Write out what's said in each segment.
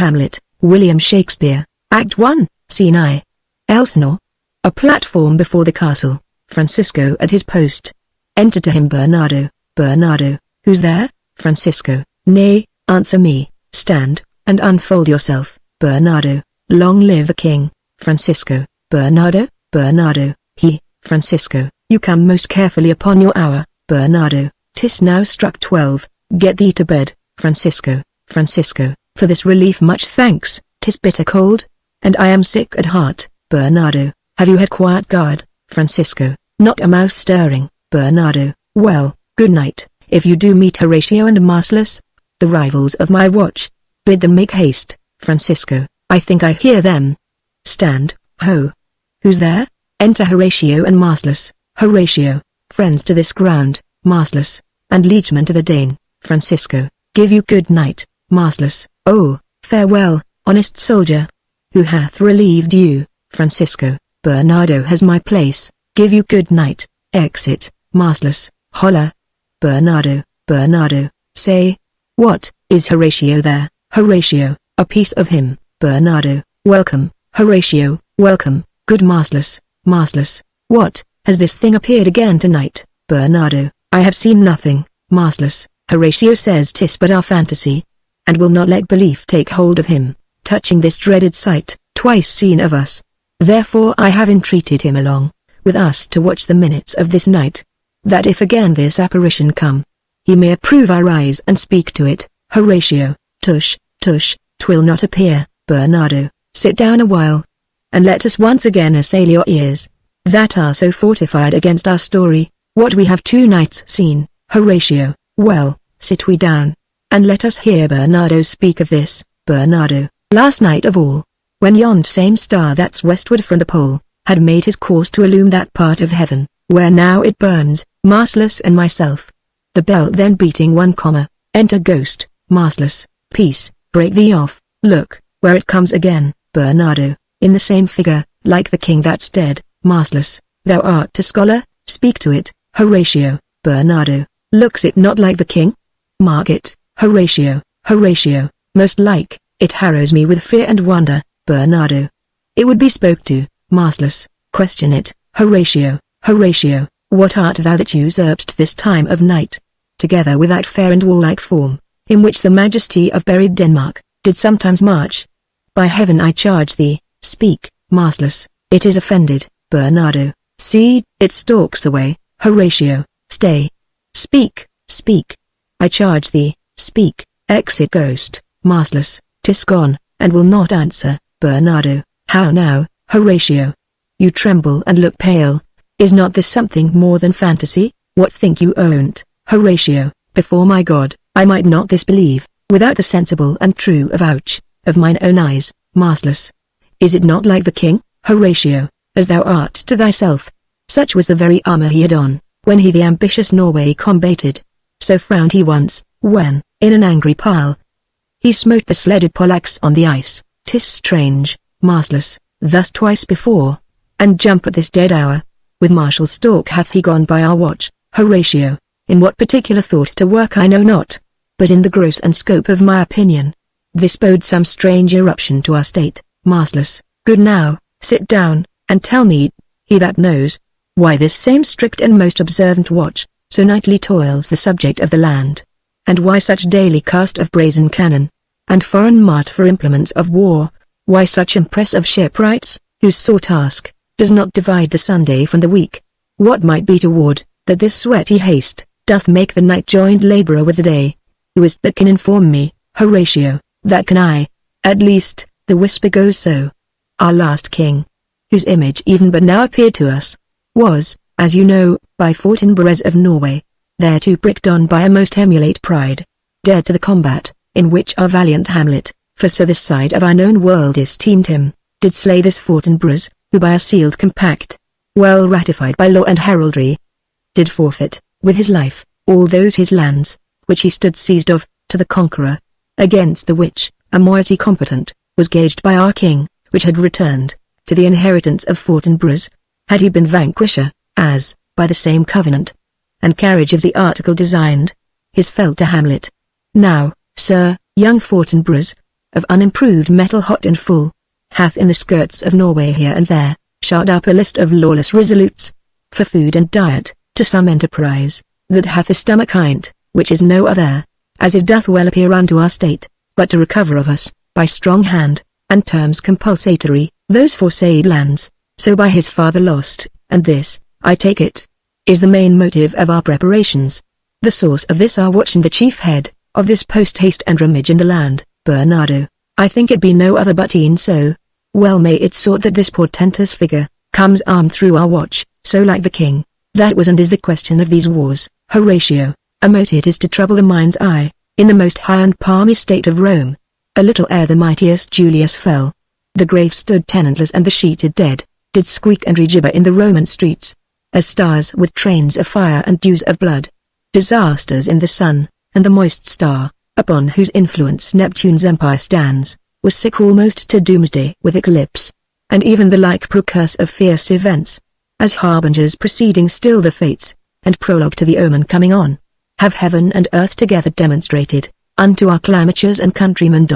Hamlet, William Shakespeare, Act 1, Scene I. Elsinore. A platform before the castle, Francisco at his post. Enter to him Bernardo. Bernardo, who's there? Francisco, nay, answer me, stand, and unfold yourself. Bernardo, long live the king. Francisco, Bernardo, Bernardo, he, Francisco, you come most carefully upon your hour. Bernardo, 'tis now struck 12, get thee to bed. Francisco, Francisco, for this relief much thanks, 'tis bitter cold, and I am sick at heart. Bernardo, have you had quiet guard? Francisco, not a mouse stirring. Bernardo, well, good night. If you do meet Horatio and Marcellus, the rivals of my watch, bid them make haste. Francisco, I think I hear them. Stand, ho! Who's there? Enter Horatio and Marcellus. Horatio, friends to this ground. Marcellus, and liegeman to the Dane. Francisco, give you good night. Marcellus, oh, farewell, honest soldier. Who hath relieved you? Francisco, Bernardo has my place. Give you good night. Exit. Marcellus, holla. Bernardo, Bernardo, say. What, is Horatio there? Horatio, a piece of him. Bernardo, welcome. Horatio, welcome. Good Marcellus. Marcellus, what, has this thing appeared again tonight? Bernardo, I have seen nothing. Marcellus, Horatio says 'tis but our fantasy, and will not let belief take hold of him, touching this dreaded sight, twice seen of us. Therefore I have entreated him along with us to watch the minutes of this night, that if again this apparition come, he may approve our eyes and speak to it. Horatio, tush, tush, 'twill not appear. Bernardo, sit down a while, and let us once again assail your ears, that are so fortified against our story, what we have 2 nights seen. Horatio, well, sit we down, and let us hear Bernardo speak of this. Bernardo, last night of all, when yond same star that's westward from the pole, had made his course to illume that part of heaven, where now it burns, Marcellus and myself. The bell then beating 1, enter ghost. Marcellus, peace, break thee off, look, where it comes again. Bernardo, in the same figure, like the king that's dead. Marcellus, thou art a scholar, speak to it. Horatio, Bernardo, looks it not like the king? Mark it. Horatio, Horatio, most like, it harrows me with fear and wonder. Bernardo, it would be spoke to. Marcellus, question it. Horatio, Horatio, what art thou that usurpst this time of night, together with that fair and warlike form, in which the majesty of buried Denmark, did sometimes march? By heaven I charge thee, speak. Marcellus, it is offended. Bernardo, see, it stalks away. Horatio, stay. Speak, speak. I charge thee, speak. Exit ghost. Marcellus, 'tis gone, and will not answer. Bernardo, how now? Horatio, you tremble and look pale. Is not this something more than fantasy? What think you own't? Horatio, before my God, I might not this believe, without the sensible and true avouch of mine own eyes. Marcellus, is it not like the king? Horatio, as thou art to thyself. Such was the very armor he had on, when he the ambitious Norway combated. So frowned he once, when, in an angry pile, he smote the sledded Polacks on the ice. 'Tis strange, Marcellus, thus twice before, and jump at this dead hour. With martial stalk hath he gone by our watch. Horatio, in what particular thought to work I know not, but in the gross and scope of my opinion, this bode some strange eruption to our state. Marcellus, good now, sit down, and tell me, he that knows, why this same strict and most observant watch, so nightly toils the subject of the land, and why such daily cast of brazen cannon, and foreign mart for implements of war, why such impress of shipwrights, whose sore task, does not divide the Sunday from the week? What might be toward, that this sweaty haste, doth make the night joined laborer with the day? Who is that can inform me? Horatio, that can I, at least, the whisper goes so. Our last king, whose image even but now appeared to us, was, as you know, by Fortinbras of Norway, thereto pricked on by a most emulate pride, dead to the combat, in which our valiant Hamlet, for so this side of our known world esteemed him, did slay this Fortinbras, who by a sealed compact, well ratified by law and heraldry, did forfeit, with his life, all those his lands, which he stood seized of, to the conqueror, against the which, a moiety competent, was gauged by our king, which had returned, to the inheritance of Fortinbras, had he been vanquisher, as, by the same covenant, and carriage of the article designed, his fell to Hamlet. Now, sir, young Fortinbras, of unimproved metal hot and full, hath in the skirts of Norway here and there, shot up a list of lawless resolutes, for food and diet, to some enterprise, that hath a stomach hind, which is no other, as it doth well appear unto our state, but to recover of us, by strong hand, and terms compulsatory, those foresaid lands, so by his father lost, and this, I take it, is the main motive of our preparations. The source of this our watch and the chief head, of this post-haste and rummage in the land, Bernardo, I think it be no other but e'en so. Well may it sort that this portentous figure, comes armed through our watch, so like the king, that was and is the question of these wars, Horatio, a mote it is to trouble the mind's eye, in the most high and palmy state of Rome. A little ere the mightiest Julius fell, the grave stood tenantless and the sheeted dead, did squeak and regibber in the Roman streets, as stars with trains of fire and dews of blood. Disasters in the sun, and the moist star, upon whose influence Neptune's empire stands, was sick almost to doomsday with eclipse, and even the like procurse of fierce events, as harbingers preceding still the fates, and prologue to the omen coming on, have heaven and earth together demonstrated, unto our climachers and countrymen.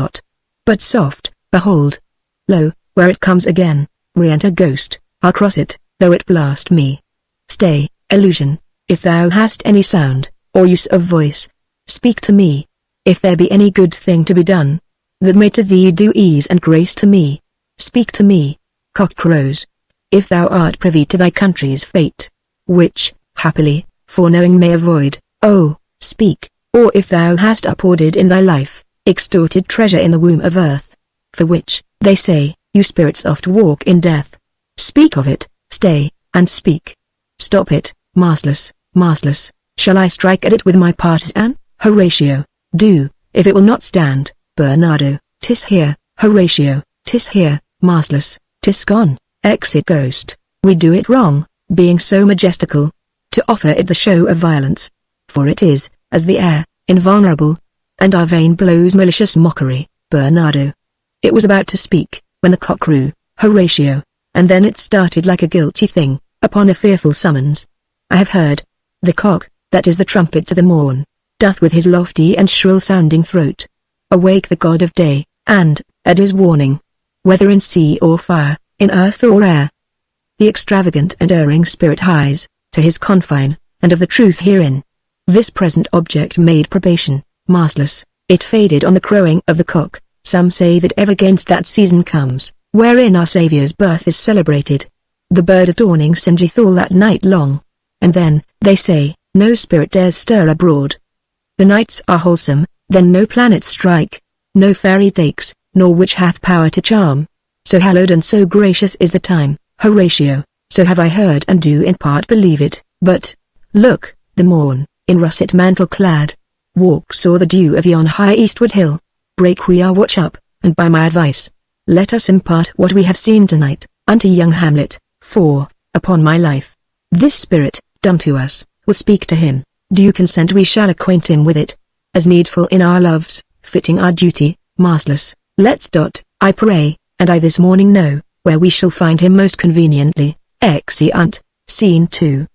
But soft, behold! Lo, where it comes again, re-enter ghost, I'll cross it, though it blast me. Stay, illusion, if thou hast any sound, or use of voice, speak to me. If there be any good thing to be done, that may to thee do ease and grace to me, speak to me. Cock crows. If thou art privy to thy country's fate, which, happily, foreknowing may avoid, oh, speak. Or if thou hast uphoarded in thy life, extorted treasure in the womb of earth, for which, they say, you spirits oft walk in death, speak of it. Stay, and speak. Stop it, mastless, mastless. Shall I strike at it with my partisan? Horatio, do, if it will not stand. Bernardo, 'tis here. Horatio, 'tis here. Mastless, 'tis gone. Exit ghost. We do it wrong, being so majestical, to offer it the show of violence, for it is, as the air, invulnerable, and our vein blows malicious mockery. Bernardo. It was about to speak, when the cock crew, Horatio, and then it started like a guilty thing, upon a fearful summons. I have heard. The cock, that is the trumpet to the morn, doth with his lofty and shrill-sounding throat awake the god of day, and, at his warning, whether in sea or fire, in earth or air, the extravagant and erring spirit hies, to his confine, and of the truth herein. This present object made probation, mastless, it faded on the crowing of the cock. Some say that ever against that season comes, wherein our Saviour's birth is celebrated. The bird adorning singeth all that night long, and then, they say, no spirit dares stir abroad. The nights are wholesome, then no planets strike, no fairy takes, nor witch hath power to charm. So hallowed and so gracious is the time, Horatio, so have I heard and do in part believe it. But, look, the morn, in russet mantle clad, walks o'er the dew of yon high eastward hill. Break we our watch up, and by my advice, let us impart what we have seen tonight, unto young Hamlet, for, upon my life, this spirit, dumb to us, will speak to him. Do you consent we shall acquaint him with it, as needful in our loves, fitting our duty, mastless, let's. I pray, and I this morning know, where we shall find him most conveniently. Exeunt. Scene 2.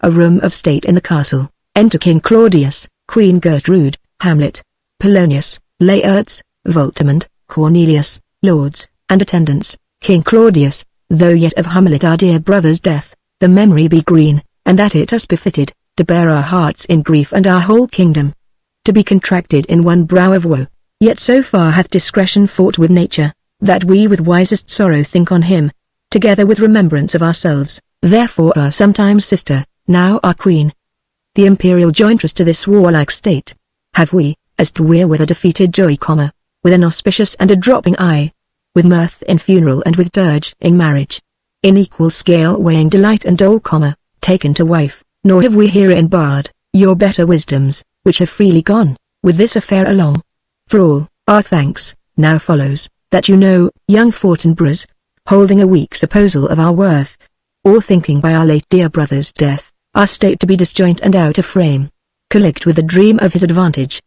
A room of state in the castle. Enter King Claudius, Queen Gertrude, Hamlet, Polonius, Laertes, Voltimand, Cornelius, lords, and attendants. King Claudius, though yet of Hamlet our dear brother's death, the memory be green, and that it us befitted, to bear our hearts in grief and our whole kingdom to be contracted in one brow of woe. Yet so far hath discretion fought with nature, that we with wisest sorrow think on him, together with remembrance of ourselves, therefore our sometime sister, now our queen. The imperial jointress to this warlike state, have we, as to wear with a defeated joy, with an auspicious and a dropping eye, with mirth in funeral and with dirge in marriage, in equal scale weighing delight and dole, taken to wife, nor have we herein barred your better wisdoms, which have freely gone with this affair along. For all our thanks, now follows, that you know, young Fortinbras, holding a weak supposal of our worth, or thinking by our late dear brother's death, our state to be disjoint and out of frame, collect with the dream of his advantage.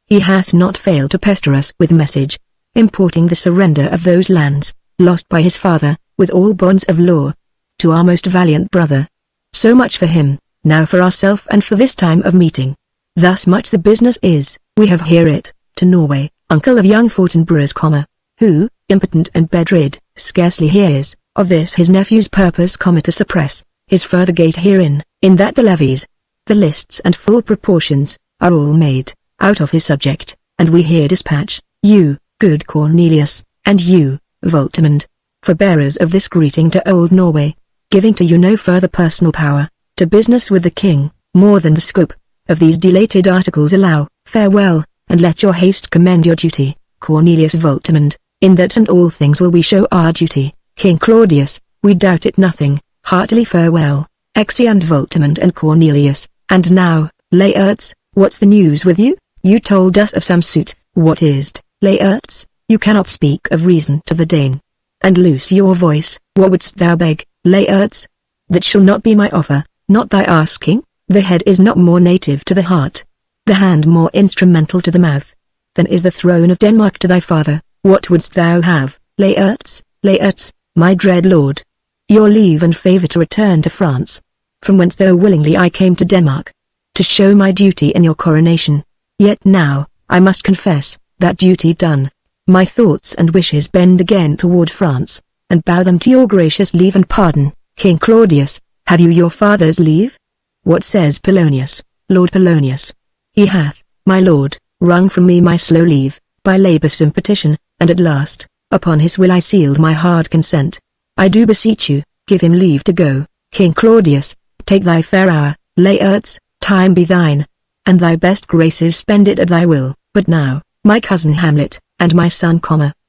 He hath not failed to pester us with message, importing the surrender of those lands, lost by his father, with all bonds of law, to our most valiant brother. So much for him, now for ourself and for this time of meeting. Thus much the business is, we have here it, to Norway, uncle of young Fortinbras, who, impotent and bedrid, scarcely hears of this his nephew's purpose, to suppress his further gate herein, in that the levies, the lists and full proportions, are all made out of his subject, and we here dispatch you, good Cornelius, and you, Voltimand, for bearers of this greeting to old Norway, giving to you no further personal power, to business with the king, more than the scope of these dilated articles allow. Farewell, and let your haste commend your duty, Cornelius Voltimand, in that and all things will we show our duty. King Claudius, we doubt it nothing. Heartily farewell, Exeunt Voltimand and Cornelius. And now, Laertes, what's the news with you? You told us of some suit. What is't, Laertes? You cannot speak of reason to the Dane. And loose your voice. What wouldst thou beg, Laertes? That shall not be my offer, not thy asking. The head is not more native to the heart, the hand more instrumental to the mouth, than is the throne of Denmark to thy father. What wouldst thou have, Laertes? Laertes, my dread lord, your leave and favour to return to France, from whence though willingly I came to Denmark, to show my duty in your coronation. Yet now, I must confess, that duty done, my thoughts and wishes bend again toward France, and bow them to your gracious leave and pardon. King Claudius, have you your father's leave? What says Polonius, Lord Polonius? He hath, my lord, wrung from me my slow leave, by laboursome petition, and at last, upon his will I sealed my hard consent. I do beseech you, give him leave to go. King Claudius, take thy fair hour, Laertes, time be thine, and thy best graces spend it at thy will. But now, my cousin Hamlet, and my son,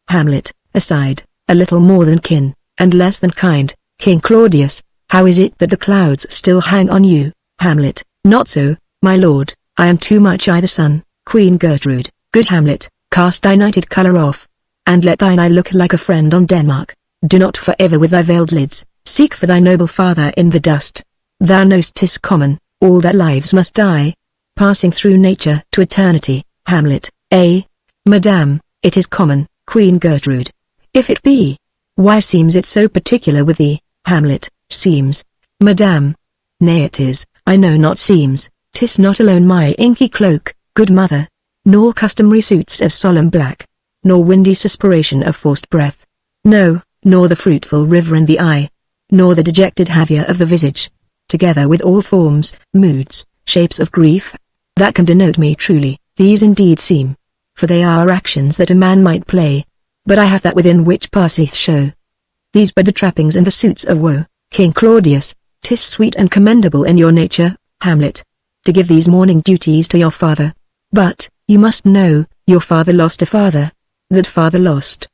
Hamlet, aside, a little more than kin, and less than kind. King Claudius, how is it that the clouds still hang on you? Hamlet, not so, my lord, I am too much I the sun. Queen Gertrude, good Hamlet, cast thy nighted colour off, and let thine eye look like a friend on Denmark. Do not for ever with thy veiled lids, seek for thy noble father in the dust. Thou know'st 'tis common, all that lives must die, passing through nature to eternity. Hamlet, madame, it is common. Queen Gertrude, if it be, why seems it so particular with thee? Hamlet, seems, madame. Nay it is, I know not seems, 'tis not alone my inky cloak, good mother, nor customary suits of solemn black, nor windy suspiration of forced breath, no, nor the fruitful river in the eye, nor the dejected havia of the visage, together with all forms, moods, shapes of grief, that can denote me truly. These indeed seem, for they are actions that a man might play, but I have that within which passeth show. These but the trappings and the suits of woe. King Claudius, 'tis sweet and commendable in your nature, Hamlet, to give these mourning duties to your father. But, you must know, your father lost a father. That father lost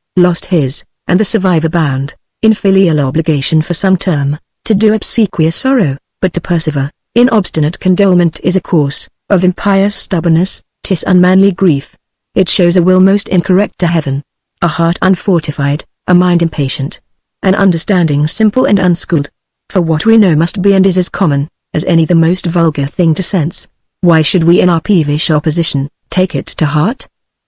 his, and the survivor bound, in filial obligation for some term, to do obsequious sorrow, but to persevere, in obstinate condolement is a course, of impious stubbornness. 'Tis unmanly grief. It shows a will most incorrect to heaven, a heart unfortified, a mind impatient, an understanding simple and unschooled. For what we know must be and is as common, as any the most vulgar thing to sense. Why should we in our peevish opposition, take it to heart?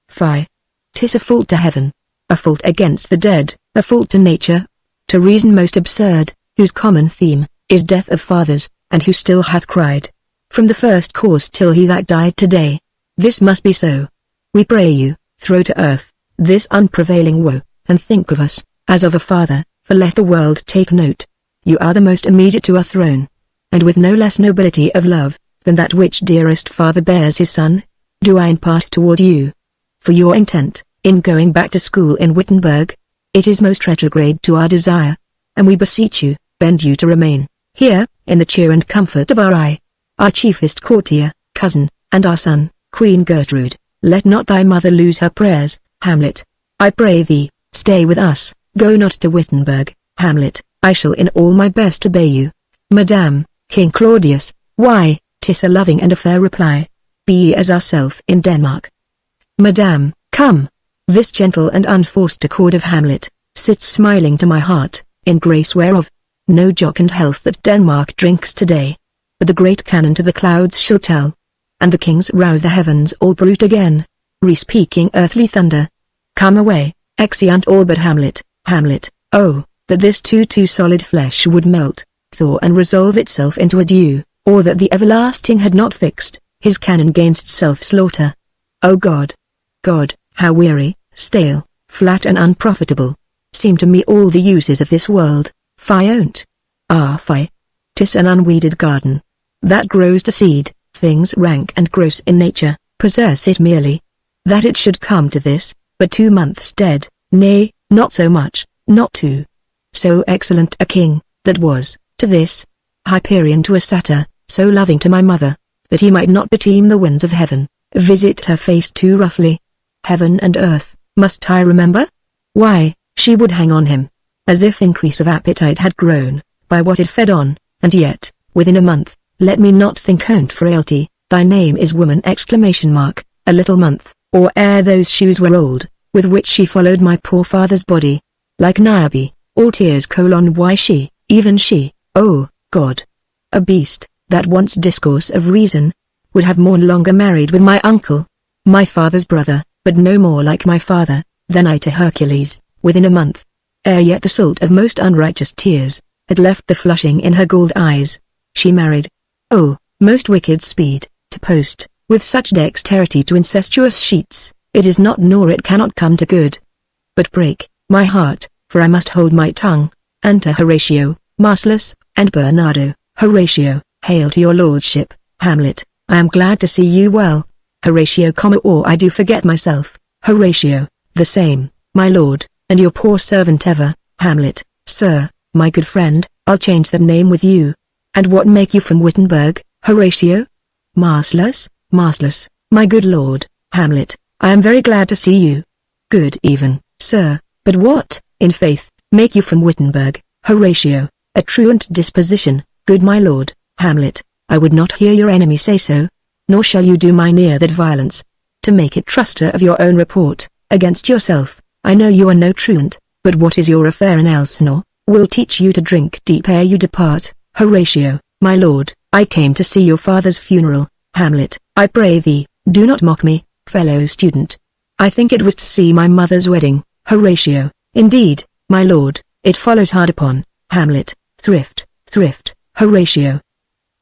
Fie! 'Tis a fault to heaven, a fault against the dead, a fault to nature, to reason most absurd, whose common theme, is death of fathers, and who still hath cried, from the first course till he that died today. This must be so. We pray you, throw to earth, this unprevailing woe, and think of us, as of a father, for let the world take note. You are the most immediate to our throne, and with no less nobility of love, than that which dearest father bears his son, do I impart toward you. For your intent, in going back to school in Wittenberg, it is most retrograde to our desire, and we beseech you, bend you to remain, here, in the cheer and comfort of our eye, our chiefest courtier, cousin, and our son. Queen Gertrude, let not thy mother lose her prayers. Hamlet, I pray thee, stay with us, go not to Wittenberg. Hamlet, I shall in all my best obey you. Madame, King Claudius, why, 'tis a loving and a fair reply. Be ye as ourself in Denmark. Madame, come. This gentle and unforced accord of Hamlet, sits smiling to my heart, in grace whereof, no jocund health that Denmark drinks today, but the great cannon to the clouds shall tell, and the kings rouse the heavens all brute again, re-speaking earthly thunder. Come away, exeunt all but Hamlet. Hamlet, oh, that this too solid flesh would melt, thaw and resolve itself into a dew, or that the everlasting had not fixed his cannon 'gainst self-slaughter. O God! God, How weary, stale, flat and unprofitable seem to me all the uses of this world. Fie on't. Ah fie. 'Tis an unweeded garden that grows to seed, things rank and gross in nature, possess it merely. That it should come to this, but 2 months dead, nay, not so much, not 2. So excellent a king, that was, to this, Hyperion to a satyr, so loving to my mother, that he might not beteem the winds of heaven, visit her face too roughly. Heaven and earth, must I remember? Why, she would hang on him, as if increase of appetite had grown, by what it fed on, and yet, within a month, let me not think on't frailty, thy name is woman! A little month, or ere those shoes were old, with which she followed my poor father's body, like Niobe, all tears: why she, even she, oh, God! A beast, that once discourse of reason, would have mourned longer married with my uncle, my father's brother, but no more like my father, than I to Hercules, within a month. Ere yet the salt of most unrighteous tears, had left the flushing in her gold eyes, she married. Oh, most wicked speed, to post, with such dexterity to incestuous sheets, it is not nor it cannot come to good. But break, my heart, for I must hold my tongue. Enter Horatio, Marcellus, and Bernardo. Horatio, hail to your lordship. Hamlet, I am glad to see you well. Horatio, or I do forget myself. Horatio, the same, my lord, and your poor servant ever. Hamlet, sir, my good friend, I'll change that name with you. And what make you from Wittenberg, Horatio? Marcellus, Marcellus, my good lord. Hamlet, I am very glad to see you. Good even, sir, but what, in faith, make you from Wittenberg? Horatio, a truant disposition, good my lord. Hamlet, I would not hear your enemy say so, nor shall you do mine ear that violence, to make it truster of your own report, against yourself. I know you are no truant, but what is your affair in Elsinore, will teach you to drink deep ere you depart. Horatio, my lord, I came to see your father's funeral. Hamlet, I pray thee, do not mock me, fellow student. I think it was to see my mother's wedding. Horatio, indeed, my lord, it followed hard upon. Hamlet, thrift. Horatio,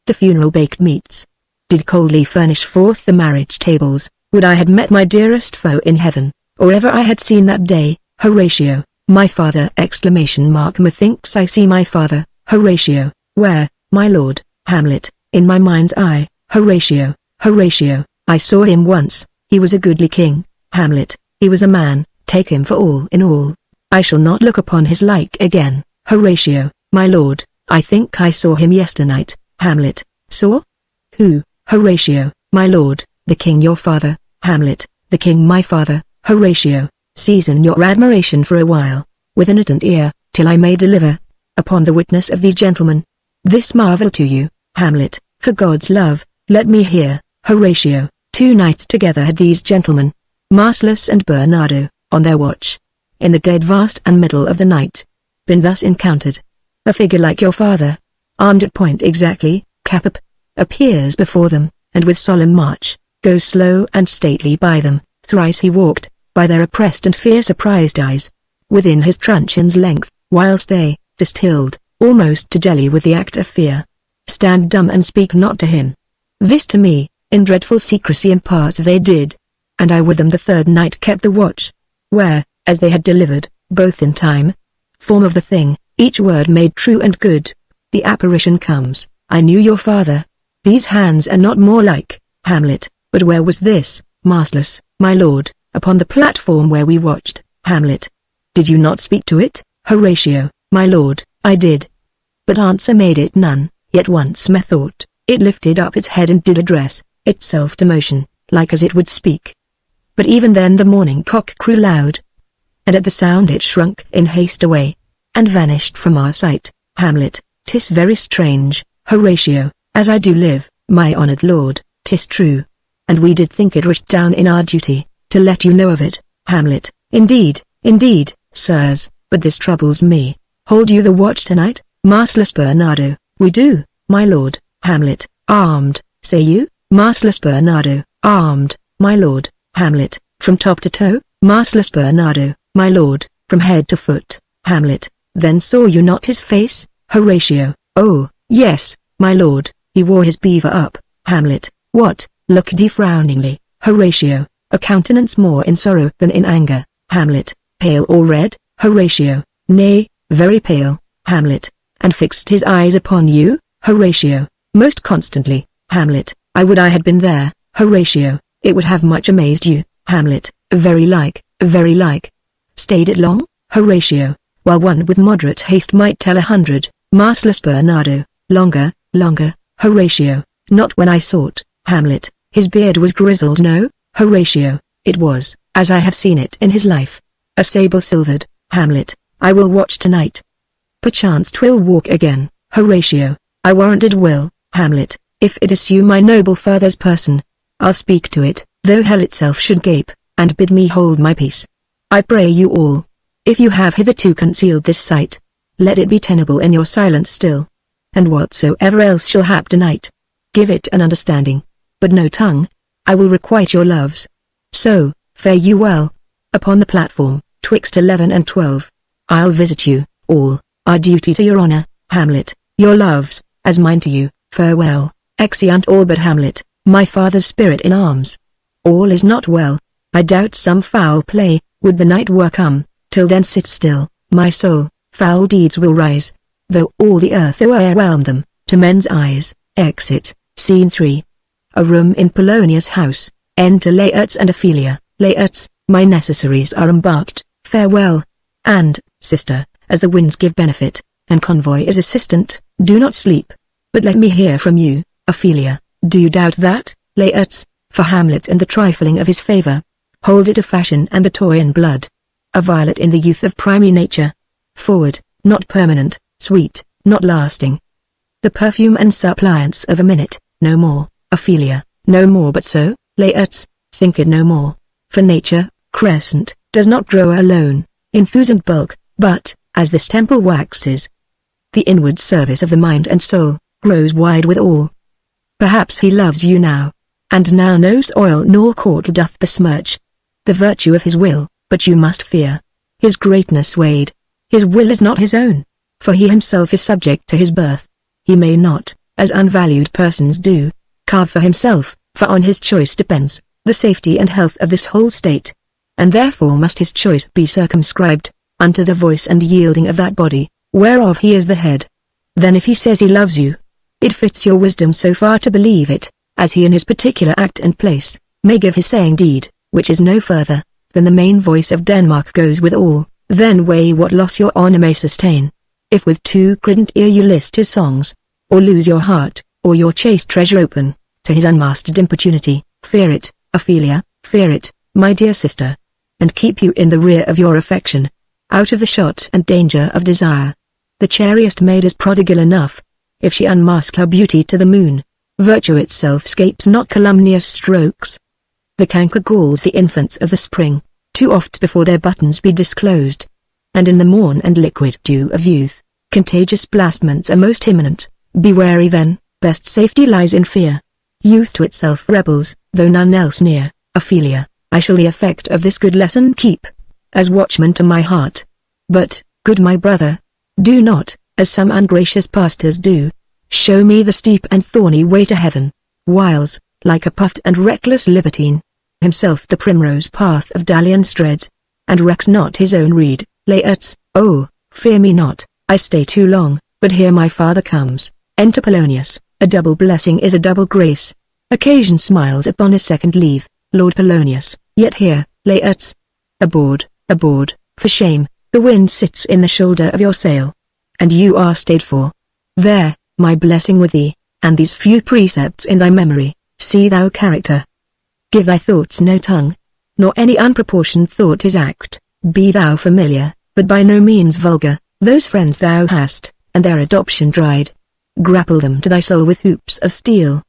the funeral baked meats did coldly furnish forth the marriage tables. Would I had met my dearest foe in heaven, or ever I had seen that day. Horatio, my father! Methinks I see my father. Horatio, where, my lord? Hamlet, in my mind's eye. Horatio, I saw him once, he was a goodly king. Hamlet, he was a man, take him for all in all. I shall not look upon his like again. Horatio, my lord, I think I saw him yesternight. Hamlet, saw? Who? Horatio, my lord, the king your father. Hamlet, the king my father. Horatio, season your admiration for a while, with an attent ear, till I may deliver, upon the witness of these gentlemen, this marvel to you. Hamlet, for God's love, let me hear. Horatio, 2 nights together had these gentlemen, Marcellus and Bernardo, on their watch, in the dead vast and middle of the night, been thus encountered. A figure like your father, armed at point exactly, cap up, appears before them, and with solemn march, goes slow and stately by them. Thrice he walked, by their oppressed and fear-surprised eyes, within his truncheon's length, whilst they, distilled, almost to jelly with the act of fear, stand dumb and speak not to him. This to me, in dreadful secrecy impart they did, and I with them the 3rd night kept the watch, where, as they had delivered, both in time, form of the thing, each word made true and good, the apparition comes, I knew your father. These hands are not more like. Hamlet, but where was this? Marcellus, my lord, upon the platform where we watched. Hamlet, did you not speak to it? Horatio, my lord, I did. But answer made it none, yet once methought, it lifted up its head and did address itself to motion, like as it would speak. But even then the morning cock crew loud, and at the sound it shrunk in haste away, and vanished from our sight. Hamlet, 'tis very strange. Horatio, as I do live, my honoured lord, 'tis true, and we did think it writ down in our duty, to let you know of it. Hamlet, indeed, sirs, but this troubles me. Hold you the watch tonight? Marcellus Bernardo, we do, my lord. Hamlet, armed, say you? Marcellus Bernardo, armed, my lord. Hamlet, from top to toe? Marcellus Bernardo, my lord, from head to foot. Hamlet, then saw you not his face? Horatio, oh, yes, my lord, he wore his beaver up. Hamlet, what? Looked he frowningly? Horatio, a countenance more in sorrow than in anger. Hamlet, pale or red? Horatio, nay, very pale. Hamlet, and fixed his eyes upon you? Horatio, most constantly. Hamlet, I would I had been there. Horatio, it would have much amazed you. Hamlet, very like, very like. Stayed it long? Horatio, while one with moderate haste might tell 100, mastless Bernardo, longer, longer. Horatio, not when I sought. Hamlet, his beard was grizzled no? Horatio, it was, as I have seen it in his life, a sable silvered. Hamlet, I will watch tonight. Perchance 'twill walk again. Horatio, I warrant it will. Hamlet, if it assume my noble father's person, I'll speak to it, though hell itself should gape, and bid me hold my peace. I pray you all, if you have hitherto concealed this sight, let it be tenable in your silence still. And whatsoever else shall hap tonight, give it an understanding, but no tongue. I will requite your loves. So, fare you well. Upon the platform, twixt 11 and 12, I'll visit you, all, our duty to your honor. Hamlet, your loves, as mine to you, farewell. Exeunt all but Hamlet, my father's spirit in arms. All is not well, I doubt some foul play, would the night were come, till then sit still, my soul, foul deeds will rise, though all the earth o'erwhelm them, to men's eyes. Exit, Scene 3. A room in Polonia's house, enter Laertes and Ophelia. Laertes, my necessaries are embarked, farewell. And, sister, as the winds give benefit, and convoy is assistant, do not sleep, but let me hear from you. Ophelia, do you doubt that? Laertes, for Hamlet and the trifling of his favor, hold it a fashion and a toy in blood, a violet in the youth of primy nature, forward, not permanent, sweet, not lasting, the perfume and suppliance of a minute, no more. Ophelia, no more but so? Laertes, think it no more, for nature, crescent, does not grow alone, in thews and bulk, but, as this temple waxes, the inward service of the mind and soul, grows wide withal. Perhaps he loves you now, and now no soil nor court doth besmirch the virtue of his will, but you must fear his greatness weighed. His will is not his own, for he himself is subject to his birth. He may not, as unvalued persons do, carve for himself, for on his choice depends the safety and health of this whole state, and therefore must his choice be circumscribed unto the voice and yielding of that body, whereof he is the head. Then if he says he loves you, it fits your wisdom so far to believe it, as he in his particular act and place, may give his saying deed, which is no further, than the main voice of Denmark goes with all, then weigh what loss your honor may sustain. If with too credent ear you list his songs, or lose your heart, or your chaste treasure open, to his unmastered importunity, fear it, Ophelia, fear it, my dear sister, and keep you in the rear of your affection, out of the shot and danger of desire. The chariest maid is prodigal enough, if she unmask her beauty to the moon, virtue itself scapes not calumnious strokes. The canker galls the infants of the spring, too oft before their buttons be disclosed, and in the morn and liquid dew of youth, contagious blastments are most imminent. Be wary then, best safety lies in fear. Youth to itself rebels, though none else near. Ophelia, I shall the effect of this good lesson keep, as watchman to my heart. But, good my brother, do not, as some ungracious pastors do, show me the steep and thorny way to heaven, whiles, like a puffed and reckless libertine, himself the primrose path of Dalian treads, and recks not his own reed. Laertes, oh, fear me not, I stay too long, but here my father comes. Enter Polonius, a double blessing is a double grace. Occasion smiles upon his second leave. Lord Polonius, yet here. Laertes, aboard, for shame, the wind sits in the shoulder of your sail, and you are stayed for. There, my blessing with thee, and these few precepts in thy memory. See thou character. Give thy thoughts no tongue, nor any unproportioned thought his act. Be thou familiar, but by no means vulgar. Those friends thou hast, and their adoption dried, grapple them to thy soul with hoops of steel.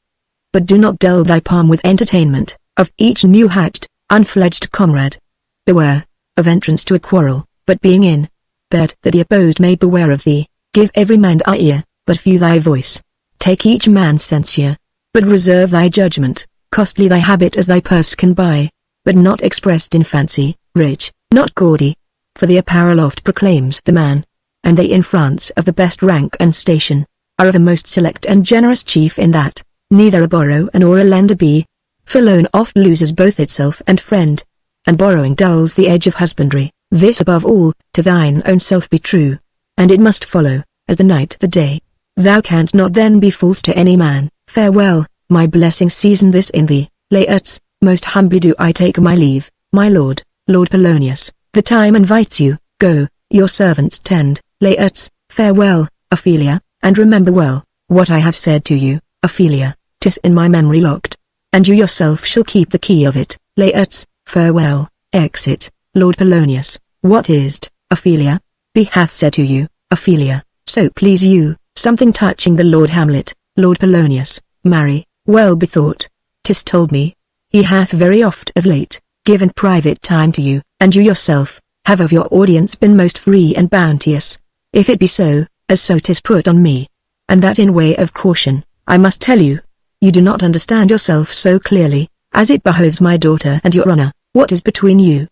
But do not dull thy palm with entertainment of each new-hatched, unfledged comrade. Beware of entrance to a quarrel, but being in bed that the opposed may beware of thee. Give every man thy ear, but few thy voice. Take each man's censure, but reserve thy judgment. Costly thy habit as thy purse can buy, but not expressed in fancy. Rich, not gaudy, for the apparel oft proclaims the man, and they in France of the best rank and station, are of a most select and generous chief in that, neither a borrower nor a lender be, for loan oft loses both itself and friend, and borrowing dulls the edge of husbandry. This above all, to thine own self be true, and it must follow, as the night the day. Thou canst not then be false to any man. Farewell, my blessing season this in thee. Laertes, most humbly do I take my leave, my lord, Lord Polonius. The time invites you. Go, your servants tend. Laertes, farewell, Ophelia, and remember well what I have said to you. Ophelia, 'tis in my memory locked, and you yourself shall keep the key of it. Laertes, farewell. Exit. Lord Polonius, what is't, Ophelia? He hath said to you, Ophelia, so please you, something touching the Lord Hamlet. Lord Polonius, marry, well bethought. 'Tis told me, he hath very oft of late given private time to you, and you yourself have of your audience been most free and bounteous. If it be so, as so 'tis put on me, and that in way of caution, I must tell you, you do not understand yourself so clearly, as it behoves my daughter and your honor. What is between you?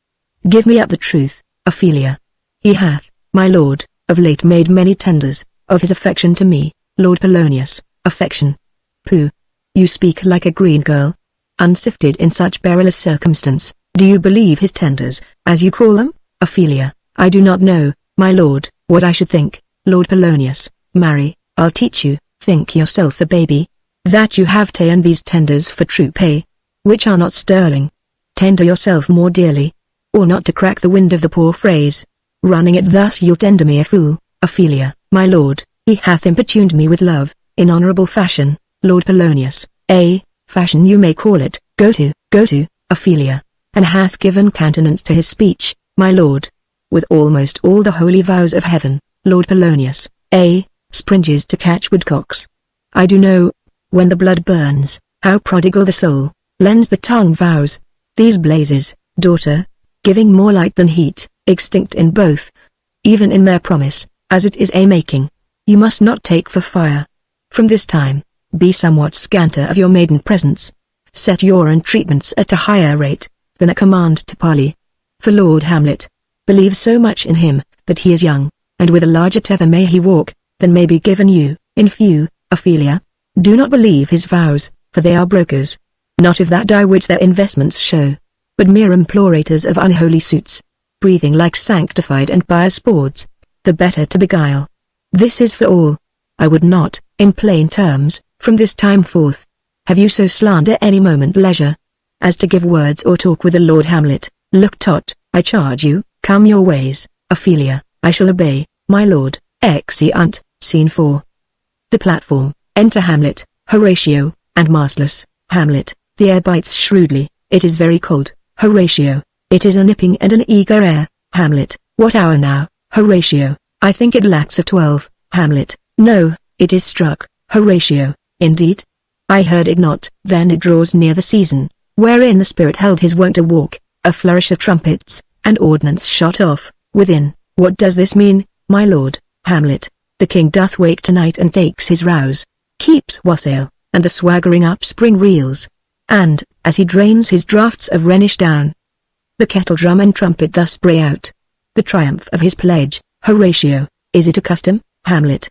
Give me up the truth, Ophelia. He hath, my lord, of late made many tenders of his affection to me. Lord Polonius, affection? Pooh! You speak like a green girl. Unsifted in such perilous circumstance, do you believe his tenders, as you call them? Ophelia, I do not know, my lord, what I should think. Lord Polonius, marry, I'll teach you. Think yourself a baby, that you have ta'en these tenders for true pay, which are not sterling. Tender yourself more dearly, or not to crack the wind of the poor phrase. Running it thus you'll tender me a fool. Ophelia, my lord, he hath importuned me with love, in honorable fashion. Lord Polonius, fashion you may call it. Go to, Ophelia, and hath given countenance to his speech, my lord, with almost all the holy vows of heaven. Lord Polonius, springes to catch woodcocks. I do know, when the blood burns, how prodigal the soul, lends the tongue vows. These blazes, daughter, giving more light than heat, extinct in both, even in their promise, as it is making, you must not take for fire. From this time, be somewhat scanter of your maiden presence. Set your entreatments at a higher rate than a command to parley. For Lord Hamlet, believe so much in him, that he is young, and with a larger tether may he walk, than may be given you. In few, Ophelia, do not believe his vows, for they are brokers, not of that dye which their investments show, but mere implorators of unholy suits, breathing like sanctified and pious bawds, the better to beguile. This is for all. I would not, in plain terms, from this time forth, have you so slander any moment leisure, as to give words or talk with the Lord Hamlet. Look tot, I charge you, come your ways. Ophelia, I shall obey, my lord. Exeunt. Scene 4. The platform. Enter Hamlet, Horatio, and Marcellus. Hamlet, the air bites shrewdly, it is very cold. Horatio, it is a nipping and an eager air. Hamlet, what hour now? Horatio, I think it lacks of 12. Hamlet, no, it is struck. Horatio, indeed? I heard it not. Then it draws near the season, wherein the spirit held his wont to walk, a flourish of trumpets, and ordnance shot off, within. What does this mean, my lord? Hamlet, the king doth wake tonight and takes his rouse, keeps wassail, and the swaggering upspring reels, and, as he drains his draughts of Rhenish down, the kettle drum and trumpet thus bray out the triumph of his pledge. Horatio, is it a custom? Hamlet,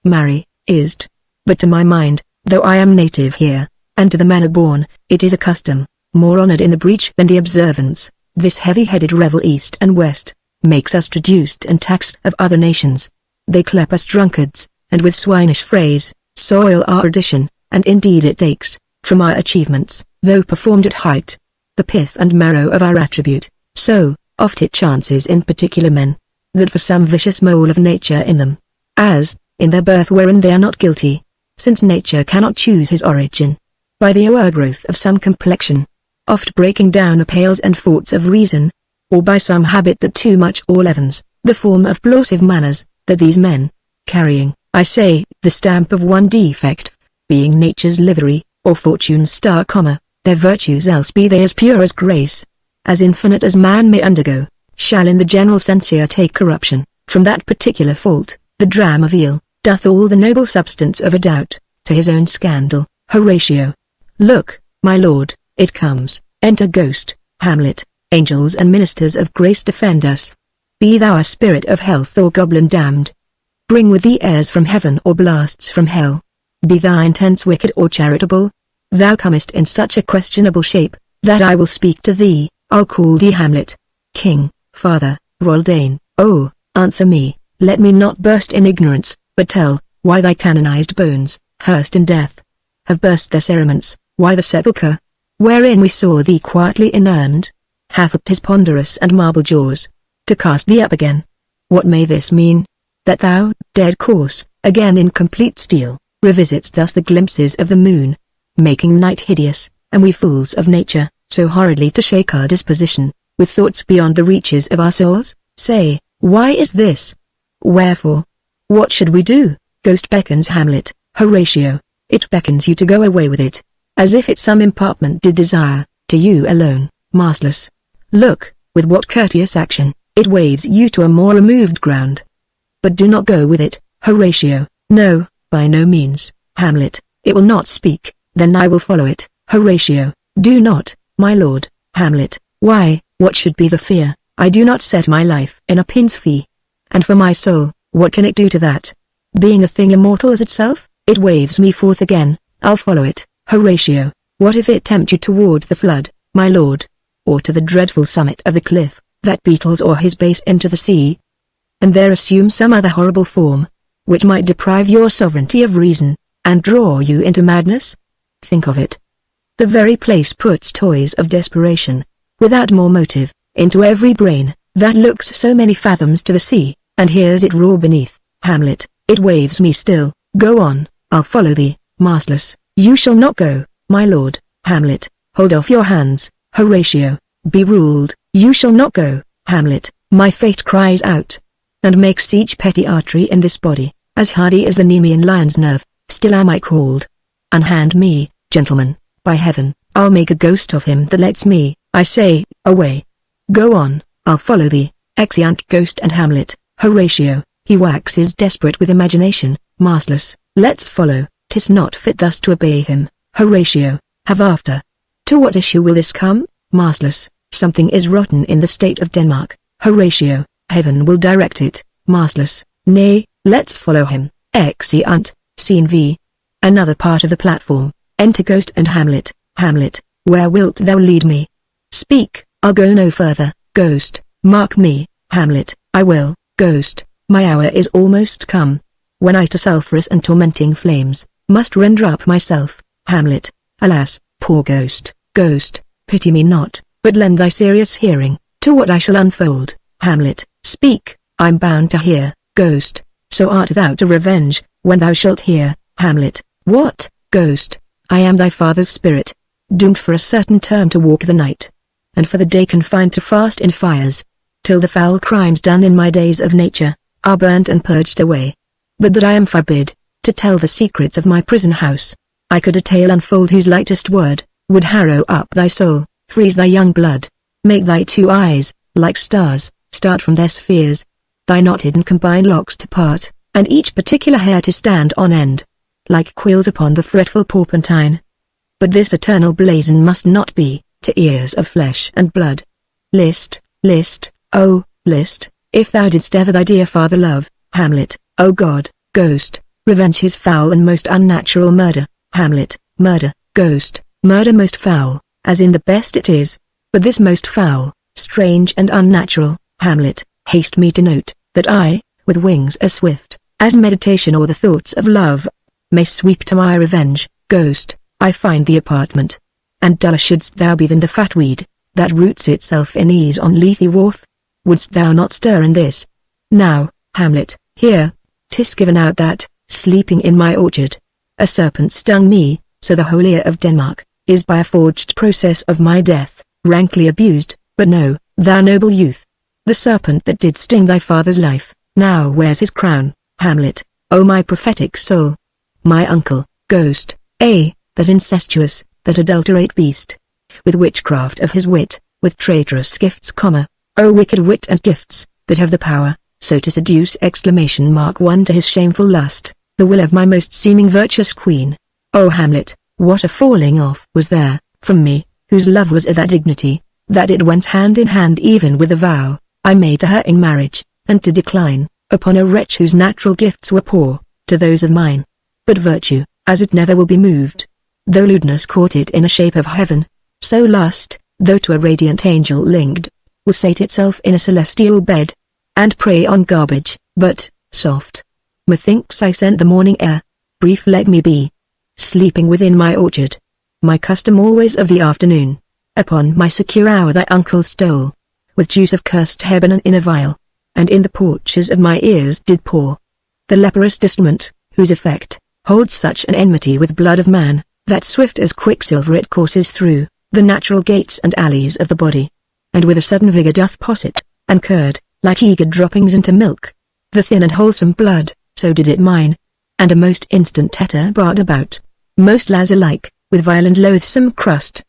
marry, is't, but to my mind, though I am native here, and to the manner born, it is a custom, more honored in the breach than the observance. This heavy-headed revel east and west, makes us traduced and taxed of other nations. They clep us drunkards, and with swinish phrase, soil our addition, and indeed it takes, from our achievements, though performed at height, the pith and marrow of our attribute. So, oft it chances in particular men, that for some vicious mole of nature in them, as, in their birth wherein they are not guilty, since nature cannot choose his origin, by the o'ergrowth of some complexion, oft breaking down the pales and forts of reason, or by some habit that too much o'erleavens the form of plausive manners, that these men, carrying, I say, the stamp of one defect, being nature's livery, or fortune's star comma, their virtues else be they as pure as grace, as infinite as man may undergo, shall in the general censure take corruption, from that particular fault, the dram of eel, doth all the noble substance of a doubt, to his own scandal. Horatio, look, my lord, it comes. Enter Ghost. Hamlet, angels and ministers of grace defend us. Be thou a spirit of health or goblin damned. Bring with thee airs from heaven or blasts from hell. Be thy intents wicked or charitable. Thou comest in such a questionable shape, that I will speak to thee. I'll call thee Hamlet. King, father, Roldane, oh, answer me, let me not burst in ignorance, but tell, why thy canonized bones, hearsed in death, have burst their cerements, why the sepulchre, wherein we saw thee quietly inurned, hath opened his ponderous and marble jaws, to cast thee up again. What may this mean? That thou, dead corse, again in complete steel, revisitst thus the glimpses of the moon, making night hideous, and we fools of nature, so horridly to shake our disposition, with thoughts beyond the reaches of our souls? Say, why is this? Wherefore? What should we do? Ghost beckons Hamlet, Horatio, it beckons you to go away with it, as if it some impartment did desire, to you alone, mastless. Look, with what courteous action, it waves you to a more removed ground. But do not go with it, Horatio. No, by no means, Hamlet. It will not speak, then I will follow it. Horatio, do not, my lord. Hamlet, why, what should be the fear? I do not set my life in a pin's fee. And for my soul, what can it do to that? Being a thing immortal as itself, it waves me forth again. I'll follow it. Horatio, what if it tempt you toward the flood, my lord? Or to the dreadful summit of the cliff, that beetles o'er his base into the sea? And there assume some other horrible form, which might deprive your sovereignty of reason, and draw you into madness? Think of it. The very place puts toys of desperation, without more motive, into every brain, that looks so many fathoms to the sea, and hears it roar beneath. Hamlet, it waves me still. Go on, I'll follow thee, mastless. You shall not go, my lord. Hamlet, hold off your hands. Horatio, be ruled. You shall not go, Hamlet. My fate cries out, and makes each petty artery in this body, as hardy as the Nemean lion's nerve. Still am I called. Unhand me, gentlemen, by heaven, I'll make a ghost of him that lets me, I say, away. Go on, I'll follow thee, exeunt ghost and Hamlet. Horatio, he waxes desperate with imagination, mastless. Let's follow, 'tis not fit thus to obey him. Horatio, have after. To what issue will this come? Mastless, something is rotten in the state of Denmark. Horatio, heaven will direct it. Mastless, nay, let's follow him. Exeunt. Scene V. Another part of the platform. Enter Ghost and Hamlet. Hamlet, where wilt thou lead me? Speak. I'll go no further. Ghost, mark me. Hamlet, I will. Ghost, my hour is almost come, when I to sulphurous and tormenting flames must render up myself. Hamlet, alas, poor Ghost. Ghost, pity me not, but lend thy serious hearing to what I shall unfold. Hamlet, speak. I'm bound to hear. Ghost, so art thou to revenge, when thou shalt hear. Hamlet, what? Ghost, I am thy father's spirit, doomed for a certain term to walk the night, and for the day confined to fast in fires, till the foul crimes done in my days of nature, are burnt and purged away. But that I am forbid, to tell the secrets of my prison house. I could a tale unfold whose lightest word, would harrow up thy soul, freeze thy young blood, make thy two eyes, like stars, start from their spheres, thy knotted and combined locks to part, and each particular hair to stand on end, like quills upon the fretful porpentine. But this eternal blazon must not be, to ears of flesh and blood. List, list, oh, list, if thou didst ever thy dear father love. Hamlet, O God. Ghost, revenge his foul and most unnatural murder. Hamlet, murder. Ghost, murder most foul, as in the best it is, but this most foul, strange and unnatural. Hamlet, haste me to note, that I, with wings as swift, as meditation or the thoughts of love, may sweep to my revenge. Ghost, I find the apartment, and duller shouldst thou be than the fat weed, that roots itself in ease on Lethe wharf. Wouldst thou not stir in this? Now, Hamlet, here, 'tis given out that, sleeping in my orchard, a serpent stung me, so the whole ear of Denmark, is by a forged process of my death, rankly abused. But know, thou noble youth, the serpent that did sting thy father's life, now wears his crown. Hamlet, O my prophetic soul, my uncle. Ghost, that incestuous, that adulterate beast, with witchcraft of his wit, with traitorous gifts, O wicked wit and gifts, that have the power, so to seduce! Mark 1 to his shameful lust, the will of my most seeming virtuous queen. O Hamlet, what a falling off was there, from me, whose love was of that dignity, that it went hand in hand even with the vow I made to her in marriage, and to decline, upon a wretch whose natural gifts were poor, to those of mine. But virtue, as it never will be moved, though lewdness caught it in a shape of heaven, so lust, though to a radiant angel linked, will sate itself in a celestial bed, and prey on garbage, but, soft. Methinks I scent the morning air. Brief let me be. Sleeping within my orchard. My custom always of the afternoon. Upon my secure hour thy uncle stole, with juice of cursed Lebanon in a vial, and in the porches of my ears did pour. The leprous distilment, whose effect, holds such an enmity with blood of man, that swift as quicksilver it courses through the natural gates and alleys of the body, and with a sudden vigor doth posset, and curd, like eager droppings into milk, the thin and wholesome blood, so did it mine, and a most instant tetter barred about, most lazar-like, with vile and loathsome crust.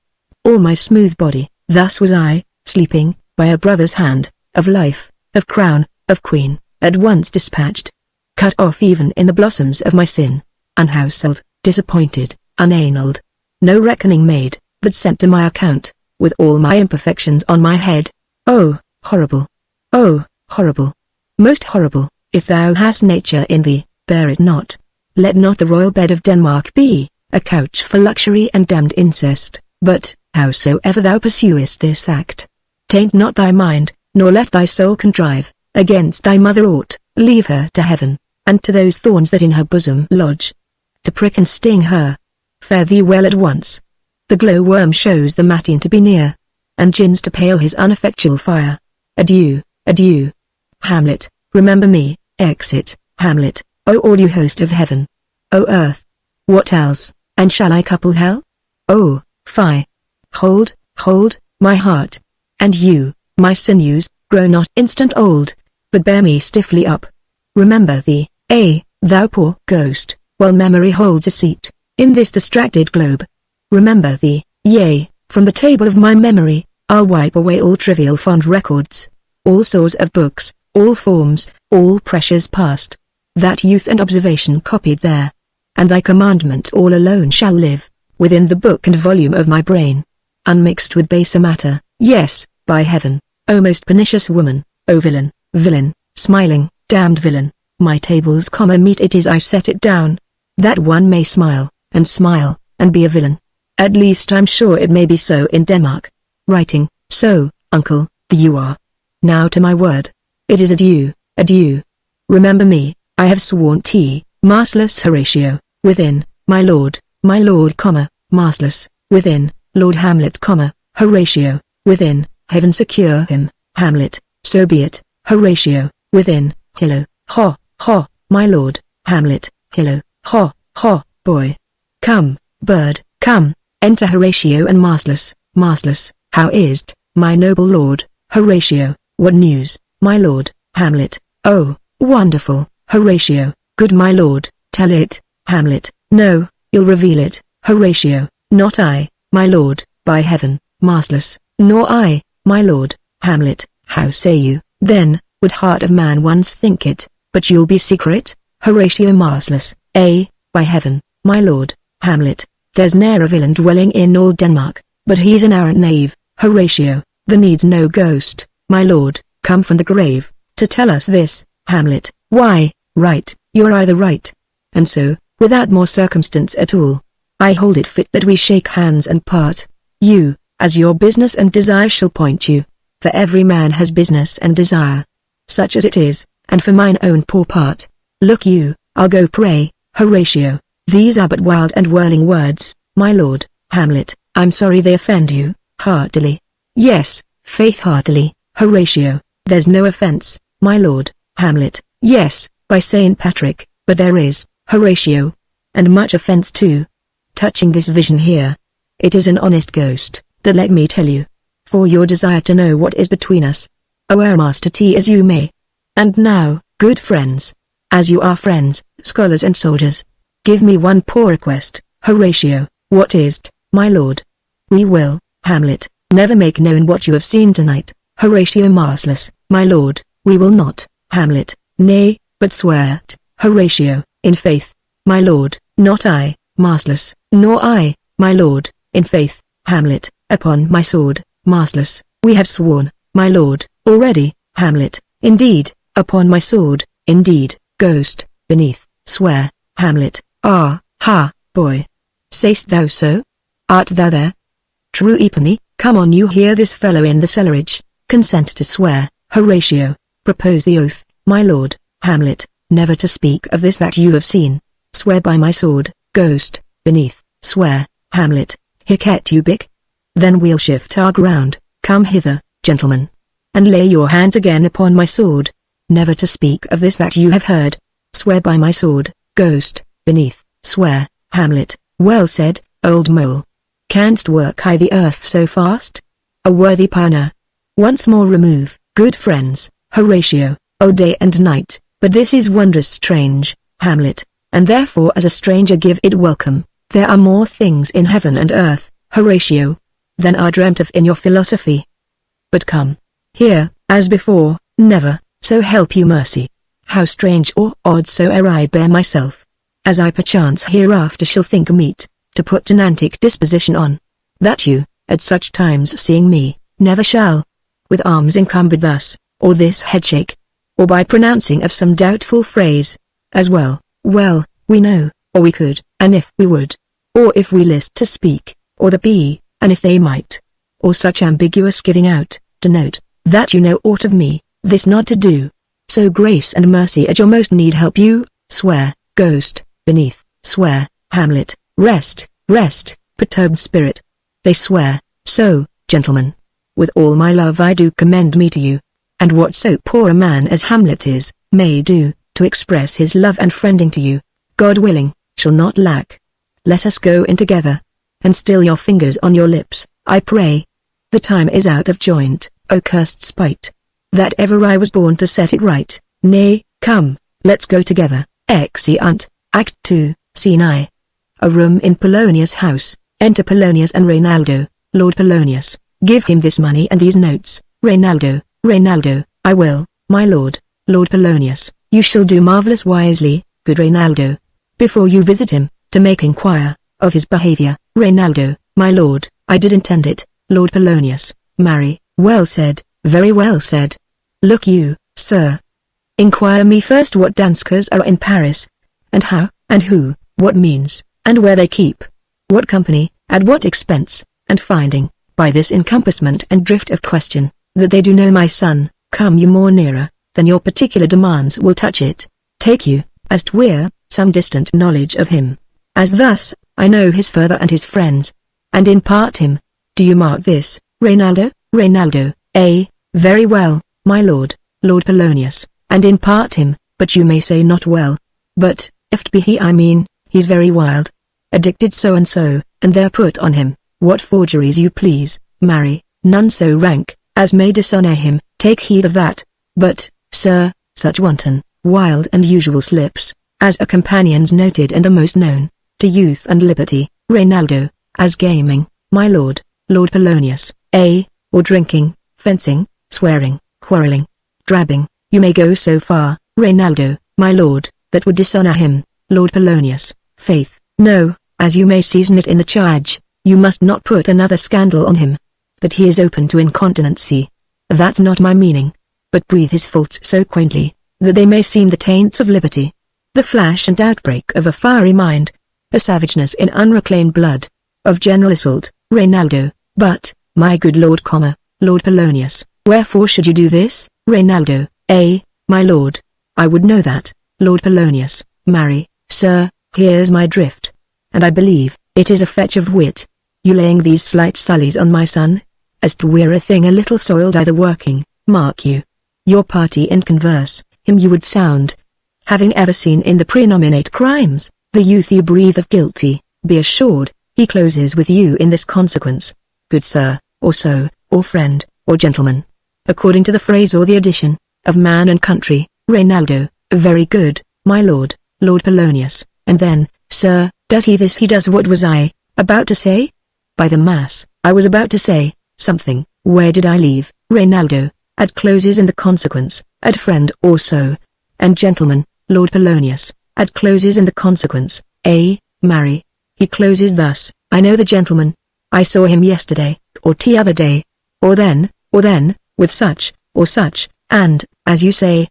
All my smooth body, thus was I, sleeping, by a brother's hand, of life, of crown, of queen, at once dispatched. Cut off even in the blossoms of my sin, unhouselled, disappointed, unannulled. No reckoning made, but sent to my account, with all my imperfections on my head. Oh, horrible! Oh, horrible! Most horrible, if thou hast nature in thee, bear it not. Let not the royal bed of Denmark be a couch for luxury and damned incest, but, howsoever thou pursuest this act, taint not thy mind, nor let thy soul contrive, against thy mother aught, leave her to heaven, and to those thorns that in her bosom lodge, to prick and sting her. Fare thee well at once. The glowworm shows the matin to be near, and gins to pale his ineffectual fire. Adieu, adieu. Hamlet, remember me. Exit. Hamlet. O all you host of heaven. O earth. What else, and shall I couple hell? Oh, fie. Hold, hold, my heart. And you, my sinews, grow not instant old, but bear me stiffly up. Remember thee, thou poor ghost, while memory holds a seat in this distracted globe. Remember thee, yea, from the table of my memory, I'll wipe away all trivial fond records, all sores of books, all forms, all pressures past, that youth and observation copied there. And thy commandment all alone shall live, within the book and volume of my brain, unmixed with baser matter. Yes, by heaven, O most pernicious woman, O villain, villain, smiling, damned villain, my table's meat it is I set it down, that one may smile, and be a villain. At least I'm sure it may be so in Denmark. Writing, so, uncle, you are. Now to my word. It is adieu, adieu. Remember me, I have sworn mastless Horatio, within, my lord, mastless, within, Lord Hamlet, Horatio, within, heaven secure him, Hamlet, so be it, Horatio, within, hillo, ha, my lord, Hamlet, hillo, ha, boy. Come, bird, come, enter Horatio and mastless, how is't, my noble lord, Horatio, what news, my lord, Hamlet? Oh, wonderful, Horatio, good my lord, tell it, Hamlet. No, you'll reveal it, Horatio. Not I, my lord, by heaven, mastless, nor I, my lord, Hamlet. How say you, then, would heart of man once think it, but you'll be secret, Horatio mastless, by heaven, my lord, Hamlet. There's ne'er a villain dwelling in all Denmark, but he's an arrant knave, Horatio, there needs no ghost, my lord, come from the grave, to tell us this, Hamlet. Why, right, you're either right. And so, without more circumstance at all, I hold it fit that we shake hands and part. You, as your business and desire shall point you, for every man has business and desire, such as it is, and for mine own poor part, look you, I'll go pray, Horatio. These are but wild and whirling words, my lord, Hamlet. I'm sorry they offend you, heartily. Yes, faith heartily, Horatio. There's no offense, my lord, Hamlet. Yes, by Saint Patrick, but there is, Horatio. And much offense too. Touching this vision here. It is an honest ghost, that let me tell you. For your desire to know what is between us. Oh, our master T as you may. And now, good friends, as you are friends, scholars and soldiers, give me one poor request, Horatio. What is't, my lord? We will, Hamlet, never make known what you have seen tonight, Horatio mastless, my lord. We will not, Hamlet, nay, but swear't, Horatio, in faith, my lord. Not I, mastless, nor I, my lord, in faith, Hamlet, upon my sword, mastless. We have sworn, my lord, already, Hamlet. Indeed, upon my sword, indeed, ghost, beneath, swear, Hamlet. Ah, ha, boy. Say'st thou so? Art thou there? True Epony, come on, you hear this fellow in the cellarage. Consent to swear, Horatio. Propose the oath, my lord, Hamlet, never to speak of this that you have seen. Swear by my sword, ghost, beneath. Swear, Hamlet, hic et ubic. Then we'll shift our ground. Come hither, gentlemen, and lay your hands again upon my sword. Never to speak of this that you have heard. Swear by my sword, ghost, beneath. Swear, Hamlet. Well said, old mole. Canst work I the earth so fast? A worthy pioneer. Once more remove, good friends, Horatio, O day and night, but this is wondrous strange, Hamlet, and therefore as a stranger give it welcome. There are more things in heaven and earth, Horatio, than are dreamt of in your philosophy. But come, here, as before, never, so help you mercy. How strange or odd soe'er I bear myself, as I perchance hereafter shall think meet, to put an antic disposition on, that you, at such times seeing me, never shall, with arms encumbered thus, or this headshake, or by pronouncing of some doubtful phrase, as well, we know, or we could, and if we would, or if we list to speak, or the be, and if they might, or such ambiguous giving out, denote, that you know aught of me, this not to do. So grace and mercy at your most need help you. Swear, ghost, beneath. Swear, Hamlet. Rest, perturbed spirit. They swear, so, gentlemen. With all my love I do commend me to you, and what so poor a man as Hamlet is, may do, to express his love and friending to you, God willing, shall not lack. Let us go in together, and still your fingers on your lips, I pray. The time is out of joint, O cursed spite, that ever I was born to set it right. Nay, come, let's go together. Exeunt, Act 2, Scene I. A room in Polonius' house. Enter Polonius and Reynaldo. Lord Polonius, give him this money and these notes. Reynaldo, I will, my lord. Lord Polonius, you shall do marvellous wisely, good Reynaldo. Before you visit him, to make inquire of his behaviour. Reynaldo, my lord, I did intend it. Lord Polonius, marry, well said, very well said. Look you, sir. Inquire me first what danskers are in Paris, and how, and who, what means, and where they keep, what company, at what expense, and finding, by this encompassment and drift of question, that they do know my son, come you more nearer, than your particular demands will touch it, take you, as 'twere, some distant knowledge of him, as thus, I know his father and his friends, and impart him. Do you mark this, Reynaldo? Very well, my lord, Lord Polonius, and impart him, but you may say not well. But, if 't be he I mean, he's very wild. Addicted so, and there put on him, what forgeries you please, marry, none so rank, as may dishonour him, take heed of that. But, sir, such wanton, wild and usual slips, as are companions noted and the most known, to youth and liberty, Reynaldo, as gaming, my lord, Lord Polonius, or drinking, fencing, swearing, quarrelling, drabbing, you may go so far, Reynaldo, my lord, that would dishonour him, Lord Polonius. Faith, no, as you may season it in the charge, you must not put another scandal on him, that he is open to incontinency. That's not my meaning, but breathe his faults so quaintly, that they may seem the taints of liberty, the flash and outbreak of a fiery mind, a savageness in unreclaimed blood, of general assault, Reynaldo. But, my good lord, Lord Polonius, wherefore should you do this, Reynaldo? My lord, I would know that, Lord Polonius, marry, sir, here's my drift, and I believe, it is a fetch of wit, you laying these slight sullies on my son, as 'twere a thing a little soiled either working, mark you, your party in converse, him you would sound, having ever seen in the prenominate crimes, the youth you breathe of guilty, be assured, he closes with you in this consequence, good sir, or so, or friend, or gentleman, according to the phrase or the addition, of man and country. Reynaldo, very good, my lord, Lord Polonius, and then, sir, does he this? He does. What was I about to say? By the mass, I was about to say something. Where did I leave? Reynaldo, at closes in the consequence, at friend or so, and gentleman, Lord Polonius, at closes in the consequence, marry, he closes thus, I know the gentleman, I saw him yesterday, or t'other day, or then, with such, or such, and, as you say,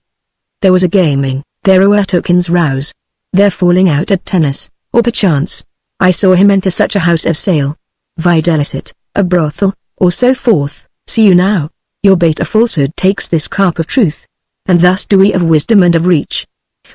there was a gaming, there were tokens rouse, they're falling out at tennis, or perchance, I saw him enter such a house of sale, videlicet, a brothel, or so forth. See you now, your bait of falsehood takes this carp of truth. And thus do we of wisdom and of reach,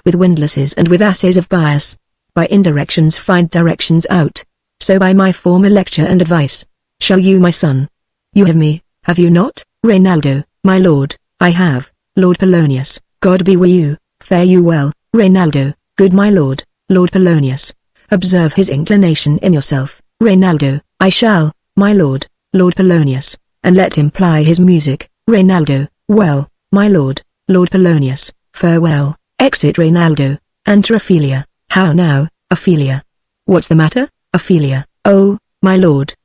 with windlasses and with assays of bias, by indirections find directions out. So by my former lecture and advice, shall you, my son. You have me, have you not, Reynaldo, my lord? I have, Lord Polonius. God be with you. Fare you well, Reynaldo. Good my lord, Lord Polonius. Observe his inclination in yourself, Reynaldo. I shall, my lord, Lord Polonius. And let him ply his music, Reynaldo. Well, my lord, Lord Polonius. Farewell. Exit Reynaldo. Enter Ophelia. How now, Ophelia? What's the matter, Ophelia? Oh, my lord,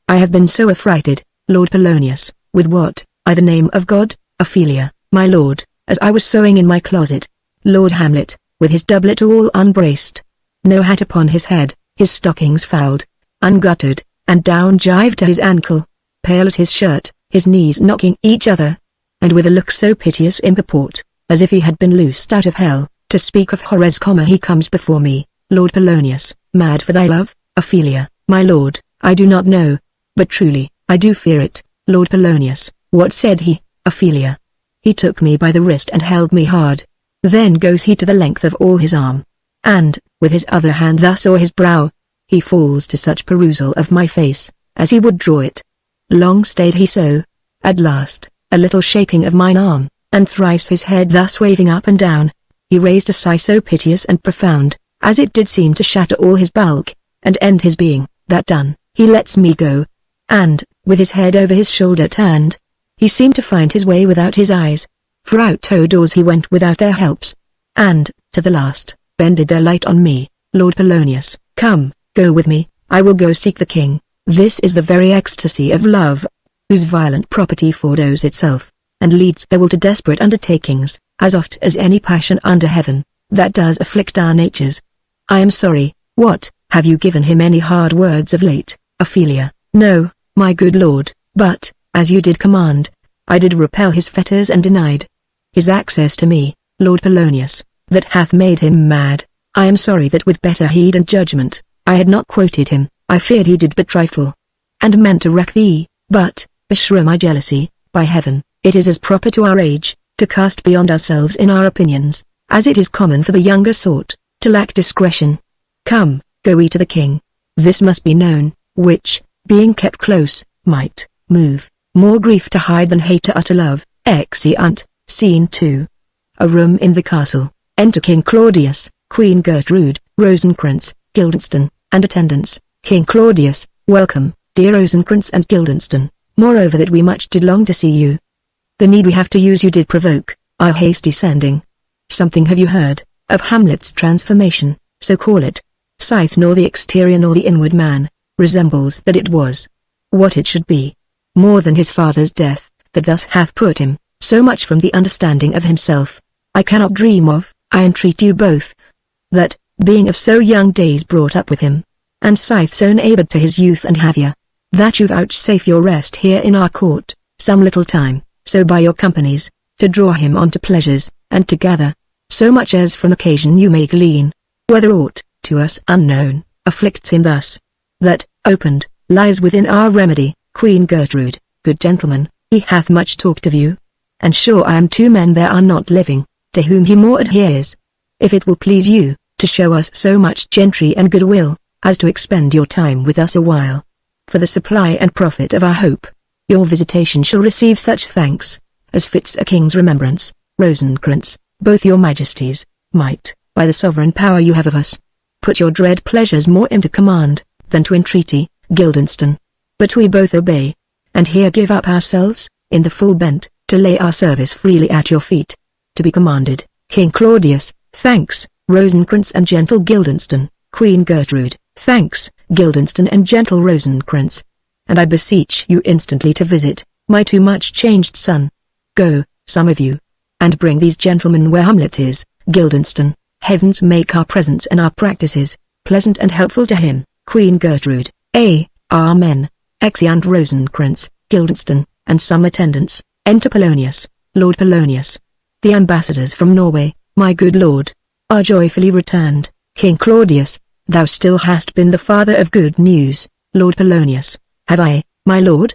I have been so affrighted, Lord Polonius. With what? I the name of God, Ophelia, my lord, as I was sewing in my closet. Lord Hamlet, with his doublet all unbraced, no hat upon his head, his stockings fouled, unguttered, and down jived to his ankle, pale as his shirt, his knees knocking each other, and with a look so piteous in purport, as if he had been loosed out of hell, to speak of horrors, he comes before me, Lord Polonius, mad for thy love, Ophelia, my lord, I do not know, but truly, I do fear it, Lord Polonius. What said he, Ophelia? He took me by the wrist and held me hard. Then goes he to the length of all his arm, and, with his other hand thus o'er his brow, he falls to such perusal of my face, as he would draw it. Long stayed he so. At last, a little shaking of mine arm, and thrice his head thus waving up and down, he raised a sigh so piteous and profound, as it did seem to shatter all his bulk, and end his being. That done, he lets me go, and, with his head over his shoulder turned, he seemed to find his way without his eyes, for out o' doors he went without their helps, and, to the last, bended their light on me. Lord Polonius, come, go with me, I will go seek the king. This is the very ecstasy of love, whose violent property foredoes itself, and leads the will to desperate undertakings, as oft as any passion under heaven, that does afflict our natures. I am sorry. What, have you given him any hard words of late, Ophelia? No, my good lord, but, as you did command, I did repel his fetters and denied his access to me, Lord Polonius, that hath made him mad. I am sorry that with better heed and judgment, I had not quoted him. I feared he did but trifle, and meant to wreck thee, but, beshrew my jealousy, by heaven, it is as proper to our age, to cast beyond ourselves in our opinions, as it is common for the younger sort, to lack discretion. Come, go we to the king. This must be known, which, being kept close, might move more grief to hide than hate to utter love. Exeunt. Scene 2. A room in the castle. Enter King Claudius, Queen Gertrude, Rosencrantz, Guildenstern, and attendants. King Claudius, welcome, dear Rosencrantz and Guildenstern, moreover that we much did long to see you. The need we have to use you did provoke our hasty sending. Something have you heard of Hamlet's transformation, so call it? Scythe nor the exterior nor the inward man resembles that it was what it should be. More than his father's death, that thus hath put him so much from the understanding of himself, I cannot dream of. I entreat you both, that, being of so young days brought up with him, and Scythe so neighboured to his youth and haviour, that you vouchsafe your rest here in our court, some little time, so by your companies, to draw him on to pleasures, and to gather, so much as from occasion you may glean, whether aught, to us unknown, afflicts him thus, that, opened, lies within our remedy. Queen Gertrude, good gentleman, he hath much talked of you, and sure I am 2 men there are not living, to whom he more adheres. If it will please you, to show us so much gentry and goodwill, as to expend your time with us a while, for the supply and profit of our hope, your visitation shall receive such thanks, as fits a king's remembrance. Rosencrantz, both your majesties, might, by the sovereign power you have of us, put your dread pleasures more into command, than to entreaty. Guildenstern, but we both obey, and here give up ourselves, in the full bent, to lay our service freely at your feet. To be commanded, King Claudius. Thanks, Rosencrantz and gentle Guildenstern. Queen Gertrude, thanks, Guildenstern and gentle Rosencrantz. And I beseech you instantly to visit my too much changed son. Go, some of you, and bring these gentlemen where Hamlet is. Guildenstern, heavens make our presence and our practices pleasant and helpful to him. Queen Gertrude, Amen. Exeunt Rosencrantz, Guildenstern, and some attendants. Enter Polonius, Lord Polonius. The ambassadors from Norway, my good lord, are joyfully returned. King Claudius, Thou still hast been the father of good news, Lord Polonius. Have I, my lord?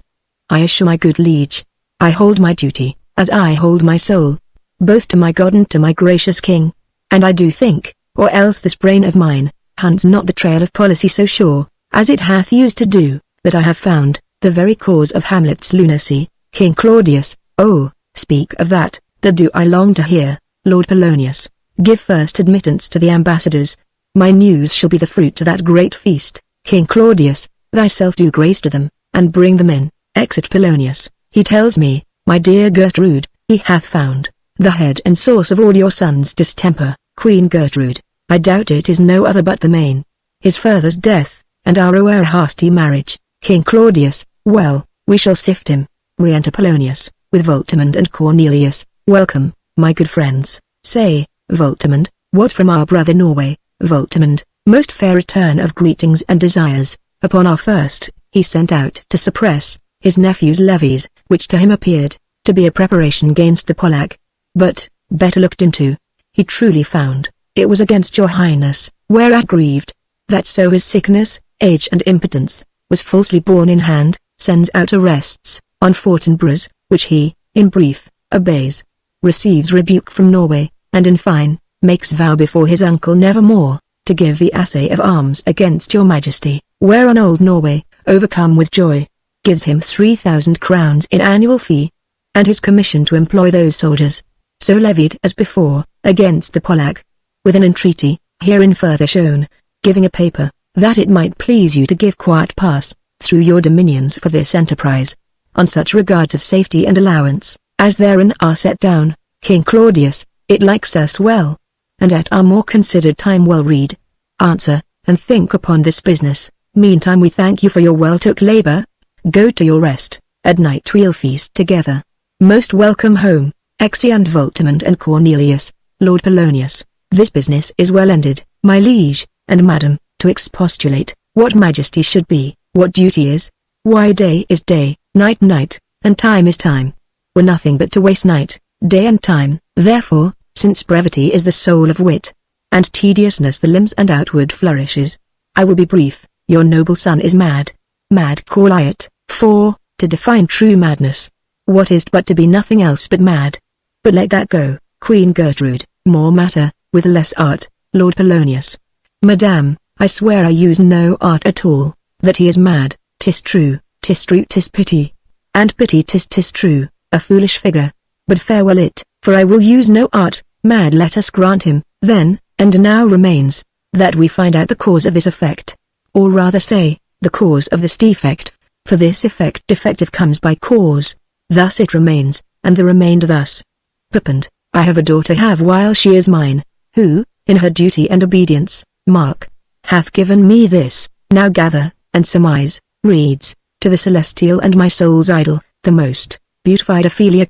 I assure my good liege, I hold my duty, as I hold my soul, both to my God and to my gracious king. And I do think, or else this brain of mine hunts not the trail of policy so sure, as it hath used to do, that I have found the very cause of Hamlet's lunacy. King Claudius, oh, speak of that, that do I long to hear. Lord Polonius, give first admittance to the ambassadors. My news shall be the fruit to that great feast. King Claudius, thyself do grace to them, and bring them in. Exit Polonius. He tells me, my dear Gertrude, he hath found the head and source of all your son's distemper. Queen Gertrude, I doubt it is no other but the main. His father's death, and our o'er hasty marriage. King Claudius, well, we shall sift him. Re-enter Polonius, with Voltimand and Cornelius. Welcome, my good friends. Say, Voltimand, what from our brother Norway? Voltimand, most fair return of greetings and desires. Upon our first, he sent out to suppress his nephew's levies, which to him appeared to be a preparation gainst the Polack. But, better looked into, he truly found it was against your highness, whereat grieved, that so his sickness, age and impotence, was falsely borne in hand, sends out arrests on Fortinbras, which he, in brief, obeys, receives rebuke from Norway, and in fine, makes vow before his uncle nevermore to give the assay of arms against your majesty, whereon old Norway, overcome with joy, gives him 3,000 crowns in annual fee, and his commission to employ those soldiers, so levied as before, against the Polack, with an entreaty, herein further shown, giving a paper, that it might please you to give quiet pass, through your dominions for this enterprise, on such regards of safety and allowance, as therein are set down. King Claudius, it likes us well, and at our more considered time well read, answer, and think upon this business. Meantime we thank you for your well-took labor. Go to your rest, at night we'll feast together. Most welcome home, Exeunt Voltimand and Cornelius. Lord Polonius, this business is well ended, my liege, and madam, to expostulate, what majesty should be, what duty is, why day is day, night night, and time is time, were nothing but to waste night, day and time. Therefore, since brevity is the soul of wit, and tediousness the limbs and outward flourishes, I will be brief. Your noble son is mad. Mad call I it, for, to define true madness, what is but to be nothing else but mad. But let that go. Queen Gertrude, more matter, with less art. Lord Polonius, Madame, I swear I use no art at all. That he is mad, 'tis true, 'tis pity. And pity 'tis true, a foolish figure. But farewell it, for I will use no art. Mad let us grant him, then, and now remains, that we find out the cause of this effect. Or rather say, the cause of this defect, for this effect defective comes by cause. Thus it remains, and the remainder thus. Pepend, I have a daughter have while she is mine, who, in her duty and obedience, mark, hath given me this. Now gather, and surmise, reads, to the celestial and my soul's idol, the most beautified Ophelia,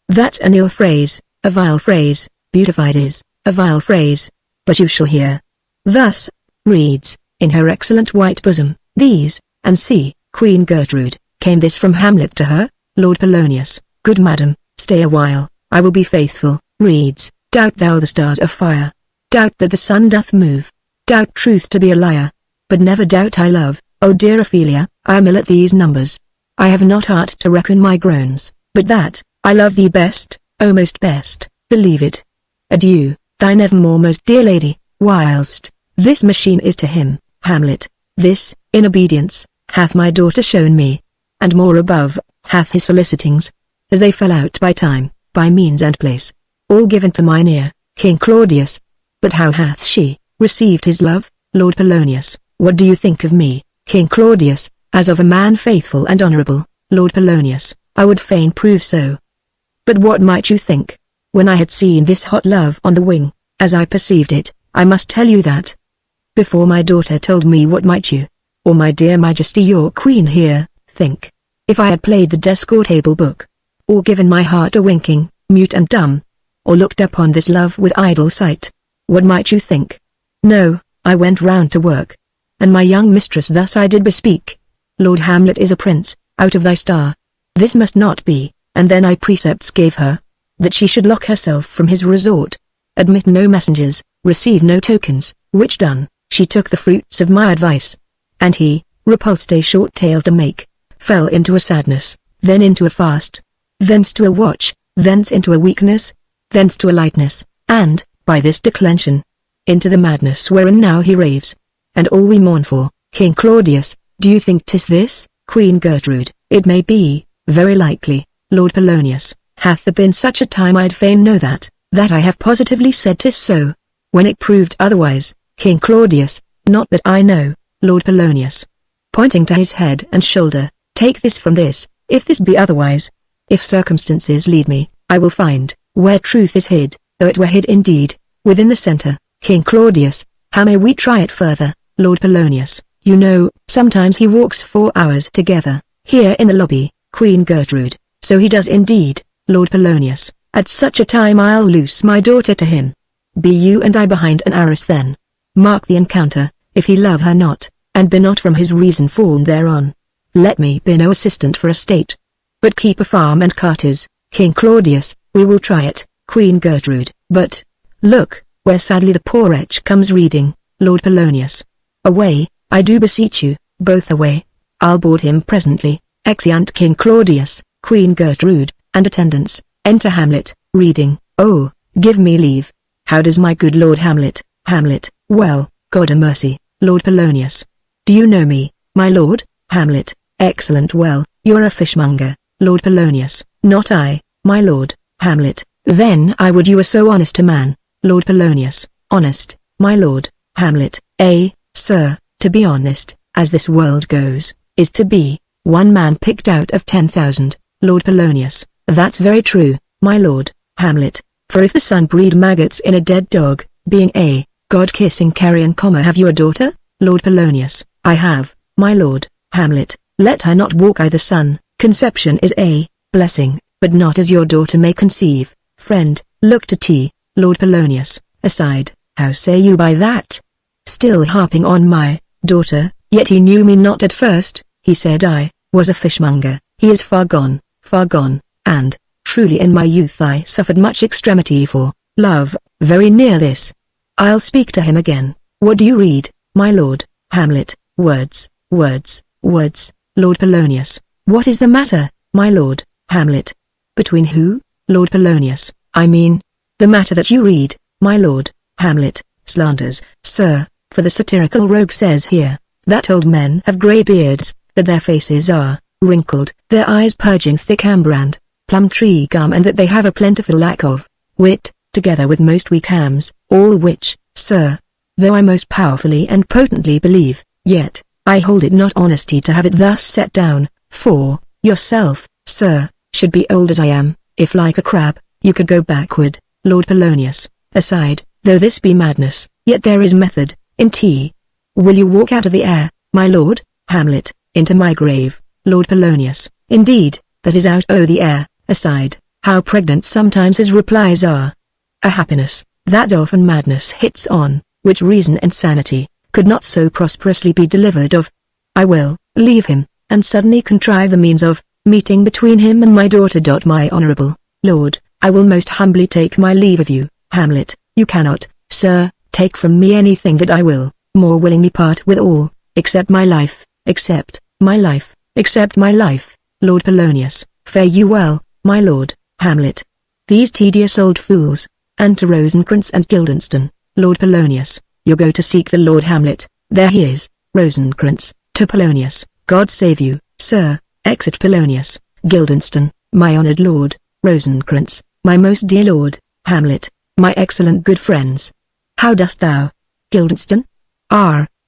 that's an ill phrase, a vile phrase, beautified is a vile phrase, but you shall hear. Thus, reads, in her excellent white bosom, these, and see, Queen Gertrude, came this from Hamlet to her. Lord Polonius, good madam, stay a while, I will be faithful. Reads, doubt thou the stars of fire, doubt that the sun doth move, doubt truth to be a liar, but never doubt I love. O dear Ophelia, I am ill at these numbers. I have not heart to reckon my groans, but that, I love thee best, O most best, believe it. Adieu, thine evermore most dear lady, whilst this machine is to him, Hamlet, this, in obedience, hath my daughter shown me, and more above, hath his solicitings, as they fell out by time, by means and place, all given to mine ear, King Claudius. But how hath she received his love? Lord Polonius, what do you think of me, King Claudius, as of a man faithful and honorable? Lord Polonius, I would fain prove so. But what might you think? When I had seen this hot love on the wing, as I perceived it, I must tell you that, before my daughter told me what might you, or my dear majesty your queen here, think, if I had played the desk or table book, or given my heart a winking, mute and dumb, or looked upon this love with idle sight, what might you think? No, I went round to work, and my young mistress thus I did bespeak. Lord Hamlet is a prince, out of thy star. This must not be, and then I precepts gave her, that she should lock herself from his resort, admit no messengers, receive no tokens, which done, she took the fruits of my advice. And he, repulsed a short tale to make, fell into a sadness, then into a fast, thence to a watch, thence into a weakness, thence to a lightness, and, by this declension, into the madness wherein now he raves. And all we mourn for, King Claudius, do you think 'tis this, Queen Gertrude? It may be, very likely, Lord Polonius, hath there been such a time I'd fain know that I have positively said 'tis so. When it proved otherwise, King Claudius, not that I know, Lord Polonius, pointing to his head and shoulder, take this from this, if this be otherwise, if circumstances lead me, I will find, where truth is hid, though it were hid indeed, within the center. King Claudius, how may we try it further, Lord Polonius? You know, sometimes he walks 4 hours together, here in the lobby, Queen Gertrude. So he does indeed, Lord Polonius. At such a time I'll loose my daughter to him. Be you and I behind an arras then. Mark the encounter, if he love her not, and be not from his reason fallen thereon. Let me be no assistant for a state, but keep a farm and carters. King Claudius, we will try it, Queen Gertrude. But, look, where sadly the poor wretch comes reading, Lord Polonius. Away, I do beseech you, both away. I'll board him presently. Exeunt King Claudius, Queen Gertrude, and attendants. Enter Hamlet, reading. Oh, give me leave. How does my good Lord Hamlet? Hamlet, well, God a mercy, Lord Polonius. Do you know me, my lord? Hamlet, excellent well, you're a fishmonger, Lord Polonius. Not I, my lord. Hamlet, then I would you were so honest a man, Lord Polonius. Honest, my lord. Hamlet, sir, to be honest, as this world goes, is to be, one man picked out of 10,000, Lord Polonius. That's very true, my lord. Hamlet, for if the sun breed maggots in a dead dog, being a god-kissing carrion, have you a daughter? Lord Polonius, I have, my lord. Hamlet, let her not walk I the sun. Conception is a blessing, but not as your daughter may conceive. Friend, look to tea. Lord Polonius, aside, how say you by that? Still harping on my daughter, yet he knew me not at first. He said I was a fishmonger. He is far gone, and, truly in my youth I suffered much extremity for love, very near this. I'll speak to him again. What do you read, my lord? Hamlet, words, words, words. Lord Polonius, what is the matter, my lord? Hamlet, between who? Lord Polonius, I mean, the matter that you read, my lord. Hamlet, slanders, sir, for the satirical rogue says here, that old men have grey beards, that their faces are wrinkled, their eyes purging thick amber and plum tree gum, and that they have a plentiful lack of wit, together with most weak hams, all which, sir, though I most powerfully and potently believe, yet, I hold it not honesty to have it thus set down, for, yourself, sir, should be old as I am, if like a crab, you could go backward. Lord Polonius, aside, though this be madness, yet there is method in tea. Will you walk out of the air, my lord? Hamlet, into my grave. Lord Polonius, indeed, that is out o' the air. Aside, how pregnant sometimes his replies are. A happiness, that often madness hits on, which reason and sanity could not so prosperously be delivered of. I will leave him, and suddenly contrive the means of meeting between him and my daughter. My honorable lord, I will most humbly take my leave of you. Hamlet, you cannot, sir, take from me anything that I will more willingly part with all, except my life, except my life, except my life. Lord Polonius, fare you well, my lord. Hamlet, these tedious old fools, and to Rosencrantz and Guildenstern. Lord Polonius, you go to seek the Lord Hamlet, there he is. Rosencrantz, to Polonius, God save you, sir. Exit Polonius. Guildenstern, my honored lord. Rosencrantz, my most dear lord. Hamlet, my excellent good friends. How dost thou? Guildenstern?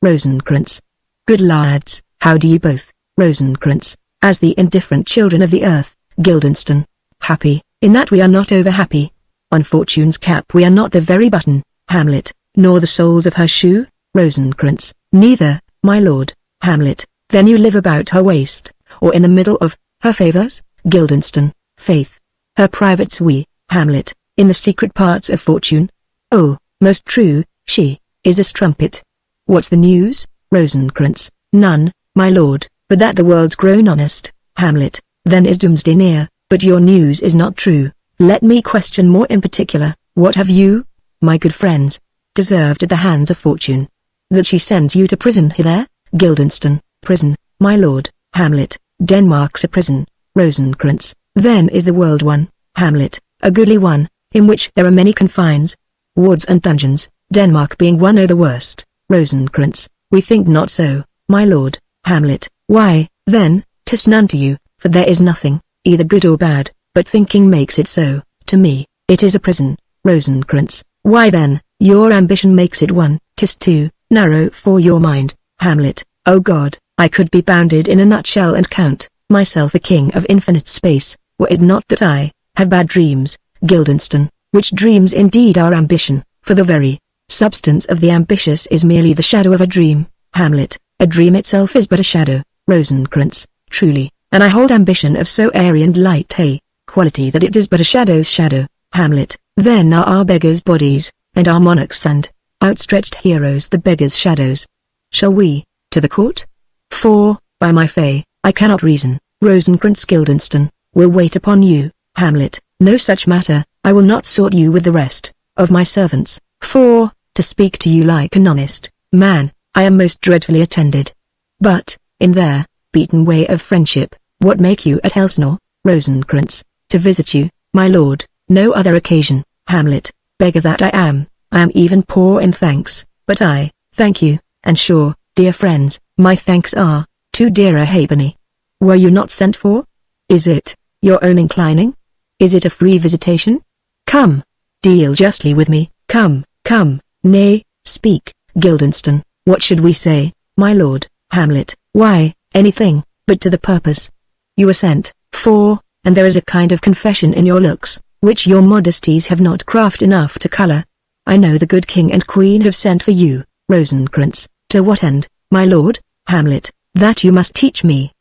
Rosencrantz. Good lads, how do ye both? Rosencrantz, as the indifferent children of the earth. Guildenstern, happy, in that we are not over happy. On fortune's cap we are not the very button. Hamlet, nor the soles of her shoe. Rosencrantz, neither, my lord. Hamlet, then you live about her waist, or in the middle of her favors? Guildenstern, faith, her privates we. Hamlet, in the secret parts of fortune. Oh, most true, she is a strumpet. What's the news? Rosencrantz, none, my lord, but that the world's grown honest. Hamlet, then is doomsday near, but your news is not true. Let me question more in particular, what have you, my good friends, deserved at the hands of fortune? that she sends you to prison hither? Guildenstern, prison, my lord. Hamlet, Denmark's a prison. Rosencrantz, then is the world one. Hamlet, a goodly one, in which there are many confines, wards and dungeons, Denmark being one o' the worst. Rosencrantz, we think not so, my lord. Hamlet, why, then, 'tis none to you, for there is nothing, either good or bad, but thinking makes it so. To me, it is a prison. Rosencrantz, why then, your ambition makes it one. 'Tis too narrow for your mind. Hamlet, O God, I could be bounded in a nutshell and count myself a king of infinite space, were it not that I have bad dreams. Guildenstern, which dreams indeed are ambition, for the very substance of the ambitious is merely the shadow of a dream. Hamlet, a dream itself is but a shadow. Rosencrantz, truly, and I hold ambition of so airy and light a quality that it is but a shadow's shadow. Hamlet, then are our beggars bodies, and our monarchs and outstretched heroes the beggars' shadows. Shall we, to the court? For, by my fay, I cannot reason. Rosencrantz, Guildenstern, will wait upon you. Hamlet, no such matter, I will not sort you with the rest of my servants, for, to speak to you like an honest man, I am most dreadfully attended. But, in their beaten way of friendship, what make you at Elsinore? Rosencrantz, to visit you, my lord, no other occasion. Hamlet, beggar that I am even poor in thanks, but I thank you, and sure, dear friends, my thanks are too dear a halfpenny. Were you not sent for? Is it your own inclining? Is it a free visitation? Come, deal justly with me. Come, nay, speak. Guildenstern, what should we say, my lord? Hamlet, why, anything, but to the purpose. You were sent for, and there is a kind of confession in your looks, which your modesties have not craft enough to colour. I know the good king and queen have sent for you. Rosencrantz, to what end, my lord? Hamlet, that you must teach me.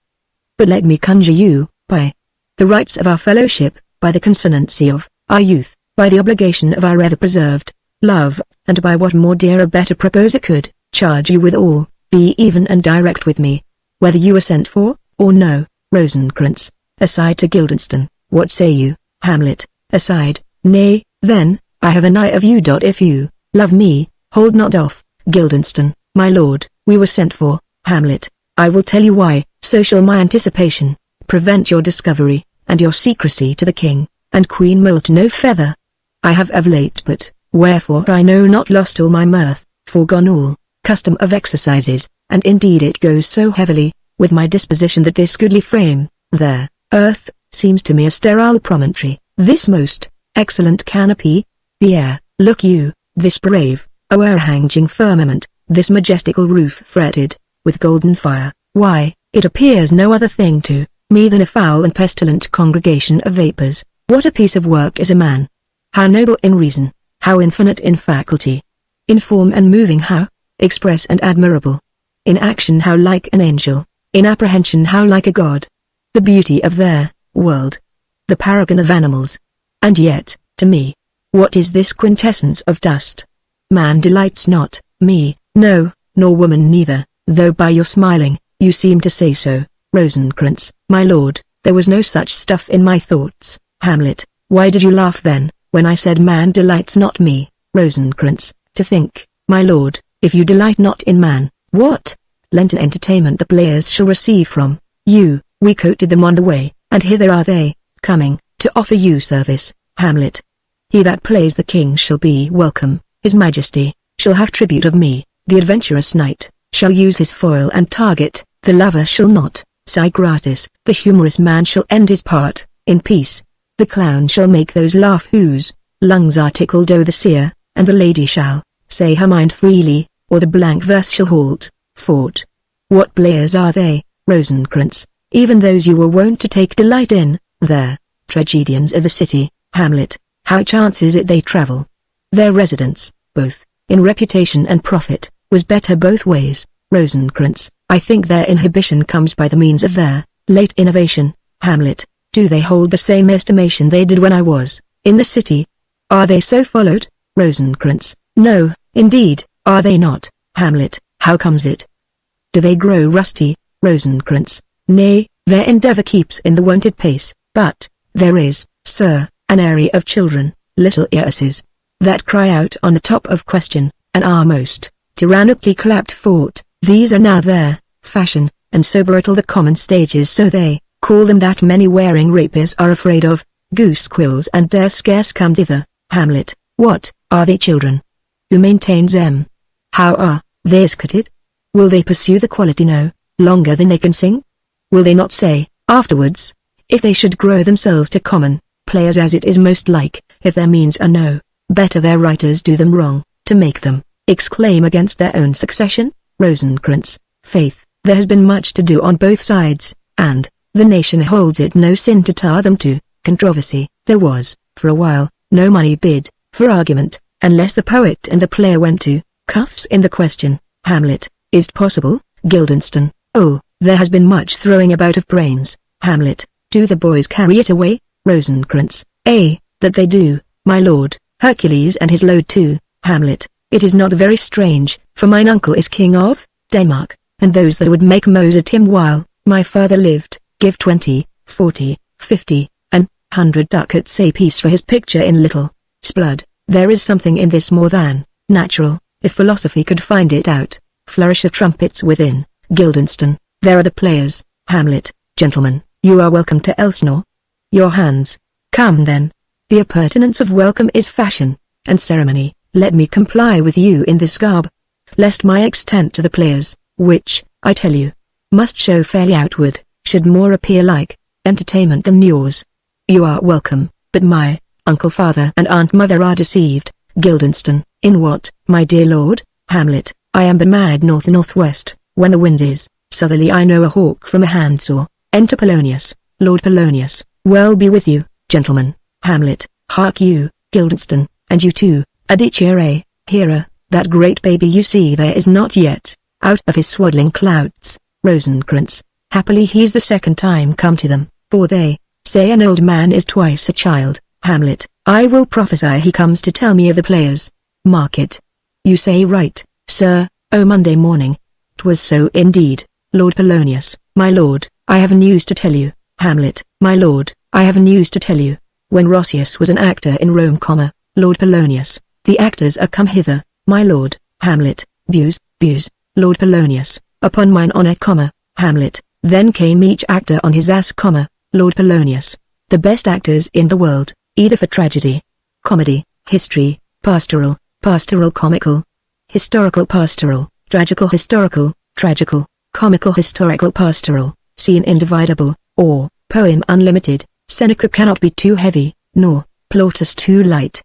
But let me conjure you, by the rights of our fellowship, by the consonancy of our youth, by the obligation of our ever-preserved love, and by what more dear or better proposer could charge you withal, be even and direct with me, whether you are sent for, or no. Rosencrantz, aside to Guildenstern, what say you? Hamlet, aside, nay, then, I have an eye of you. If you love me, hold not off. Guildenstern, my lord, we were sent for. Hamlet, I will tell you why, so shall my anticipation prevent your discovery, and your secrecy to the king and queen moult no feather. I have of late but, wherefore I know not, lost all my mirth, forgone all custom of exercises, and indeed it goes so heavily with my disposition that this goodly frame, there, earth, seems to me a sterile promontory, this most excellent canopy, the air, look you, this brave, o'erhanging firmament, this majestical roof fretted with golden fire, why, it appears no other thing to me than a foul and pestilent congregation of vapours. What a piece of work is a man! How noble in reason, how infinite in faculty, in form and moving how express and admirable, in action how like an angel, in apprehension how like a god, the beauty of their world, the paragon of animals. And yet, to me, what is this quintessence of dust? Man delights not, me, no, nor woman neither, though by your smiling, you seem to say so. Rosencrantz, my lord, there was no such stuff in my thoughts. Hamlet, why did you laugh then, when I said man delights not me? Rosencrantz, to think, my lord, if you delight not in man, what Lenten entertainment the players shall receive from you, we coated them on the way, and hither are they, coming, to offer you service. Hamlet, he that plays the king shall be welcome, his majesty shall have tribute of me, the adventurous knight shall use his foil and target, the lover shall not sigh gratis, the humorous man shall end his part in peace, the clown shall make those laugh whose lungs are tickled o'er the seer, and the lady shall say her mind freely, or the blank verse shall halt. Fort. What players are they, Rosencrantz, even those you were wont to take delight in, their tragedians of the city? Hamlet, how chances it they travel? Their residence, both in reputation and profit, was better both ways. Rosencrantz, I think their inhibition comes by the means of their late innovation. Hamlet, do they hold the same estimation they did when I was in the city? Are they so followed? Rosencrantz, no, indeed, are they not? Hamlet, how comes it? Do they grow rusty? Rosencrantz, nay, their endeavour keeps in the wonted pace, but there is, sir, an array of children, little heiresses, that cry out on the top of question, and are most tyrannically clapped fort. These are now their fashion, and so brutal the common stages, so they call them that many wearing rapiers are afraid of, goose quills and dare scarce come thither. Hamlet, what, are they children? Who maintains them? How are they escorted? Will they pursue the quality no longer than they can sing? Will they not say, afterwards, if they should grow themselves to common players, as it is most like, if their means are no better their writers do them wrong, to make them exclaim against their own succession? Rosencrantz, faith, there has been much to do on both sides, and the nation holds it no sin to tar them to controversy. There was, for a while, no money bid for argument, unless the poet and the player went to cuffs in the question. Hamlet, is't possible? Guildenstern, oh, there has been much throwing about of brains. Hamlet, do the boys carry it away? Rosencrantz, that they do, my lord, Hercules and his load too. Hamlet, it is not very strange, for mine uncle is king of Denmark, and those that would make mows at him while my father lived, give 20, 40, 50, and 100 ducats a piece for his picture in Little Splud. There is something in this more than natural, if philosophy could find it out. Flourish of trumpets within. Guildenstern, there are the players. Hamlet, gentlemen, you are welcome to Elsinore. Your hands. Come then. The appurtenance of welcome is fashion and ceremony. Let me comply with you in this garb, lest my extent to the players, which, I tell you, must show fairly outward, should more appear like entertainment than yours. You are welcome, but my uncle, father and aunt mother are deceived. Guildenstern, in what, my dear lord? Hamlet, I am the mad northwest, when the wind is southerly I know a hawk from a handsaw. Enter Polonius. Lord Polonius, well be with you, gentlemen. Hamlet, hark you, Guildenstern, and you too, Aditya, hearer, that great baby you see there is not yet out of his swaddling clouds. Rosencrantz, happily he's the second time come to them, for they say an old man is twice a child. Hamlet, I will prophesy he comes to tell me of the players. Mark it. You say right, sir, O Monday morning. 'Twas so indeed. Lord Polonius, my lord, I have news to tell you. Hamlet, my lord, I have news to tell you. When Roscius was an actor in Rome, Lord Polonius, the actors are come hither, my lord. Hamlet, views, Lord Polonius, upon mine honor, Hamlet, then came each actor on his ass, Lord Polonius, the best actors in the world, either for tragedy, comedy, history, pastoral, comical, historical pastoral, tragical comical historical pastoral, scene individable, or poem unlimited. Seneca cannot be too heavy, nor Plautus too light.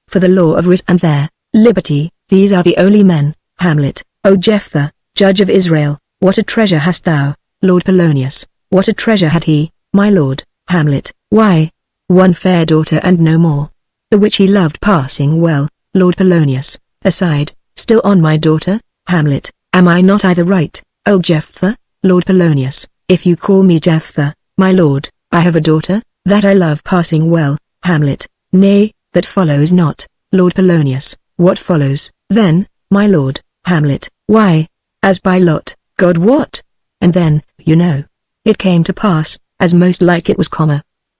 For the law of writ and their liberty, these are the only men. Hamlet, O Jephthah, judge of Israel, what a treasure hast thou? Lord Polonius, what a treasure had he, my lord? Hamlet, why, one fair daughter and no more, the which he loved passing well. Lord Polonius, aside, still on my daughter? Hamlet, am I not either right, O Jephthah? Lord Polonius, if you call me Jephthah, my lord, I have a daughter, that I love passing well. Hamlet, nay, that follows not. Lord Polonius, what follows, then, my lord? Hamlet, why, as by lot, God wot. And then, you know, it came to pass, as most like it was,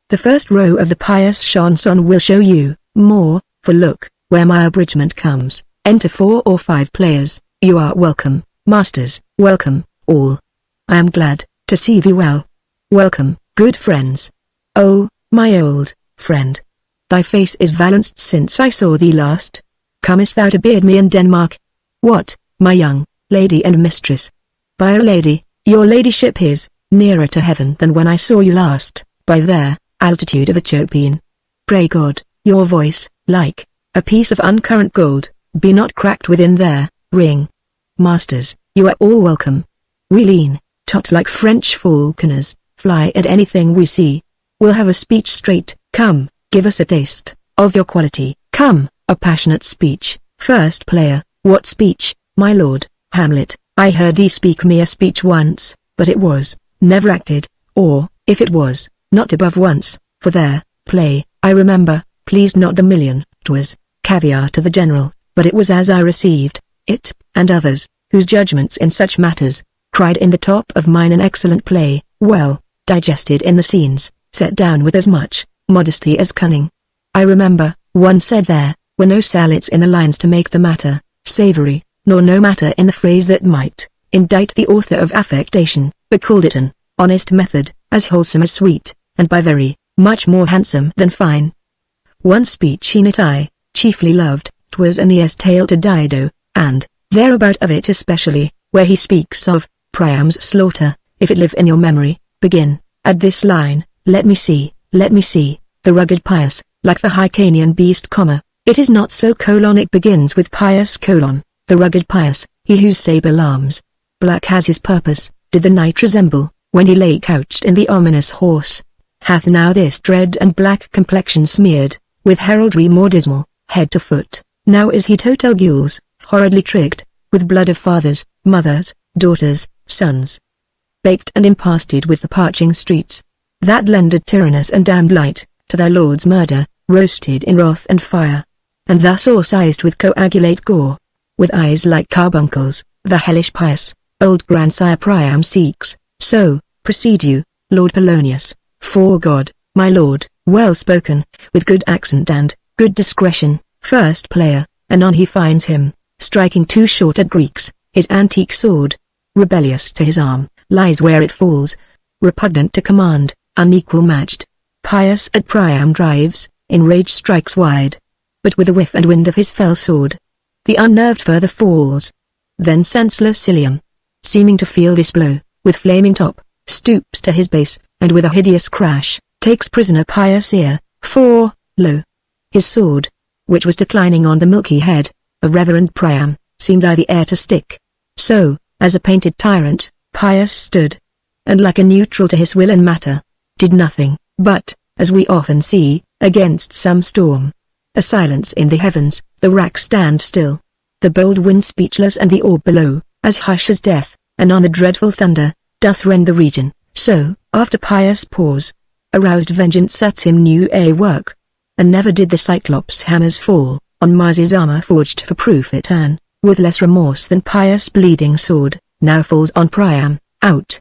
the first row of the pious chanson will show you more, for look, where my abridgment comes, enter 4 or 5 players. You are welcome, masters, welcome, all. I am glad to see thee well. Welcome, good friends. Oh, my old friend, thy face is valanced since I saw thee last. Comest thou to bid me in Denmark? What, my young lady and mistress? By Our Lady, your ladyship is nearer to heaven than when I saw you last, by their altitude of a chopin. Pray God, your voice, like a piece of uncurrent gold, be not cracked within their ring. Masters, you are all welcome. We lean, tot like French falconers, fly at anything we see. We'll have a speech straight. Come, give us a taste of your quality. Come, a passionate speech. First player, what speech, my lord? Hamlet, I heard thee speak me a speech once, but it was never acted, or, if it was, not above once, for their play, I remember, pleased not the million. 'Twas caviar to the general, but it was as I received it, and others, whose judgments in such matters, cried in the top of mine an excellent play, well digested in the scenes, set down with as much modesty as cunning. I remember, one said there were no salads in the lines to make the matter savory, nor no matter in the phrase that might indict the author of affectation, but called it an honest method, as wholesome as sweet, and by very much more handsome than fine. One speech in it I chiefly loved, 'twas Aeneas' tale to Dido, and thereabout of it especially, where he speaks of Priam's slaughter. If it live in your memory, begin at this line, let me see, the rugged Pius, like the Hyrcanian beast, it is not so, it begins with Pius, the rugged Pius, he whose sable arms, black as his purpose, did the night resemble, when he lay couched in the ominous horse, hath now this dread and black complexion smeared, with heraldry more dismal, head to foot, now is he total gules, horridly tricked, with blood of fathers, mothers, daughters, sons, baked and impasted with the parching streets, that lended tyrannous and damned light, to their lord's murder, roasted in wrath and fire, and thus all sized with coagulate gore, with eyes like carbuncles, the hellish Pius, old grandsire Priam seeks, so, proceed you, Lord Polonius, for God, my lord, well spoken, with good accent and good discretion, first player, anon he finds him, striking too short at Greeks, his antique sword, rebellious to his arm, lies where it falls, repugnant to command, unequal matched, Pius at Priam drives, in rage strikes wide, but with a whiff and wind of his fell sword, the unnerved further falls, then senseless Ilium, seeming to feel this blow, with flaming top, stoops to his base, and with a hideous crash, takes prisoner Pius' ear, for, lo! his sword, which was declining on the milky head of reverend Priam, seemed I the air to stick. So, as a painted tyrant, Pius stood, and like a neutral to his will and matter, did nothing, but, as we often see, against some storm, a silence in the heavens, the rack stand still, the bold wind speechless, and the orb below, as hush as death, and on the dreadful thunder, doth rend the region. So, after Pius' pause, aroused vengeance sets him new a work, and never did the Cyclops' hammers fall on Mars's armor forged for proof it turn, with less remorse than Pius' bleeding sword, now falls on Priam. Out,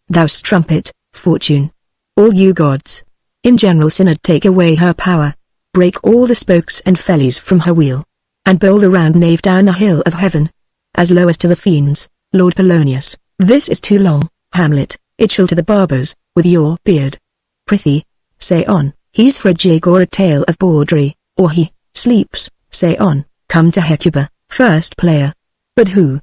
thou strumpet, Fortune! All you gods, in general synod, take away her power, break all the spokes and fellies from her wheel, and bowl the round nave down the hill of heaven, as low as to the fiends. Lord Polonius, this is too long. Hamlet, it shall to the barbers, with your beard. Prithee, say on, he's for a jig or a tale of bawdry, or he sleeps, say on, come to Hecuba, first player. But who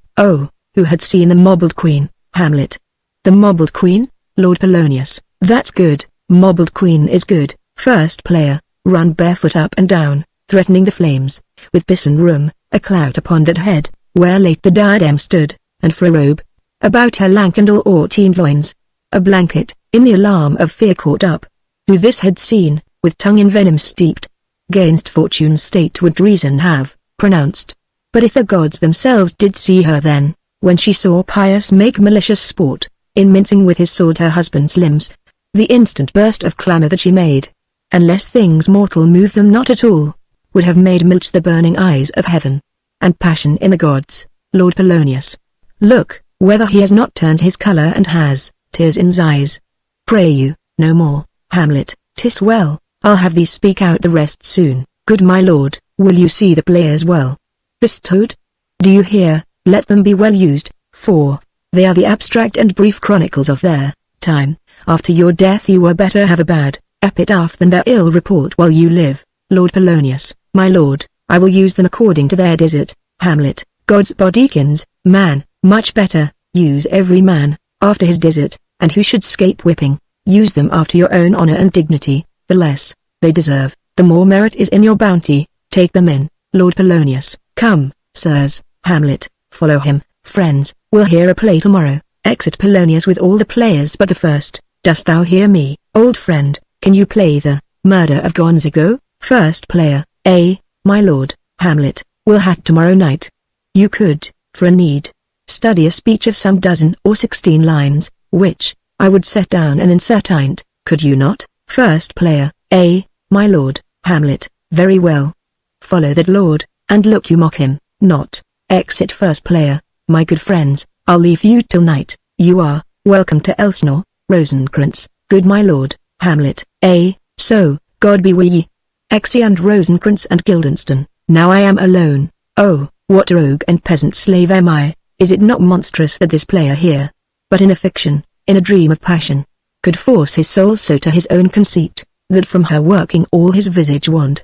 had seen the mobbled queen? Hamlet, the mobbled queen? Lord Polonius, that's good, mobbled queen is good, first player, run barefoot up and down, threatening the flames, with bison room, a clout upon that head, where late the diadem stood, and for a robe, about her lank and all teemed loins, a blanket, in the alarm of fear caught up, who this had seen, with tongue in venom steeped, gainst fortune's state would reason have pronounced. But if the gods themselves did see her then, when she saw Pius make malicious sport, in mincing with his sword her husband's limbs, the instant burst of clamour that she made, unless things mortal move them not at all, would have made milch the burning eyes of heaven, and passion in the gods. Lord Polonius, look, whether he has not turned his colour and has tears in's eyes. Pray you, no more. Hamlet, 'tis well, I'll have thee speak out the rest soon. Good my lord, will you see the players well bestowed? Do you hear? Let them be well used, for they are the abstract and brief chronicles of their time. After your death you were better have a bad epitaph than their ill report while you live. Lord Polonius, my lord, I will use them according to their desert. Hamlet, God's bodykins, man, much better, use every man after his desert, and who should scape whipping, use them after your own honor and dignity. The less they deserve, the more merit is in your bounty. Take them in. Lord Polonius, come, sirs. Hamlet, follow him. Friends, we'll hear a play tomorrow. Exit Polonius with all the players but the first. Dost thou hear me, old friend? Can you play the Murder of Gonzago? First player, my lord. Hamlet, we'll have tomorrow night. You could, for a need, study a speech of some 12 or 16 lines, which I would set down and insert in't, could you not? First player, my lord. Hamlet, very well. Follow that lord, and look you mock him not. Exit first player. My good friends, I'll leave you till night. You are welcome to Elsinore, Rosencrantz. Good my lord. Hamlet, so, God be with ye. Exeunt Rosencrantz and Guildenstern. Now I am alone. Oh, What a rogue and peasant slave am I! Is it not monstrous that this player here, but in a fiction, in a dream of passion, could force his soul so to his own conceit, that from her working all his visage wand,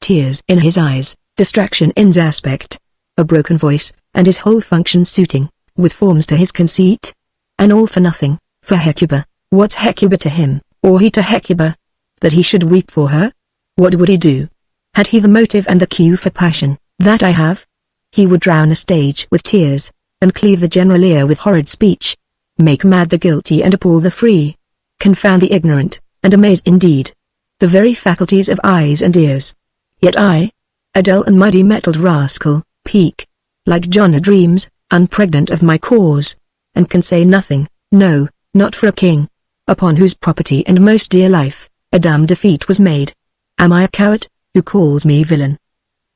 tears in his eyes, distraction in his aspect, a broken voice, and his whole function suiting, with forms to his conceit? And all for nothing, for Hecuba. What's Hecuba to him, or he to Hecuba? That he should weep for her? What would he do? Had he the motive and the cue for passion, that I have? He would drown the stage with tears, and cleave the general ear with horrid speech, make mad the guilty and appall the free, confound the ignorant, and amaze indeed the very faculties of eyes and ears. Yet I, a dull and muddy mettled rascal, peak, like John a dreams, unpregnant of my cause, and can say nothing, no, not for a king, upon whose property and most dear life, a damned defeat was made. Am I a coward, who calls me villain?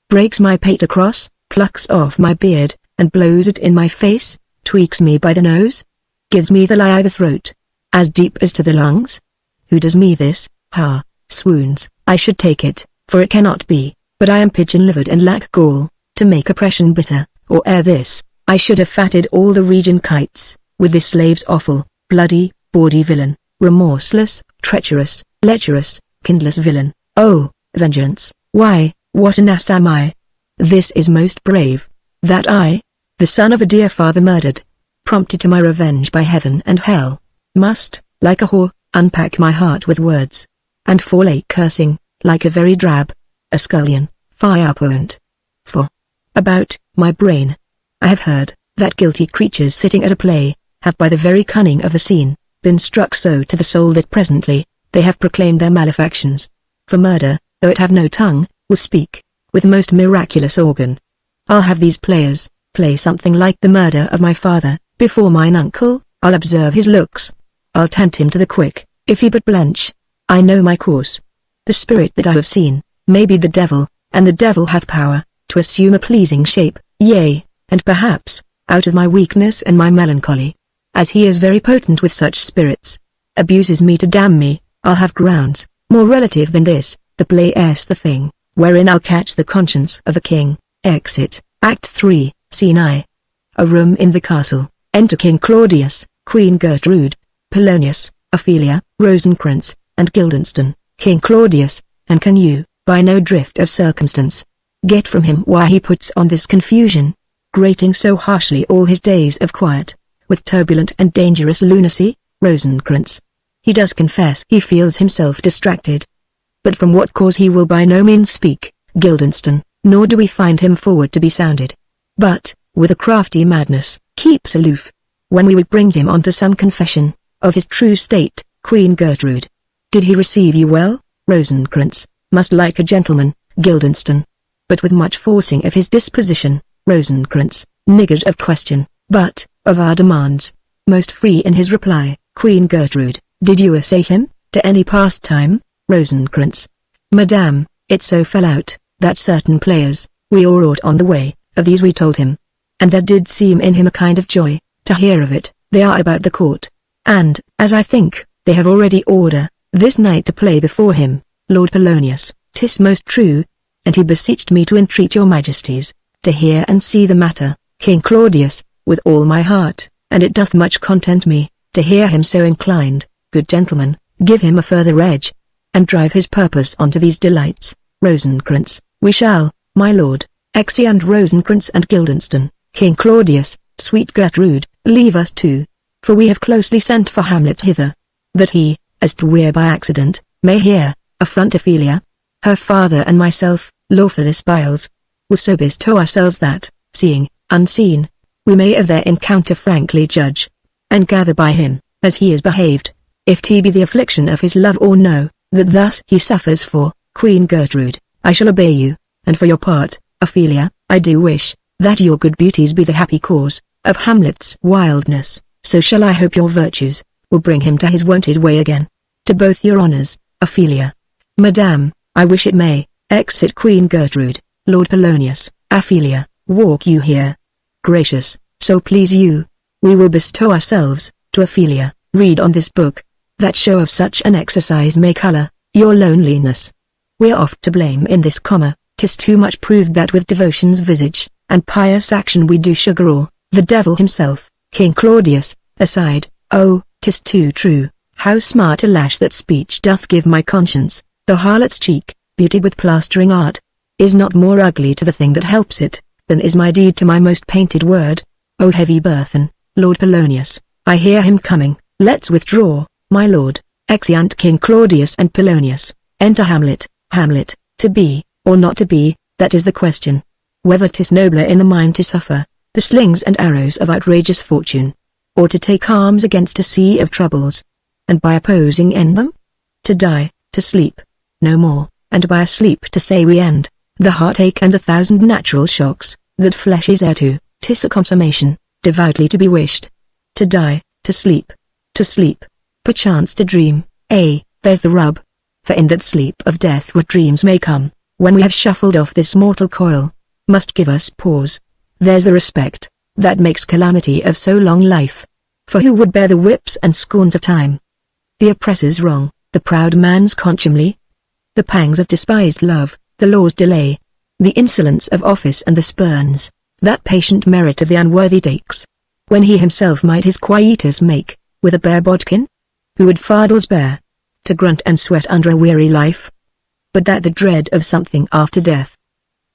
Breaks my pate across, plucks off my beard, and blows it in my face, tweaks me by the nose, gives me the lie the throat, as deep as to the lungs? Who does me this? Ha, swoons, I should take it, for it cannot be, but I am pigeon-livered and lack gall, to make oppression bitter, or ere this, I should have fatted all the region kites, with this slave's offal, bloody, bawdy villain, remorseless, treacherous, lecherous, kindless villain. Oh, vengeance, why, what an ass am I! This is most brave, that I, the son of a dear father murdered, prompted to my revenge by heaven and hell, must, like a whore, unpack my heart with words, and fall a cursing, like a very drab, a scullion, fire-point. For, about, my brain, I have heard, that guilty creatures sitting at a play, have by the very cunning of the scene, been struck so to the soul that presently, they have proclaimed their malefactions. For murder, though it have no tongue, will speak, with most miraculous organ. I'll have these players, play something like the murder of my father, before mine uncle, I'll observe his looks. I'll tempt him to the quick, if he but blench. I know my course. The spirit that I have seen, may be the devil, and the devil hath power, to assume a pleasing shape, yea, and perhaps, out of my weakness and my melancholy, as he is very potent with such spirits, abuses me to damn me. I'll have grounds, more relative than this, the play-s the thing, wherein I'll catch the conscience of the king. Exit, Act 3, Scene I. A room in the castle. Enter King Claudius, Queen Gertrude, Polonius, Ophelia, Rosencrantz, and Guildenstern. King Claudius, and can you, by no drift of circumstance, get from him why he puts on this confusion, grating so harshly all his days of quiet, with turbulent and dangerous lunacy? Rosencrantz. He does confess he feels himself distracted, but from what cause he will by no means speak. Guildenstern. Nor do we find him forward to be sounded, but, with a crafty madness, keeps aloof, when we would bring him on to some confession, of his true state. Queen Gertrude. Did he receive you well? Rosencrantz. Must like a gentleman. Guildenstern. But with much forcing of his disposition. Rosencrantz. Niggard of question, but, of our demands, most free in his reply. Queen Gertrude. Did you essay him, to any pastime? Rosencrantz. Madame, it so fell out, that certain players, we all wrought on the way, of these we told him. And there did seem in him a kind of joy, to hear of it. They are about the court, and, as I think, they have already order, this night to play before him. Lord Polonius. 'Tis most true, and he beseeched me to entreat your majesties, to hear and see the matter. King Claudius. With all my heart, and it doth much content me, to hear him so inclined. Good gentleman, give him a further edge, and drive his purpose on to these delights. Rosencrantz. We shall, my lord. Exeunt Rosencrantz and Guildenstern. King Claudius. Sweet Gertrude, leave us too, for we have closely sent for Hamlet hither, that he, as 'twere by accident, may hear, affront Ophelia, her father and myself, Lawfulus Biles, will so bestow ourselves that, seeing, unseen, we may of their encounter frankly judge, and gather by him, as he is behaved, if 't be the affliction of his love or no, that thus he suffers for. Queen Gertrude. I shall obey you, and for your part, Ophelia, I do wish, that your good beauties be the happy cause, of Hamlet's wildness, so shall I hope your virtues, will bring him to his wonted way again. To both your honours, Ophelia. Madame, I wish it may. Exit Queen Gertrude. Lord Polonius. Ophelia, walk you here? Gracious, so please you, we will bestow ourselves, to Ophelia. Read on this book, that show of such an exercise may colour, your loneliness. We're oft to blame in this comma, 'tis too much proved that with devotion's visage, and pious action we do sugar or, the devil himself, King Claudius, aside, oh, 'tis too true, how smart a lash that speech doth give my conscience, the harlot's cheek, beauty with plastering art, is not more ugly to the thing that helps it, than is my deed to my most painted word. O heavy burthen, Lord Polonius, I hear him coming, let's withdraw, my lord. Exeunt King Claudius and Polonius. Enter Hamlet. Hamlet, to be, or not to be, that is the question. Whether 'tis nobler in the mind to suffer the slings and arrows of outrageous fortune, or to take arms against a sea of troubles, and by opposing end them? To die, to sleep, no more, and by a sleep to say we end the heartache and the thousand natural shocks, that flesh is heir to, 'tis a consummation, devoutly to be wished. To die, to sleep, perchance to dream, there's the rub. For in that sleep of death what dreams may come, when we have shuffled off this mortal coil, must give us pause. There's the respect, that makes calamity of so long life. For who would bear the whips and scorns of time? The oppressor's wrong, the proud man's contumely? The pangs of despised love, the law's delay, the insolence of office and the spurns, that patient merit of the unworthy takes, when he himself might his quietus make, with a bare bodkin? Who would fardels bear, to grunt and sweat under a weary life? But that the dread of something after death,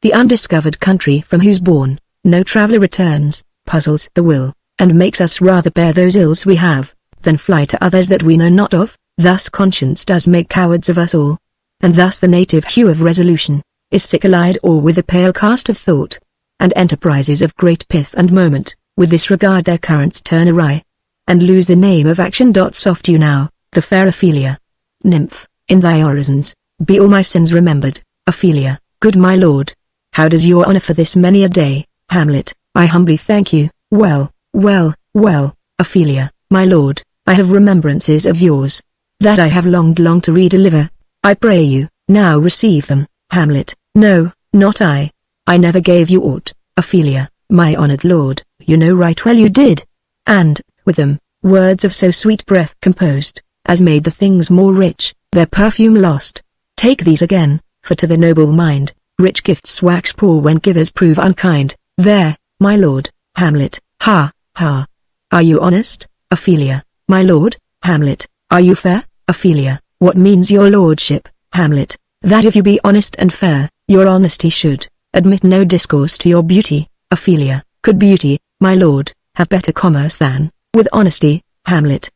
the undiscovered country from whose bourne no traveller returns, puzzles the will, and makes us rather bear those ills we have, than fly to others that we know not of. Thus conscience does make cowards of us all, and thus the native hue of resolution is sickle-eyed or with a pale cast of thought, and enterprises of great pith and moment, with this regard their currents turn awry, and lose the name of action. Soft you now, the fair Ophelia. Nymph, in thy orisons, be all my sins remembered. Ophelia, good my lord, how does your honor for this many a day? Hamlet, I humbly thank you. Well, Ophelia, my lord, I have remembrances of yours, that I have longed long to redeliver. I pray you, now receive them. Hamlet, no, not I. I never gave you aught. Ophelia, my honored lord, you know right well you did. And, with them, words of so sweet breath composed, as made the things more rich, their perfume lost. Take these again, for to the noble mind, rich gifts wax poor when givers prove unkind. There, my lord. Hamlet, ha. Are you honest? Ophelia, my lord. Hamlet, are you fair? Ophelia, what means your lordship? Hamlet, that if you be honest and fair, your honesty should admit no discourse to your beauty. Ophelia, could beauty, my lord, have better commerce than with honesty? Hamlet,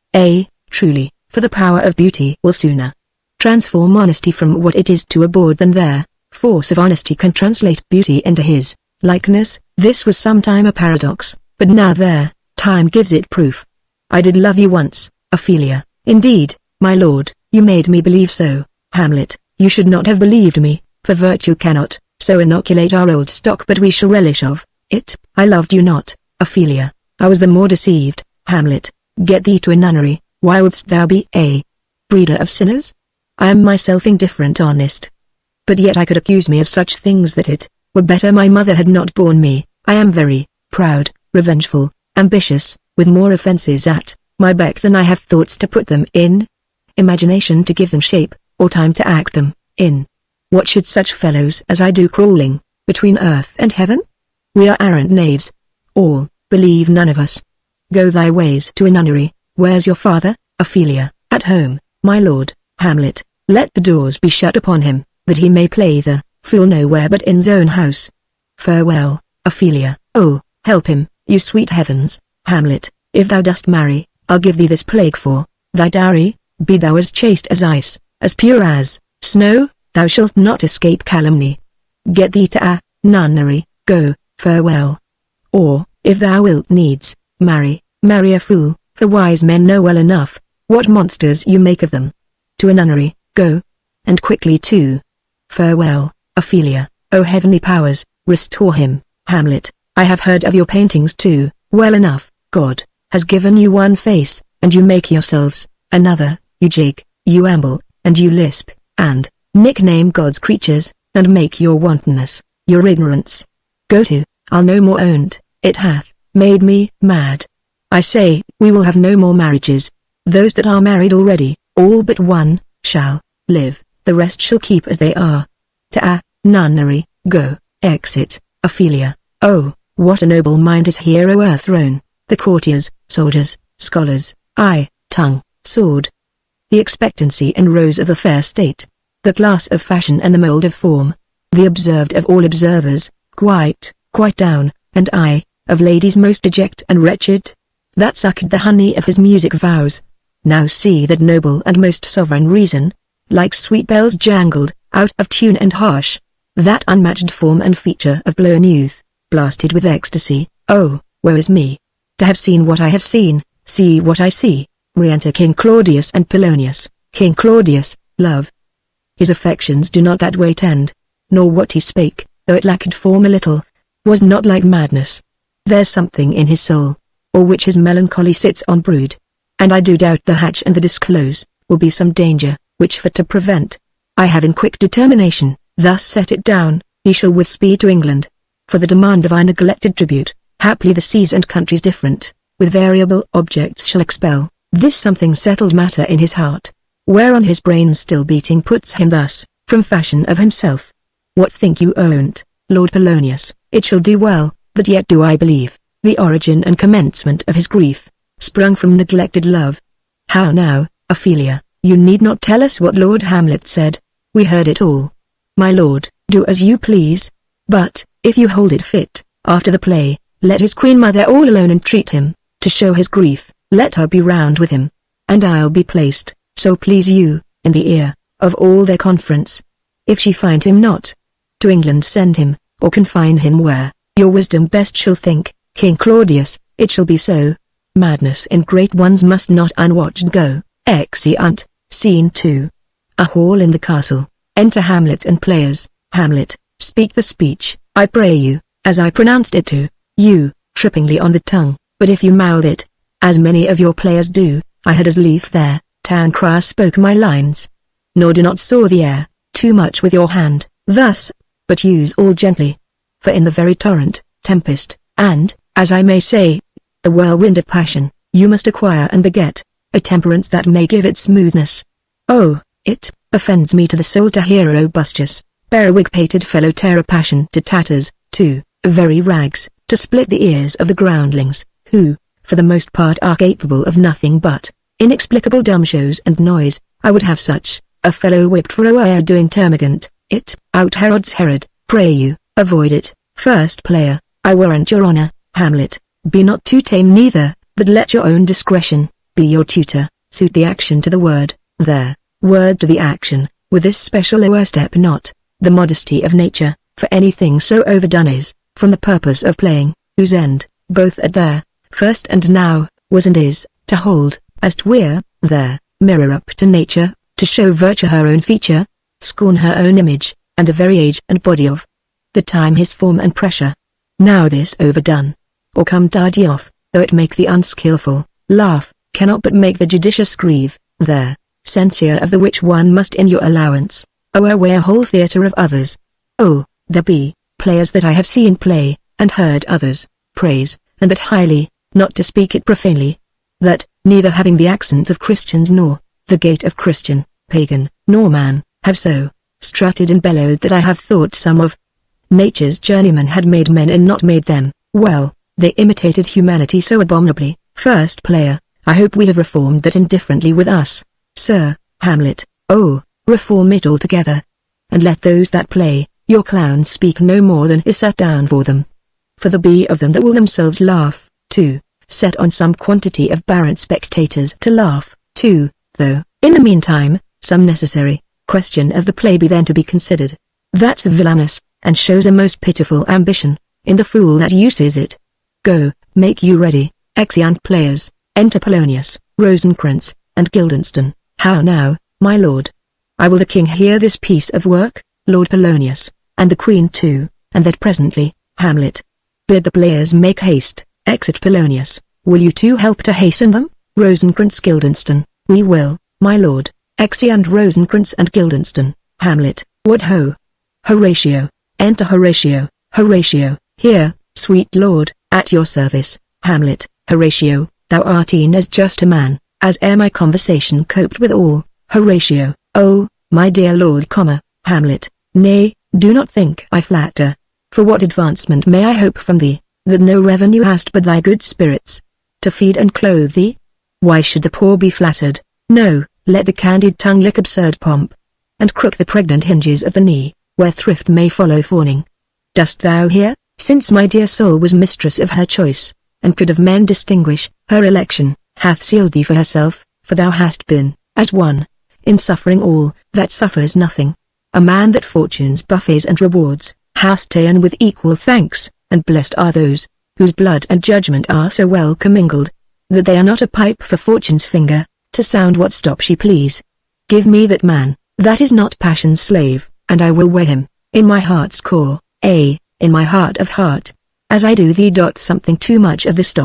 truly, for the power of beauty will sooner transform honesty from what it is to a bawd than their force of honesty can translate beauty into his likeness. This was sometime a paradox, but now there, time gives it proof. I did love you once, Ophelia. Indeed, my lord, you made me believe so. Hamlet, you should not have believed me, for virtue cannot so inoculate our old stock but we shall relish of it. I loved you not, Ophelia, I was the more deceived. Hamlet, get thee to a nunnery. Why wouldst thou be a breeder of sinners? I am myself indifferent honest, but yet I could accuse me of such things that it were better my mother had not borne me. I am very proud, revengeful, ambitious, with more offences at my beck than I have thoughts to put them in, imagination to give them shape, or time to act them in. What should such fellows as I do crawling between earth and heaven? We are arrant knaves, all, believe none of us. Go thy ways to a nunnery. Where's your father? Ophelia, at home, my lord. Hamlet, let the doors be shut upon him, that he may play the fool nowhere but in's own house. Farewell, Ophelia. Oh, help him, you sweet heavens. Hamlet, if thou dost marry, I'll give thee this plague for thy dowry. Be thou as chaste as ice, as pure as snow, thou shalt not escape calumny. Get thee to a nunnery. Go, farewell. Or, if thou wilt needs marry a fool, for wise men know well enough what monsters you make of them. To a nunnery, go, and quickly too. Farewell, Ophelia. O heavenly powers, restore him. Hamlet, I have heard of your paintings too, well enough. God has given you one face, and you make yourselves another. You jig, you amble, and you lisp, and nickname God's creatures, and make your wantonness your ignorance. Go to, I'll no more own't, it hath made me mad. I say, we will have no more marriages. Those that are married already, all but one, shall live, the rest shall keep as they are. To a nunnery, go. Exit. Ophelia, Oh, what a noble mind is here o'erthrown, the courtiers, soldiers, scholars, eye, tongue, sword. The expectancy and rose of the fair state, the glass of fashion and the mould of form, the observed of all observers, quite down, and I, of ladies most deject and wretched, that sucked the honey of his music vows. Now see that noble and most sovereign reason, like sweet bells jangled, out of tune and harsh, that unmatched form and feature of blown youth, blasted with ecstasy. Oh, woe is me, to have seen what I have seen, see what I see. Re-enter King Claudius and Polonius. King Claudius, love. His affections do not that way tend, nor what he spake, though it lacked form a little, was not like madness. There's something in his soul, or which his melancholy sits on brood, and I do doubt the hatch and the disclose, will be some danger, which for to prevent, I have in quick determination, thus set it down, he shall with speed to England, for the demand of our neglected tribute, haply the seas and countries different, with variable objects shall expel, this something settled matter in his heart, whereon his brain still beating puts him thus, from fashion of himself. What think you own't, Lord Polonius? It shall do well, but yet do I believe, the origin and commencement of his grief, sprung from neglected love. How now, Ophelia, you need not tell us what Lord Hamlet said, we heard it all. My lord, do as you please, but, if you hold it fit, after the play, let his queen mother all alone entreat him, to show his grief, let her be round with him, and I'll be placed, so please you, in the ear, of all their conference. If she find him not, to England send him, or confine him where, your wisdom best shall think, King Claudius, it shall be so. Madness in great ones must not unwatched go. Exeunt. Scene 2. A hall in the castle. Enter Hamlet and players. Hamlet, speak the speech, I pray you, as I pronounced it to you, trippingly on the tongue, but if you mouth it, as many of your players do, I had as lief there, town crier spoke my lines. Nor do not saw the air, too much with your hand, thus, but use all gently. For in the very torrent, tempest, and, as I may say, the whirlwind of passion, you must acquire and beget, a temperance that may give it smoothness. Oh, it offends me to the soul to hear a robustious, periwig-pated fellow tear a passion to tatters, to very rags, to split the ears of the groundlings, who, for the most part are capable of nothing but inexplicable dumb shows and noise. I would have such a fellow whipped for o'er-doing termagant. It out Herod's Herod, pray you, avoid it. First player, I warrant your honor, Hamlet, be not too tame neither, but let your own discretion be your tutor, suit the action to the word, there, word to the action, with this special o'erstep not, the modesty of nature, for anything so overdone is, from the purpose of playing, whose end, both at their first and now, was and is, to hold, as 'twere, there, mirror up to nature, to show virtue her own feature, scorn her own image, and the very age and body of the time his form and pressure. Now this overdone, or come tardy off, though it make the unskilful laugh, cannot but make the judicious grieve, there, censure of the which one must in your allowance, o'erweigh a whole theatre of others. Oh, there be players that I have seen play, and heard others praise, and that highly, not to speak it profanely, that, neither having the accent of Christians nor the gait of Christian, pagan, nor man, have so strutted and bellowed that I have thought some of nature's journeymen had made men and not made them. Well, they imitated humanity so abominably. First player, I hope we have reformed that indifferently with us, Sir Hamlet. Oh, reform it altogether, and let those that play your clowns speak no more than is set down for them. For there be of them that will themselves laugh, too, set on some quantity of barren spectators to laugh, too, though, in the meantime, some necessary question of the play be then to be considered. That's villainous, and shows a most pitiful ambition, in the fool that uses it. Go, make you ready, exeunt players, enter Polonius, Rosencrantz, and Guildenstern. How now, my lord? I will the king hear this piece of work, Lord Polonius, and the queen too, and that presently. Hamlet, bid the players make haste. Exit Polonius. Will you two help to hasten them? Rosencrantz, Guildenstern. We will, my lord. Exeunt Rosencrantz and Guildenstern. Hamlet, what ho! Horatio, enter Horatio. Horatio, here, sweet lord, at your service. Hamlet, Horatio, thou art e'en as just a man, as ere my conversation coped with all. Horatio, oh, my dear lord, Hamlet, nay, do not think I flatter. For what advancement may I hope from thee, that no revenue hast but thy good spirits, to feed and clothe thee? Why should the poor be flattered? No, let the candid tongue lick absurd pomp, and crook the pregnant hinges of the knee, where thrift may follow fawning. Dost thou hear? Since my dear soul was mistress of her choice, and could of men distinguish, her election hath sealed thee for herself, for thou hast been, as one, in suffering all that suffers nothing, a man that fortune's buffets and rewards hast ta'en with equal thanks, and blessed are those, whose blood and judgment are so well commingled, that they are not a pipe for fortune's finger, to sound what stop she please. Give me that man, that is not passion's slave, and I will wear him, in my heart's core, in my heart of heart, as I do thee. Something too much of this.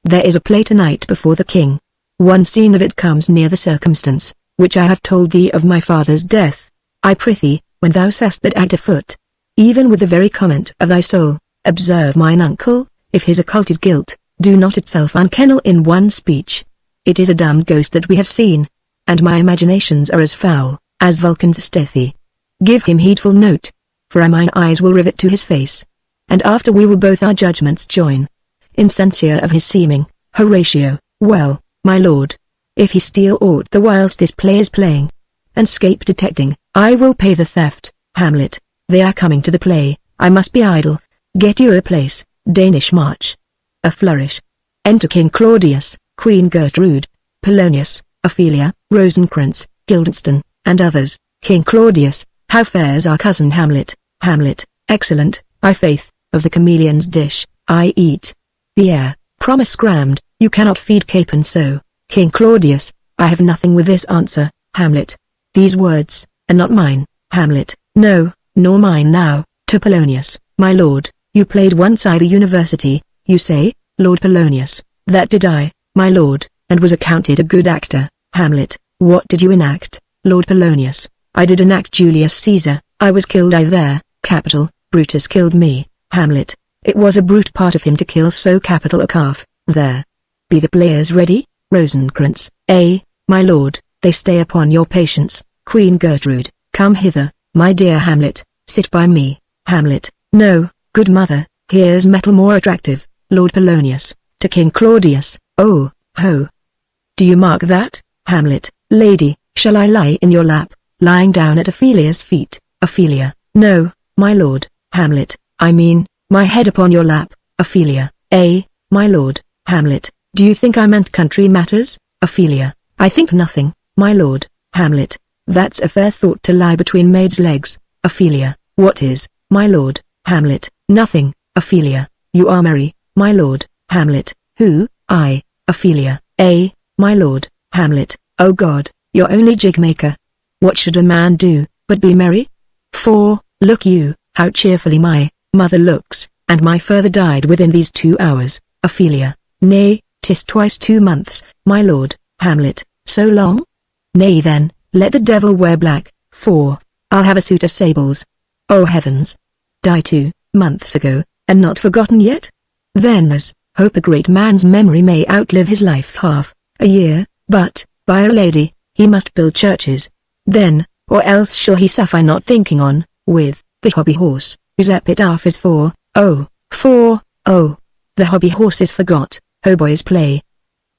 There is a play tonight before the king. One scene of it comes near the circumstance, which I have told thee of my father's death. I prithee, when thou seest that act afoot, even with the very comment of thy soul, observe mine uncle, if his occulted guilt do not itself unkennel in one speech. It is a damned ghost that we have seen, and my imaginations are as foul as Vulcan's Stethy. Give him heedful note, for mine eyes will rivet to his face, and after we will both our judgments join, in censure of his seeming. Horatio, well, my lord, if he steal aught the whilst this play is playing, and scape detecting, I will pay the theft. Hamlet, they are coming to the play, I must be idle. Get you a place. Danish march. A flourish. Enter King Claudius, Queen Gertrude, Polonius, Ophelia, Rosencrantz, Guildenstern, and others. King Claudius, how fares our cousin Hamlet? Hamlet, excellent, I faith, of the chameleon's dish, I eat. The air, promise scrammed, you cannot feed Capon so. King Claudius, I have nothing with this answer. Hamlet, these words are not mine. Hamlet, no, nor mine now. To Polonius, my lord, you played once the university, you say? Lord Polonius, that did I, my lord, and was accounted a good actor. Hamlet, what did you enact? Lord Polonius, I did enact Julius Caesar. I was killed there. Capital, Brutus killed me. Hamlet, it was a brute part of him to kill so capital a calf. There. Be the players ready? Rosencrantz, my lord, they stay upon your patience. Queen Gertrude, come hither, my dear Hamlet, sit by me. Hamlet, no, good mother, here's metal more attractive. Lord Polonius, to King Claudius, oh, ho. Do you mark that? Hamlet, lady, shall I lie in your lap, lying down at Ophelia's feet? Ophelia, no, my lord. Hamlet, I mean, my head upon your lap. Ophelia, my lord. Hamlet, do you think I meant country matters? Ophelia, I think nothing, my lord. Hamlet, that's a fair thought to lie between maids' legs. Ophelia, what is, my lord? Hamlet, nothing. Ophelia, you are merry, my lord. Hamlet, who? I. Ophelia, my lord. Hamlet, oh God, you're only jig-maker. What should a man do, but be merry? For, look you, how cheerfully my mother looks, and my father died within these 2 hours. Ophelia, nay, 'tis twice 2 months, my lord. Hamlet, so long? Nay then, let the devil wear black, for I'll have a suit of sables. Oh heavens! Die 2 months ago, and not forgotten yet? Then as, hope a great man's memory may outlive his life half a year, but, by Our Lady, he must build churches. Then, or else shall he suffer not thinking on, with, the hobby horse, whose epitaph is for, oh, the hobby horse is forgot, hautboys play.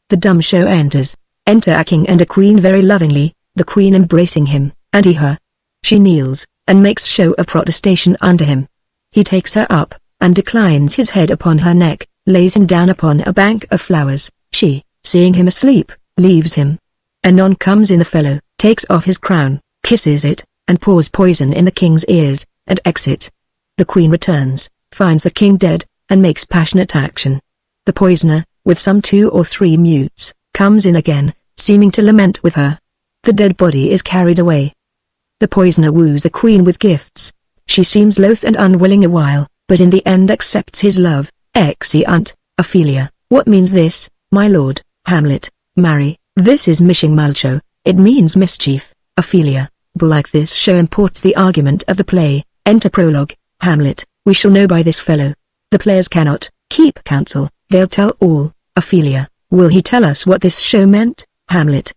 The dumb show enters. Enter a king and a queen very lovingly, the queen embracing him, and he her. She kneels, and makes show of protestation unto him. He takes her up, and declines his head upon her neck, lays him down upon a bank of flowers. She, seeing him asleep, leaves him. Anon comes in the fellow, takes off his crown, kisses it, and pours poison in the king's ears, and exit. The queen returns, finds the king dead, and makes passionate action. The poisoner, with some 2 or 3 mutes, comes in again, seeming to lament with her. The dead body is carried away. The poisoner woos the queen with gifts. She seems loath and unwilling a while, but in the end accepts his love. Exeunt. Ophelia, what means this, my lord? Hamlet, marry, this is mishing malcho, it means mischief. Ophelia, belike this show imports the argument of the play. Enter prologue. Hamlet, we shall know by this fellow. The players cannot keep counsel, they'll tell all. Ophelia, will he tell us what this show meant? Hamlet,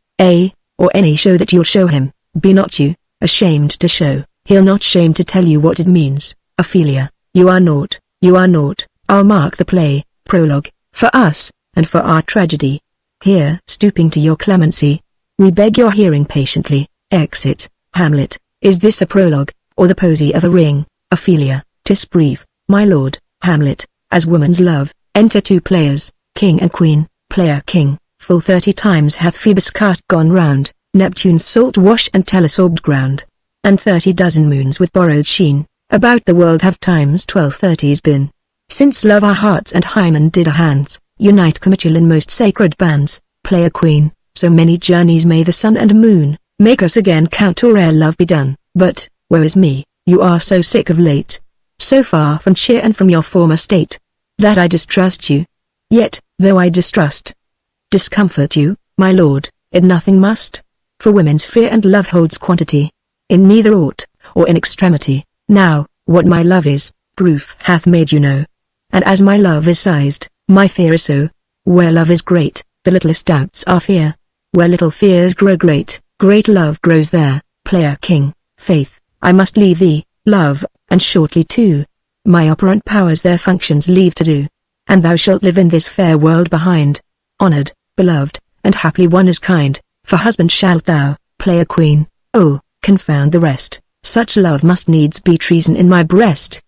or any show that you'll show him, be not you ashamed to show, he'll not shame to tell you what it means. Ophelia, You are naught, you are naught. I'll mark the play, prologue, for us, and for our tragedy. Here, stooping to your clemency, we beg your hearing patiently. Exit. Hamlet. Is this a prologue, or the posy of a ring? Ophelia. 'Tis brief, my lord. Hamlet. As woman's love, enter two players, king and queen. Player king. Full 30 times hath Phoebus' cart gone round, Neptune's salt wash and telesorbed ground. And 30 dozen moons with borrowed sheen, about the world have times 1230s been. Since love our hearts and Hymen did our hands, unite committal in most sacred bands. Player queen. So many journeys may the sun and moon, make us again count or ere love be done. But, woe is me, you are so sick of late, so far from cheer and from your former state, that I distrust you. Yet, though I discomfort you, my lord, it nothing must, for women's fear and love holds quantity, in neither aught, or in extremity. Now, what my love is, proof hath made you know. And as my love is sized, my fear is so. Where love is great, the littlest doubts are fear. Where little fears grow great, great love grows there. Player king. Faith, I must leave thee, love, and shortly too. My operant powers their functions leave to do. And thou shalt live in this fair world behind, honored, beloved, and happily one as kind, for husband shalt thou. Player queen. Oh, confound the rest, such love must needs be treason in my breast.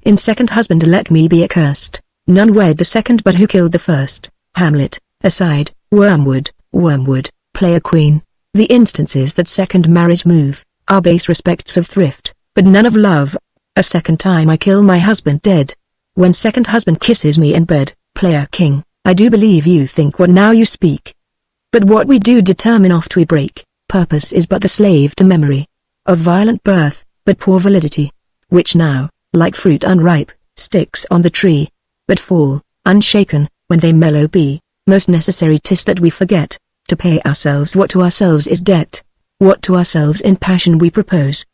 In second husband let me be accursed, none wed the second but who killed the first. Hamlet. Aside. Wormwood. Wormwood. Player queen. The instances that second marriage move, are base respects of thrift, but none of love. A second time I kill my husband dead, when second husband kisses me in bed. Player king. I do believe you think what now you speak, but what we do determine oft we break. Purpose is but the slave to memory, of violent birth, but poor validity, which now, like fruit unripe, sticks on the tree, but fall, unshaken, when they mellow be. Most necessary 'tis that we forget, to pay ourselves what to ourselves is debt, what to ourselves in passion we propose.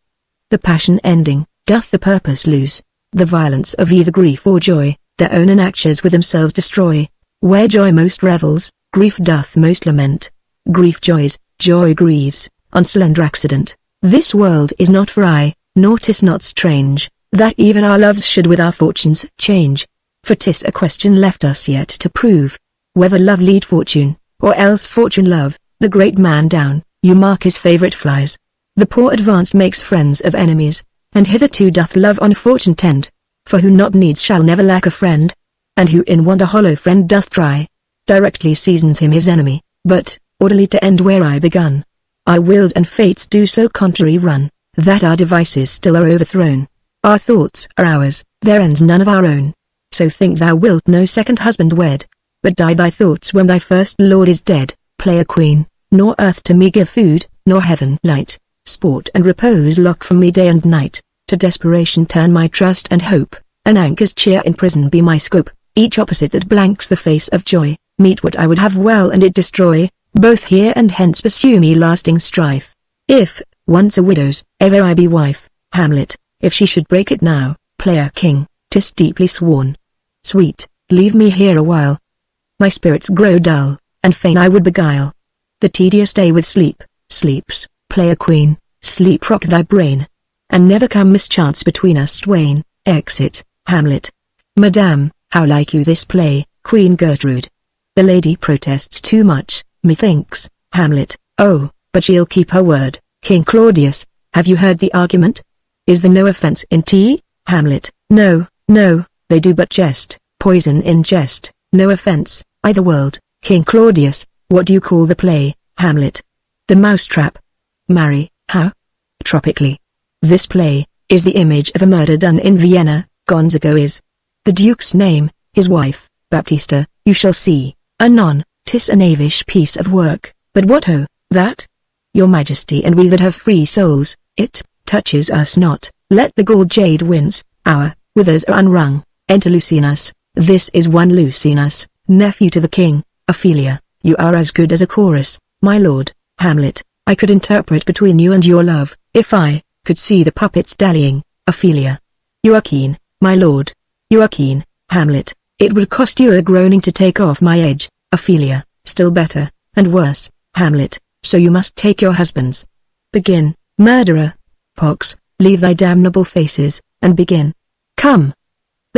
The passion ending, doth the purpose lose, the violence of either grief or joy, their own enactures with themselves destroy. Where joy most revels, grief doth most lament. Grief joys, joy grieves, on slender accident. This world is not for aye, nor 'tis not strange, that even our loves should with our fortunes change. For 'tis a question left us yet to prove, whether love lead fortune, or else fortune love. The great man down, you mark his favorite flies. The poor advanced makes friends of enemies, and hitherto doth love on fortune tend. For who not needs shall never lack a friend, and who in want a hollow friend doth try, directly seasons him his enemy. But, orderly to end where I begun, our wills and fates do so contrary run, that our devices still are overthrown. Our thoughts are ours, their ends none of our own. So think thou wilt no second husband wed, but die thy thoughts when thy first lord is dead. Player queen. Nor earth to me give food, nor heaven light, sport and repose lock from me day and night. To desperation turn my trust and hope, an anchor's cheer in prison be my scope. Each opposite that blanks the face of joy, meet what I would have well and it destroy, both here and hence pursue me lasting strife. If, once a widow's, ever I be wife. Hamlet. If she should break it now, player king, 'tis deeply sworn. Sweet, leave me here a while. My spirits grow dull, and fain I would beguile the tedious day with sleep. Sleeps, player queen, sleep rock thy brain, and never come mischance between us twain. Exit. Hamlet. Madame, how like you this play, Queen Gertrude? The lady protests too much, methinks. Hamlet. Oh, but she'll keep her word. King Claudius, have you heard the argument? Is there no offense in tea? Hamlet. No, no, they do but jest, poison in jest, no offense, either world. King Claudius, what do you call the play? Hamlet. The Mousetrap. Marry, how? Tropically. This play is the image of a murder done in Vienna. Gonzago is the Duke's name, his wife, Baptista. You shall see, anon. 'Tis a knavish piece of work, but what ho, that? Your Majesty and we that have free souls, it touches us not. Let the galled jade wince, our withers are unwrung. Enter Lucianus. This is one Lucianus, nephew to the king. Ophelia, you are as good as a chorus, my lord. Hamlet, I could interpret between you and your love, if I could see the puppets dallying. Ophelia. You are keen, my lord. You are keen. Hamlet, it would cost you a groaning to take off my edge. Ophelia, still better, and worse. Hamlet, so you must take your husbands. Begin, murderer. Pox, leave thy damnable faces, and begin. Come,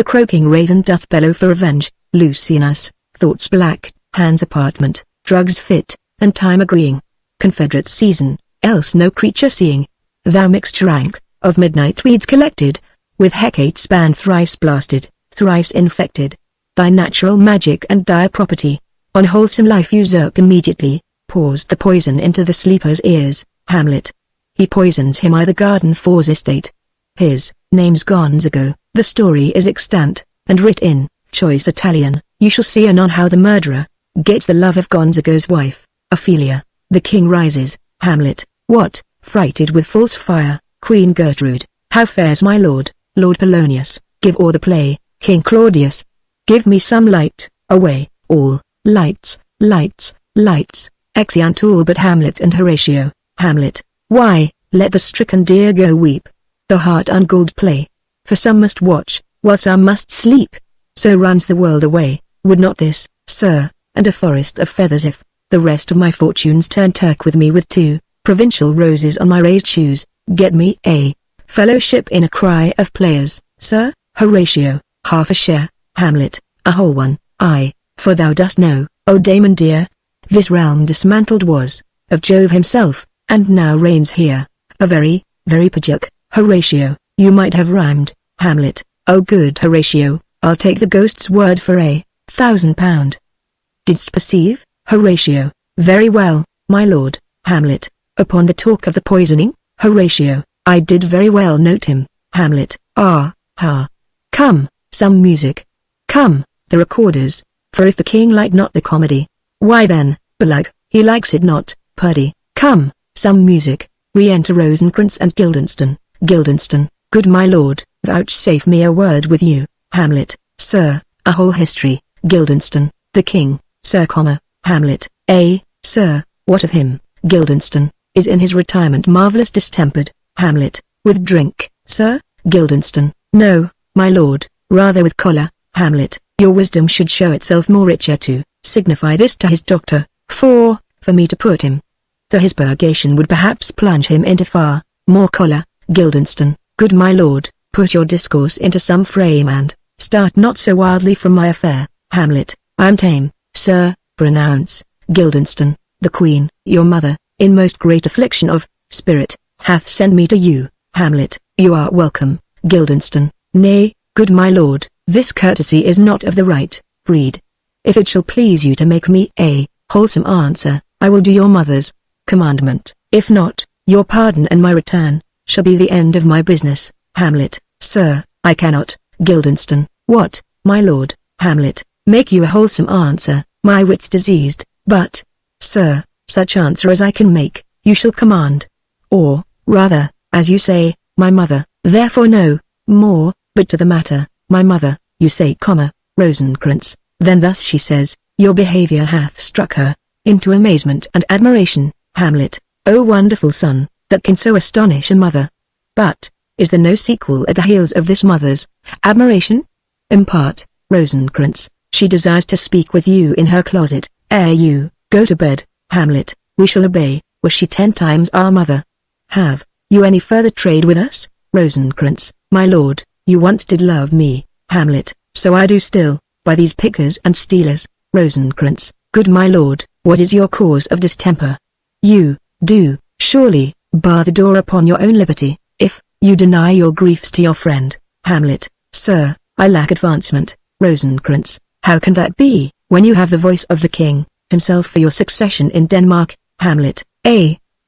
The croaking raven doth bellow for revenge. Lucianus, thoughts black, hands apartment, drugs fit, and time agreeing. Confederate season, else no creature seeing. Thou mixed rank, of midnight weeds collected, with Hecate span thrice blasted, thrice infected. Thy natural magic and dire property, on wholesome life usurp immediately, pours the poison into the sleeper's ears. Hamlet. He poisons him the garden for's estate. His name's Gonzago. The story is extant, and writ in choice Italian. You shall see anon how the murderer gets the love of Gonzago's wife, Ophelia. The king rises. Hamlet. What, frighted with false fire, Queen Gertrude? How fares my lord, Lord Polonius? Give o'er the play, King Claudius. Give me some light. Away, all, lights, lights, lights. Exeunt all but Hamlet and Horatio. Hamlet. Why, let the stricken deer go weep. The heart ungalled play. For some must watch, while some must sleep. So runs the world away. Would not this, sir, and a forest of feathers if the rest of my fortunes turn Turk with me with 2 provincial roses on my raised shoes, get me a fellowship in a cry of players, sir? Horatio, half a share. Hamlet, a whole one. Aye, for thou dost know, O Damon dear, this realm dismantled was of Jove himself, and now reigns here a very, very Pajuk. Horatio, you might have rhymed. Hamlet, oh good Horatio, I'll take the ghost's word for £1,000. Didst perceive? Horatio, very well, my lord. Hamlet, upon the talk of the poisoning? Horatio, I did very well note him. Hamlet, ah, ha. Come, some music. Come, the recorders, for if the king like not the comedy, why then, belike, he likes it not. Purdy, come, some music. Re-enter Rosencrantz and Guildenstern. Guildenstern, good my lord, vouchsafe me a word with you. Hamlet, sir, a whole history. Guildenstern, the king, sir, Hamlet, sir, what of him? Guildenstern, is in his retirement marvellous distempered. Hamlet, with drink, sir? Guildenstern, no, my lord, rather with choler. Hamlet, your wisdom should show itself more richer to signify this to his doctor, for me to put him to his purgation would perhaps plunge him into far more choler. Guildenstern, good my lord, put your discourse into some frame and start not so wildly from my affair. Hamlet, I am tame, sir, pronounce. Guildenstern, the queen, your mother, in most great affliction of spirit, hath sent me to you. Hamlet, you are welcome. Guildenstern, nay, good my lord, this courtesy is not of the right breed. If it shall please you to make me a wholesome answer, I will do your mother's commandment. If not, your pardon and my return shall be the end of my business. Hamlet, sir, I cannot. Guildenstern, what, my lord? Hamlet, make you a wholesome answer, my wit's diseased, but, sir, such answer as I can make, you shall command. Or, rather, as you say, my mother, therefore no more, but to the matter, my mother, you say, Rosencrantz, then thus she says, your behavior hath struck her into amazement and admiration. Hamlet, O wonderful son, that can so astonish a mother. But, is there no sequel at the heels of this mother's admiration? Impart, Rosencrantz, she desires to speak with you in her closet, ere you go to bed. Hamlet, we shall obey. Was she 10 times our mother? Have you any further trade with us? Rosencrantz, my lord, you once did love me. Hamlet, so I do still, by these pickers and stealers. Rosencrantz, good my lord, what is your cause of distemper? You do, surely, bar the door upon your own liberty, if you deny your griefs to your friend. Hamlet, sir, I lack advancement. Rosencrantz, how can that be, when you have the voice of the king himself for your succession in Denmark? Hamlet,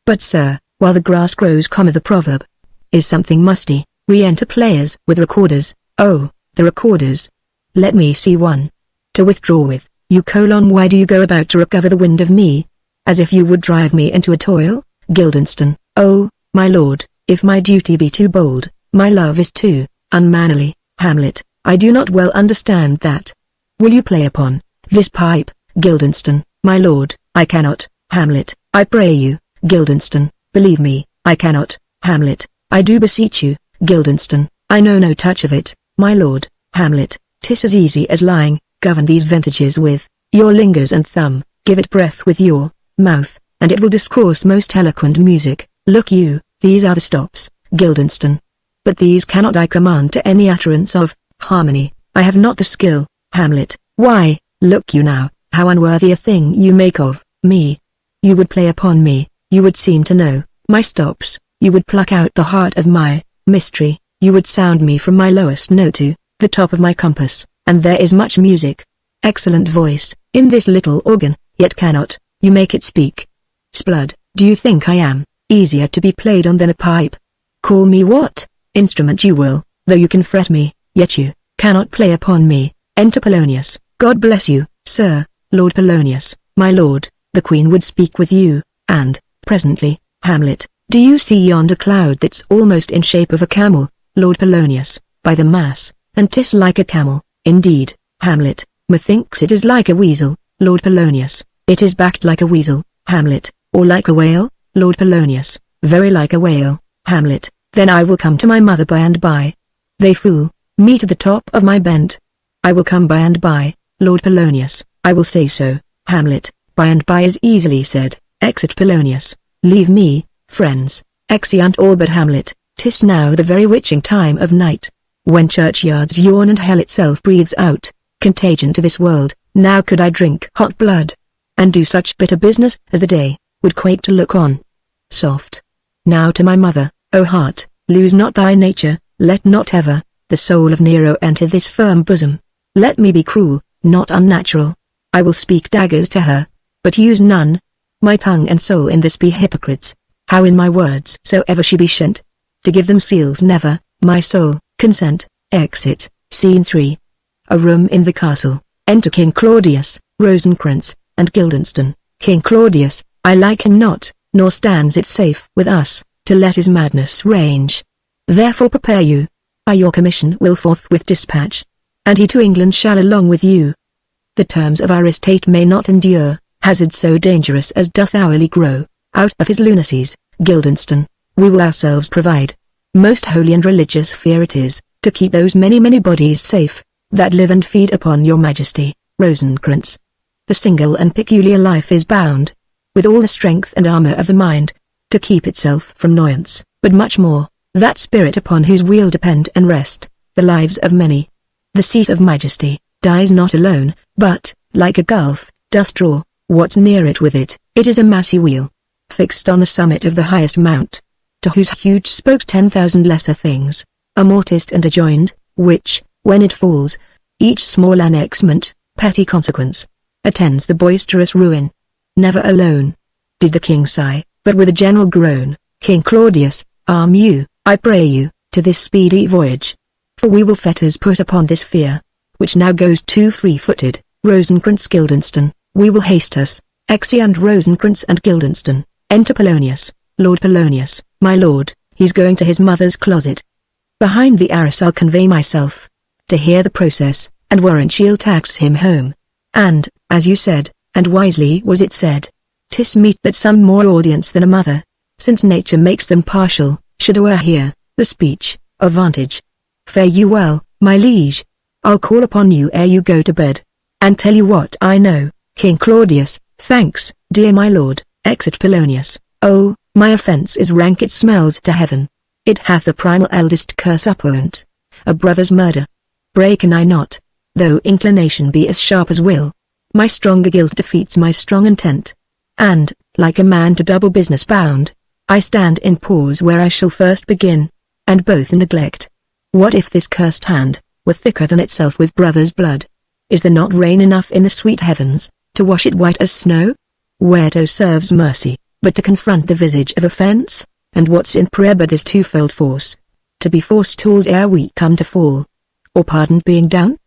but sir, while the grass grows, the proverb is something musty. Re-enter players with recorders. Oh, the recorders. Let me see one. To withdraw with, you : why do you go about to recover the wind of me? As if you would drive me into a toil? Guildenstern, oh, my lord, if my duty be too bold, my love is too unmannerly. Hamlet, I do not well understand that. Will you play upon this pipe? Guildenstern, my lord, I cannot. Hamlet, I pray you. Guildenstern, believe me, I cannot. Hamlet, I do beseech you. Guildenstern, I know no touch of it, my lord. Hamlet, 'tis as easy as lying. Govern these vintages with your lingers and thumb, give it breath with your mouth, and it will discourse most eloquent music. Look you, these are the stops. Guildenstern, but these cannot I command to any utterance of harmony. I have not the skill, Hamlet. Why, look you now, how unworthy a thing you make of me. You would play upon me, you would seem to know my stops, you would pluck out the heart of my mystery, you would sound me from my lowest note to the top of my compass, and there is much music, excellent voice, in this little organ, yet cannot you make it speak. Splud, do you think I am easier to be played on than a pipe? Call me what instrument you will, though you can fret me, yet you cannot play upon me. Enter Polonius. God bless you, sir, Lord Polonius, my lord. The Queen would speak with you, and, presently, Hamlet, do you see yonder cloud that's almost in shape of a camel, Lord Polonius, by the mass, and 'tis like a camel, indeed, Hamlet, methinks it is like a weasel, Lord Polonius, it is backed like a weasel, Hamlet, or like a whale, Lord Polonius, very like a whale, Hamlet, then I will come to my mother by and by. They fool me to the top of my bent. I will come by and by, Lord Polonius, I will say so, Hamlet. By and by is easily said. Exit Polonius. Leave me, friends. Exeunt all but Hamlet. 'Tis now the very witching time of night, when churchyards yawn and hell itself breathes out contagion to this world. Now could I drink hot blood, and do such bitter business as the day would quake to look on. Soft. Now to my mother, O heart, lose not thy nature, let not ever the soul of Nero enter this firm bosom. Let me be cruel, not unnatural. I will speak daggers to her, but use none. My tongue and soul in this be hypocrites. How in my words soever she be shent, to give them seals never, my soul, consent. Exit. Scene 3. A room in the castle. Enter King Claudius, Rosencrantz, and Guildenstern. King Claudius, I like him not, nor stands it safe with us, to let his madness range. Therefore prepare you. I your commission will forthwith dispatch, and he to England shall along with you. The terms of our estate may not endure, hazard so dangerous as doth hourly grow, out of his lunacies, Guildenstern, we will ourselves provide. Most holy and religious fear it is, to keep those many bodies safe, that live and feed upon your majesty, Rosencrantz. The single and peculiar life is bound, with all the strength and armor of the mind, to keep itself from annoyance, but much more, that spirit upon whose weal depend and rest the lives of many. The seat of majesty dies not alone, but, like a gulf, doth draw what's near it with it. It is a massy wheel, fixed on the summit of the highest mount, to whose huge spokes 10,000 lesser things are mortised and adjoined, which, when it falls, each small annexment, petty consequence, attends the boisterous ruin. Never alone did the king sigh, but with a general groan. King Claudius, arm you, I pray you, to this speedy voyage. For we will fetters put upon this fear, which now goes too free-footed. Rosencrantz Guildenstern, we will haste us. Exeunt Rosencrantz and Guildenstern. Enter Polonius. Lord Polonius, my lord, he's going to his mother's closet. Behind the arras I'll convey myself, to hear the process, and warrant she'll tax him home. And, as you said, and wisely was it said, 'tis meet that some more audience than a mother, since nature makes them partial, should o'erhear the speech of vantage. Fare you well, my liege. I'll call upon you ere you go to bed, and tell you what I know. King Claudius, thanks, dear my lord. Exit Polonius. Oh, my offence is rank, it smells to heaven. It hath the primal eldest curse upwent, a brother's murder. Pray can I not, though inclination be as sharp as will, my stronger guilt defeats my strong intent, and, like a man to double business bound, I stand in pause where I shall first begin, and both neglect. What if this cursed hand were thicker than itself with brother's blood? Is there not rain enough in the sweet heavens to wash it white as snow? Whereto serves mercy, but to confront the visage of offence? And what's in prayer but this twofold force, to be forestalled ere we come to fall, or pardoned being down?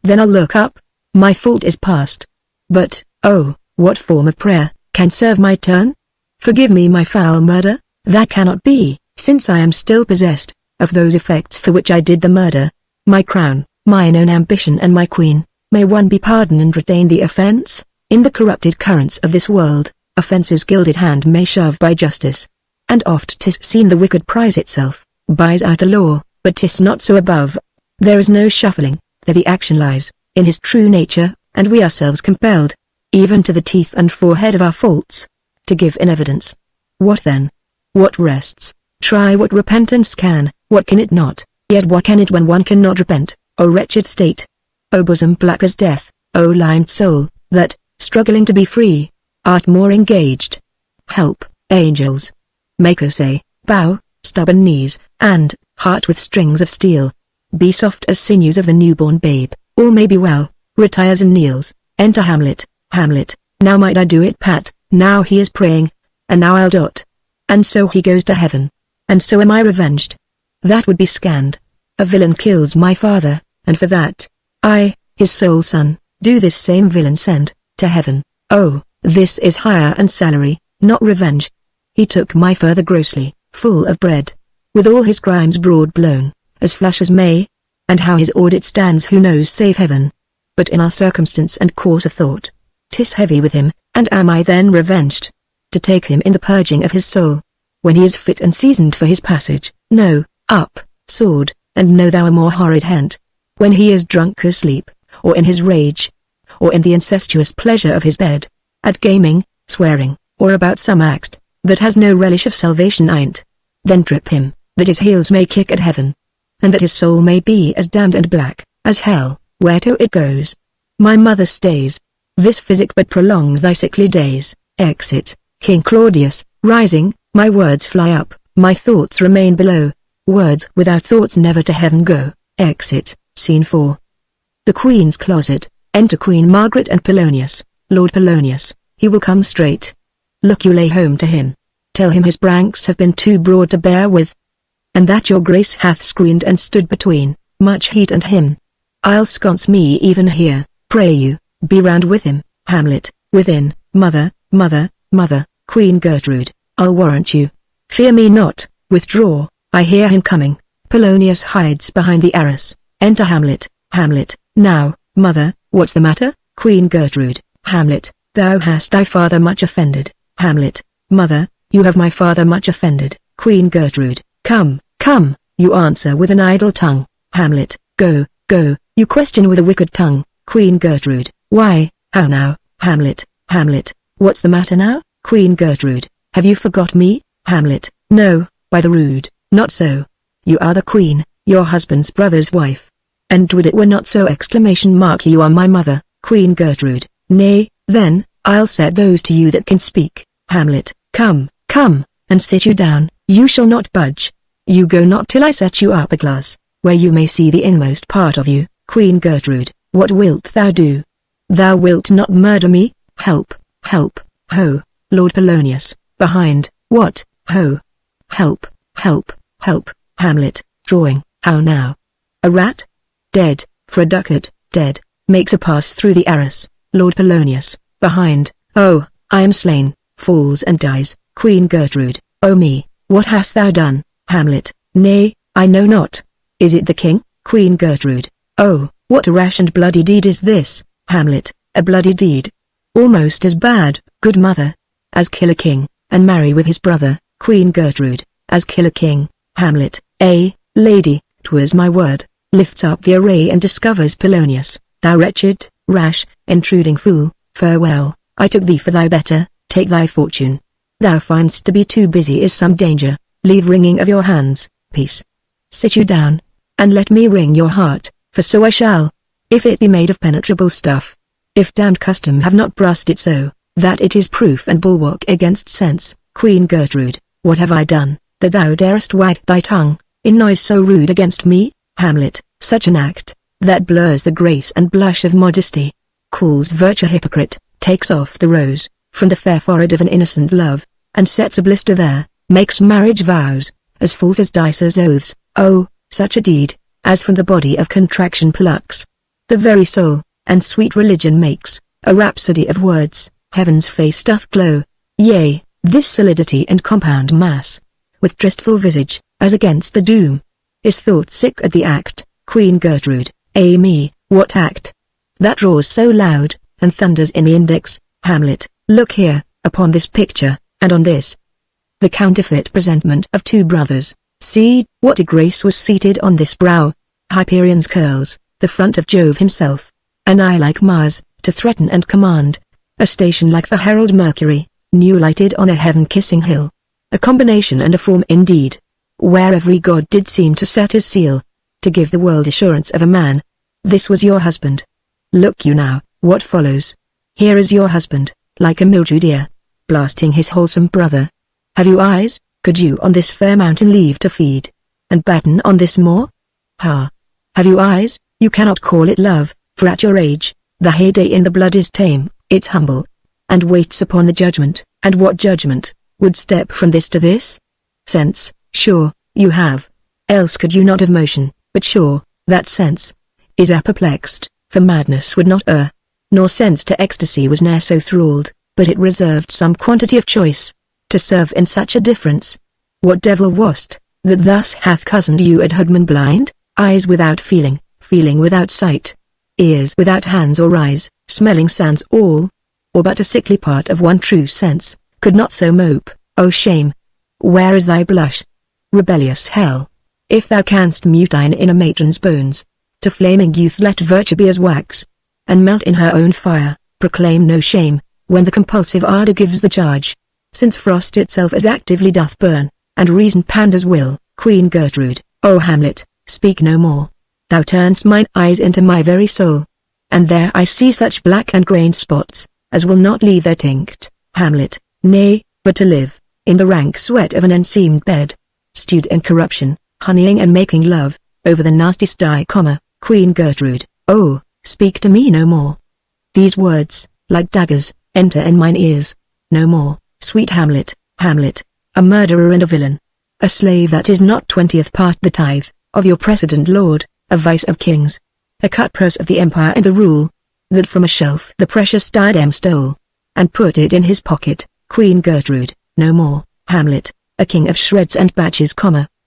Then I'll look up, my fault is past. But, oh, what form of prayer can serve my turn? Forgive me my foul murder. That cannot be, since I am still possessed of those effects for which I did the murder. My crown, mine own ambition and my queen, may one be pardoned and retain the offence? In the corrupted currents of this world, offence's gilded hand may shove by justice, and oft 'tis seen the wicked prize itself, buys out the law, but 'tis not so above. There is no shuffling, there the action lies, in his true nature, and we ourselves compelled, even to the teeth and forehead of our faults, to give in evidence. What then? What rests? Try what repentance can, what can it not? Yet what can it when one cannot repent? O wretched state! O bosom black as death! O limed soul, that, struggling to be free, art more engaged. Help, angels! Make us a bow, stubborn knees, and heart with strings of steel. Be soft as sinews of the newborn babe. All may be well. Retires and kneels. Enter Hamlet. Hamlet, now might I do it pat, now he is praying, and now I'll dot. And so he goes to heaven. And so am I revenged. That would be scanned. A villain kills my father, and for that, I, his sole son, do this same villain send to heaven. Oh, this is hire and salary, not revenge. He took my father grossly, full of bread, with all his crimes broad blown, as flush as May, and how his audit stands who knows save heaven. But in our circumstance and course of thought, 'tis heavy with him, and am I then revenged? To take him in the purging of his soul, when he is fit and seasoned for his passage, no, up, sword, and know thou a more horrid hent, when he is drunk asleep, or in his rage, or in the incestuous pleasure of his bed, at gaming, swearing, or about some act, that has no relish of salvation in't. Then trip him, that his heels may kick at heaven, and that his soul may be as damned and black, as hell, whereto it goes. My mother stays. This physic but prolongs thy sickly days. Exit, King Claudius, rising, my words fly up, my thoughts remain below. Words without thoughts never to heaven go. Exit, Scene 4. The Queen's closet. Enter Queen Margaret and Polonius. Lord Polonius, he will come straight. Look, you lay home to him. Tell him his pranks have been too broad to bear with, and that your grace hath screened and stood between much heat and him. I'll sconce me even here, pray you, be round with him. Hamlet, within. Mother, mother, mother, Queen Gertrude, I'll warrant you. Fear me not, withdraw, I hear him coming. Polonius hides behind the arras. Enter Hamlet. Hamlet, now, mother, what's the matter? Queen Gertrude, Hamlet, thou hast thy father much offended. Hamlet, mother, you have my father much offended. Queen Gertrude, come, come, you answer with an idle tongue. Hamlet, go, go, you question with a wicked tongue. Queen Gertrude, why, how now? Hamlet, Hamlet, what's the matter now? Queen Gertrude, have you forgot me? Hamlet, no, by the rood, not so. You are the queen, your husband's brother's wife. And would it were not so! You are my mother. Queen Gertrude, nay, then, I'll set those to you that can speak. Hamlet, come, come, and sit you down, you shall not budge. You go not till I set you up a glass, where you may see the inmost part of you. Queen Gertrude, what wilt thou do? Thou wilt not murder me? Help, help, ho, Lord Polonius, behind, what, ho, help, help, help. Hamlet, drawing, how now? A rat? Dead, for a ducat, dead, makes a pass through the arras. Lord Polonius, behind, oh, I am slain, falls and dies. Queen Gertrude, oh me, what hast thou done? Hamlet, nay, I know not. Is it the king? Queen Gertrude, oh, what a rash and bloody deed is this? Hamlet, a bloody deed. Almost as bad, good mother, as kill a king, and marry with his brother. Queen Gertrude, as kill a king. Hamlet, lady, 'twas my word. Lifts up the array and discovers Polonius, thou wretched, rash, intruding fool, farewell, I took thee for thy better, take thy fortune. Thou find'st to be too busy is some danger, leave wringing of your hands, peace. Sit you down, and let me wring your heart, for so I shall, if it be made of penetrable stuff. If damned custom have not brusted it so, that it is proof and bulwark against sense. Queen Gertrude, what have I done, that thou darest wag thy tongue, in noise so rude against me? Hamlet, such an act, that blurs the grace and blush of modesty, calls virtue hypocrite, takes off the rose, from the fair forehead of an innocent love, and sets a blister there, makes marriage vows, as false as dicer's oaths. Oh, such a deed, as from the body of contraction plucks the very soul, and sweet religion makes a rhapsody of words, heaven's face doth glow. Yea, this solidity and compound mass, with tristful visage, as against the doom, is thought sick at the act. Queen Gertrude, me, what act? That roars so loud, and thunders in the index. Hamlet, look here, upon this picture, and on this, the counterfeit presentment of two brothers. See, what a grace was seated on this brow. Hyperion's curls, the front of Jove himself, an eye like Mars, to threaten and command, a station like the herald Mercury, new lighted on a heaven-kissing hill. A combination and a form indeed, where every god did seem to set his seal, to give the world assurance of a man, This was your husband. Look you now, what follows. Here is your husband, like a mildew deer, blasting his wholesome brother. Have you eyes? Could you on this fair mountain leave to feed, and batten on this moor? Ha! Have you eyes? You cannot call it love, for at your age, the heyday in the blood is tame, it's humble, and waits upon the judgment. And what judgment would step from this to this? Sense, sure, you have. Else could you not have motion, but sure, that sense is apoplexed, for madness would not err. Nor sense to ecstasy was ne'er so thralled, but it reserved some quantity of choice, to serve in such a difference. What devil was't, that thus hath cozened you ad hoodman blind? Eyes without feeling, feeling without sight, ears without hands or eyes, smelling sans all, or but a sickly part of one true sense, could not so mope, O shame! Where is thy blush? Rebellious hell! If thou canst mutine in a matron's bones, to flaming youth let virtue be as wax, and melt in her own fire, proclaim no shame, when the compulsive ardour gives the charge, since frost itself as actively doth burn, and reason panders will. Queen Gertrude, O Hamlet, speak no more. Thou turn'st mine eyes into my very soul, and there I see such black and grained spots, as will not leave their tinct, Hamlet, nay, but to live, in the rank sweat of an enseamed bed, stewed in corruption, honeying and making love, over the nasty sty, Queen Gertrude, oh, speak to me no more. These words, like daggers, enter in mine ears. No more, sweet Hamlet, Hamlet, a murderer and a villain, a slave that is not 20th part the tithe, of your precedent lord, a vice of kings, a cutpurse of the empire and the rule, that from a shelf the precious diadem stole, and put it in his pocket. Queen Gertrude, no more, Hamlet, a king of shreds and batches,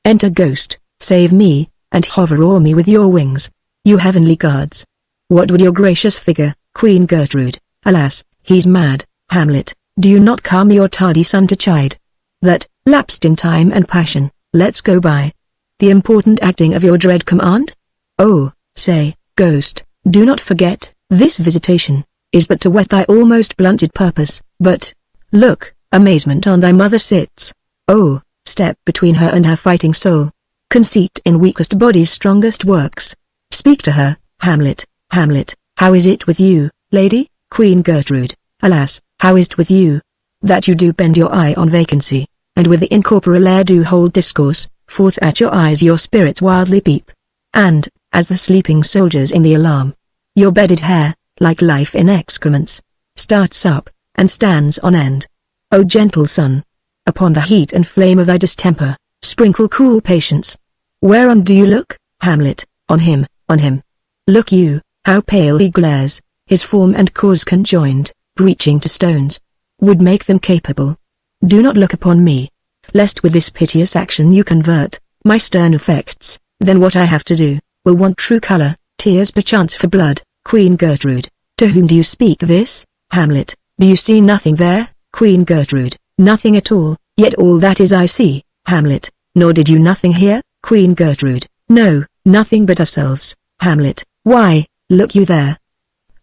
enter ghost, save me, and hover o'er me with your wings, you heavenly guards. What would your gracious figure, Queen Gertrude? Alas, he's mad, Hamlet, do you not calm your tardy son to chide, that, lapsed in time and passion, lets go by the important acting of your dread command? Oh, say, ghost, do not forget, this visitation is but to whet thy almost blunted purpose. But, look, amazement on thy mother sits. Oh, step between her and her fighting soul. Conceit in weakest body's strongest works. Speak to her, Hamlet, Hamlet, how is it with you, lady? Queen Gertrude, alas, how is't with you, that you do bend your eye on vacancy, and with the incorporeal air do hold discourse, forth at your eyes your spirits wildly peep, and, as the sleeping soldiers in the alarm, your bedded hair, like life in excrements, starts up, and stands on end. O gentle sun, upon the heat and flame of thy distemper, sprinkle cool patience. Whereon do you look, Hamlet? On him, on him. Look you, how pale he glares, his form and cause conjoined, breaching to stones, would make them capable. Do not look upon me, lest with this piteous action you convert my stern affects, then what I have to do, will want true colour, tears perchance for blood. Queen Gertrude, to whom do you speak this, Hamlet? Do you see nothing there? Queen Gertrude, nothing at all, yet all that is I see, Hamlet. Nor did you nothing hear? Queen Gertrude, no, nothing but ourselves, Hamlet. Why, look you there.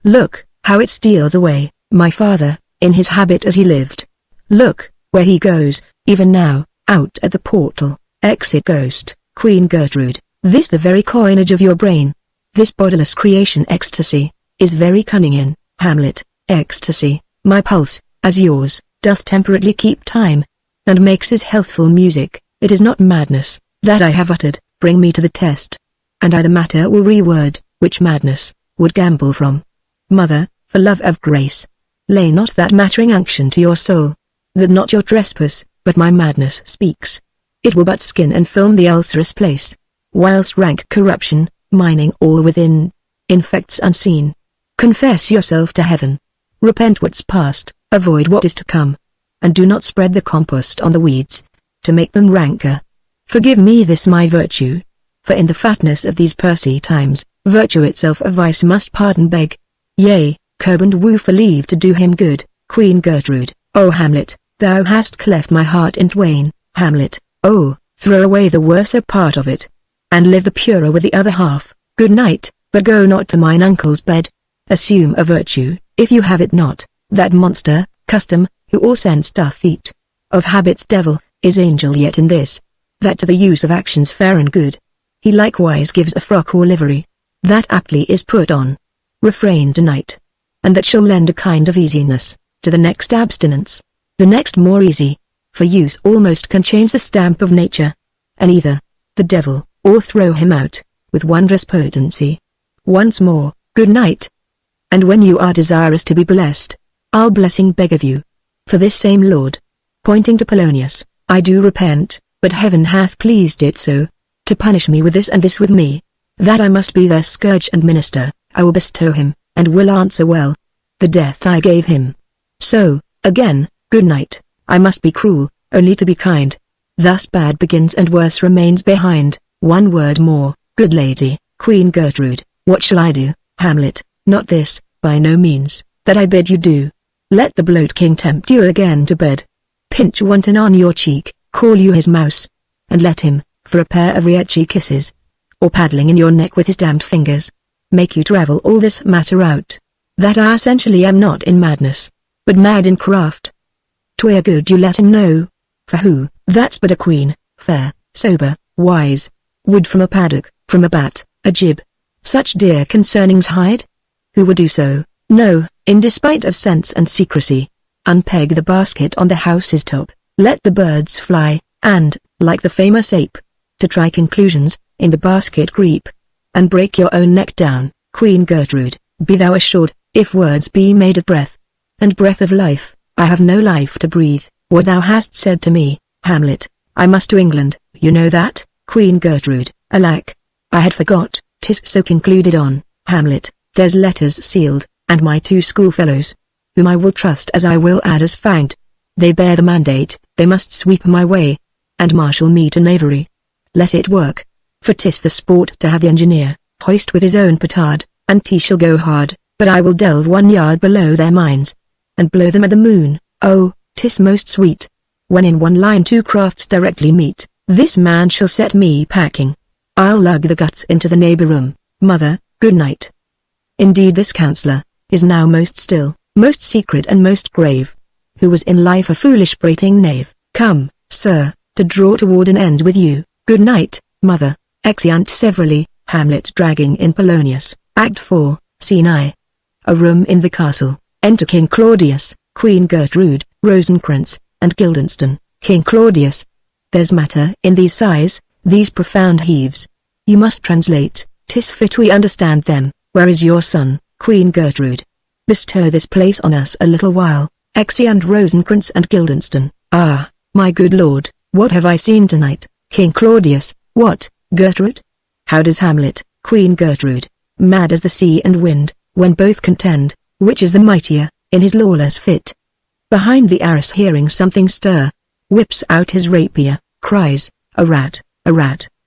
Look, how it steals away, my father, in his habit as he lived. Look, where he goes, even now, out at the portal. Exit ghost. Queen Gertrude, this the very coinage of your brain. This bodiless creation ecstasy, is very cunning in, Hamlet, ecstasy, my pulse, as yours, doth temperately keep time, and makes his healthful music. It is not madness, that I have uttered, bring me to the test, and I the matter will reword, which madness, would gamble from. Mother, for love of grace, lay not that mattering unction to your soul, that not your trespass, but my madness speaks. It will but skin and film the ulcerous place, whilst rank corruption, mining all within, infects unseen. Confess yourself to heaven. Repent what's past, avoid what is to come, and do not spread the compost on the weeds, to make them ranker. Forgive me this my virtue, for in the fatness of these pursy times, virtue itself a vice must pardon beg. Yea, curb and woo for leave to do him good. Queen Gertrude, O Hamlet, thou hast cleft my heart in twain, Hamlet, oh, throw away the worser part of it, and live the purer with the other half. Good night, but go not to mine uncle's bed. Assume a virtue, if you have it not, that monster, custom, who all sense doth eat. Of habits devil, is angel yet in this, that to the use of actions fair and good, he likewise gives a frock or livery. that aptly is put on. Refrain tonight. And that shall lend a kind of easiness to the next abstinence. The next more easy, for use almost can change the stamp of nature. And either the devil, or throw him out, with wondrous potency. Once more, good night. And when you are desirous to be blessed, I'll blessing beg of you. For this same Lord, pointing to Polonius, I do repent, but heaven hath pleased it so, to punish me with this and this with me, that I must be their scourge and minister. I will bestow him, and will answer well, the death I gave him. So, again, good night. I must be cruel, only to be kind. Thus bad begins and worse remains behind. One word more, good lady, Queen Gertrude, what shall I do? Hamlet, not this, by no means, that I bid you do. Let the bloat king tempt you again to bed. Pinch wanton on your cheek, call you his mouse, and let him, for a pair of riachi kisses, or paddling in your neck with his damned fingers, make you travel all this matter out, that I essentially am not in madness, but mad in craft. 'Twere good you let him know, for who, that's but a queen, fair, sober, wise, would from a paddock, from a bat, a jib, such dear concernings hide? Who would do so? No, in despite of sense and secrecy, unpeg the basket on the house's top, let the birds fly, and, like the famous ape, to try conclusions, in the basket creep, and break your own neck down. Queen Gertrude, be thou assured, if words be made of breath, and breath of life, I have no life to breathe. What thou hast said to me, Hamlet, I must to England, you know that, Queen Gertrude, alack, I had forgot. 'Tis so concluded on, Hamlet, there's letters sealed, and my 2 schoolfellows, whom I will trust as I will add as fanged. They bear the mandate, they must sweep my way, and marshal me to knavery. Let it work, for 'tis the sport to have the engineer, hoist with his own petard, and he shall go hard, but I will delve 1 yard below their mines, and blow them at the moon. Oh, 'tis most sweet, when in one line 2 crafts directly meet. This man shall set me packing. I'll lug the guts into the neighbor room. Mother, good night. Indeed this counselor, is now most still, most secret and most grave, who was in life a foolish prating knave. Come, sir, to draw toward an end with you. Good night, mother. Exeunt severally. Hamlet dragging in Polonius. Act 4, Scene I. A room in the castle. Enter King Claudius, Queen Gertrude, Rosencrantz, and Guildenstern. King Claudius. There's matter in these sighs, these profound heaves. You must translate, 'tis fit we understand them. Where is your son, Queen Gertrude? Bestow this place on us a little while. Exeunt Rosencrantz and Guildenstern. Ah, my good lord, what have I seen tonight? King Claudius. What, Gertrude? How does Hamlet, Queen Gertrude, mad as the sea and wind, when both contend, which is the mightier, in his lawless fit? Behind the arras hearing something stir, whips out his rapier, cries, a rat,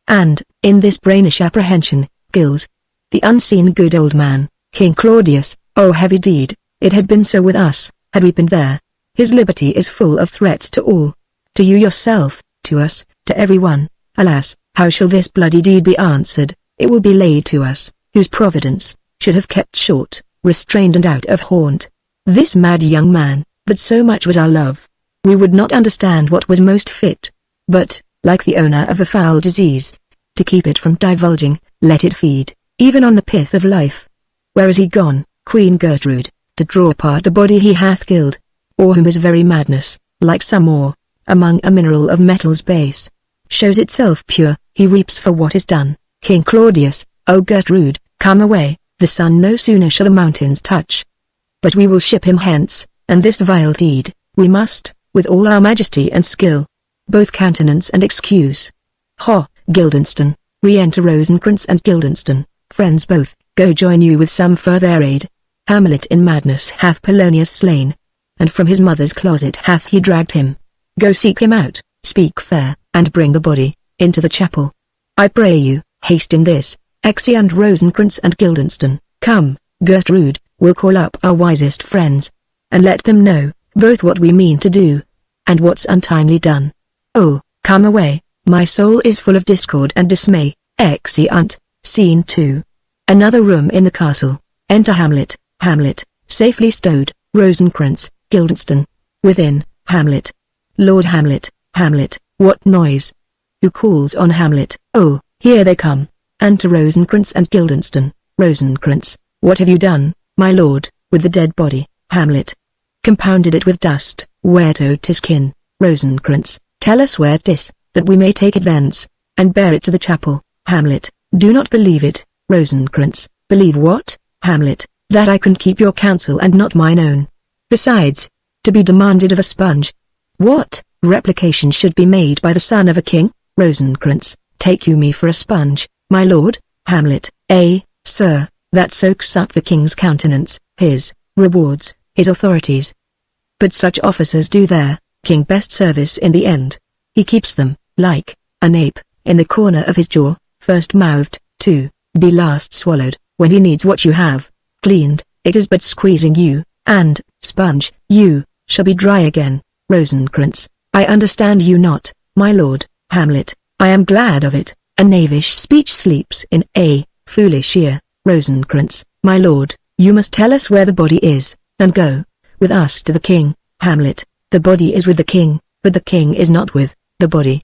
and, in this brainish apprehension, kills the unseen good old man. King Claudius, oh heavy deed, it had been so with us, had we been there. His liberty is full of threats to all. To you yourself, to us, to everyone. Alas, how shall this bloody deed be answered? It will be laid to us, whose providence should have kept short, restrained and out of haunt this mad young man, that so much was our love. We would not understand what was most fit, but, like the owner of a foul disease, to keep it from divulging, let it feed, even on the pith of life. Where is he gone, Queen Gertrude, to draw apart the body he hath killed, or whom his very madness, like some ore, among a mineral of metals base, shows itself pure? He weeps for what is done. King Claudius, O Gertrude, come away, the sun no sooner shall the mountains touch, but we will ship him hence, and this vile deed, we must, with all our majesty and skill, both countenance and excuse. Ha, Guildenstern, re-enter Rosencrantz and Guildenstern, friends both, go join you with some further aid. Hamlet in madness hath Polonius slain, and from his mother's closet hath he dragged him. Go seek him out, speak fair, and bring the body into the chapel. I pray you, haste in this. Exeunt Rosencrantz and Guildenstern. Come, Gertrude, we'll call up our wisest friends, and let them know, both what we mean to do, and what's untimely done. Oh, come away, my soul is full of discord and dismay. Exeunt. Scene 2. Another room in the castle. Enter Hamlet. Hamlet, safely stowed, Rosencrantz, Guildenstern. Within, Hamlet. Lord Hamlet, Hamlet, what noise? Who calls on Hamlet? Oh, here they come. Enter Rosencrantz and Guildenstern. Rosencrantz, what have you done, my lord, with the dead body? Hamlet. Compounded it with dust. Where to 'tis kin, Rosencrantz, tell us where 'tis, that we may take it thence, and bear it to the chapel. Hamlet. Do not believe it, Rosencrantz. Believe what? Hamlet. That I can keep your counsel and not mine own. Besides, to be demanded of a sponge. What? Replication should be made by the son of a king? Rosencrantz. Take you me for a sponge, my lord? Hamlet. Sir, that soaks up the king's countenance, his rewards, his authorities. But such officers do their king best service in the end. He keeps them, like an ape, in the corner of his jaw, first mouthed, to be last swallowed. When he needs what you have cleaned, it is but squeezing you, and, sponge, you shall be dry again. Rosencrantz. I understand you not, my lord. Hamlet. I am glad of it. A knavish speech sleeps in a foolish ear. Rosencrantz. My lord, you must tell us where the body is, and go with us to the king. Hamlet. The body is with the king, but the king is not with the body.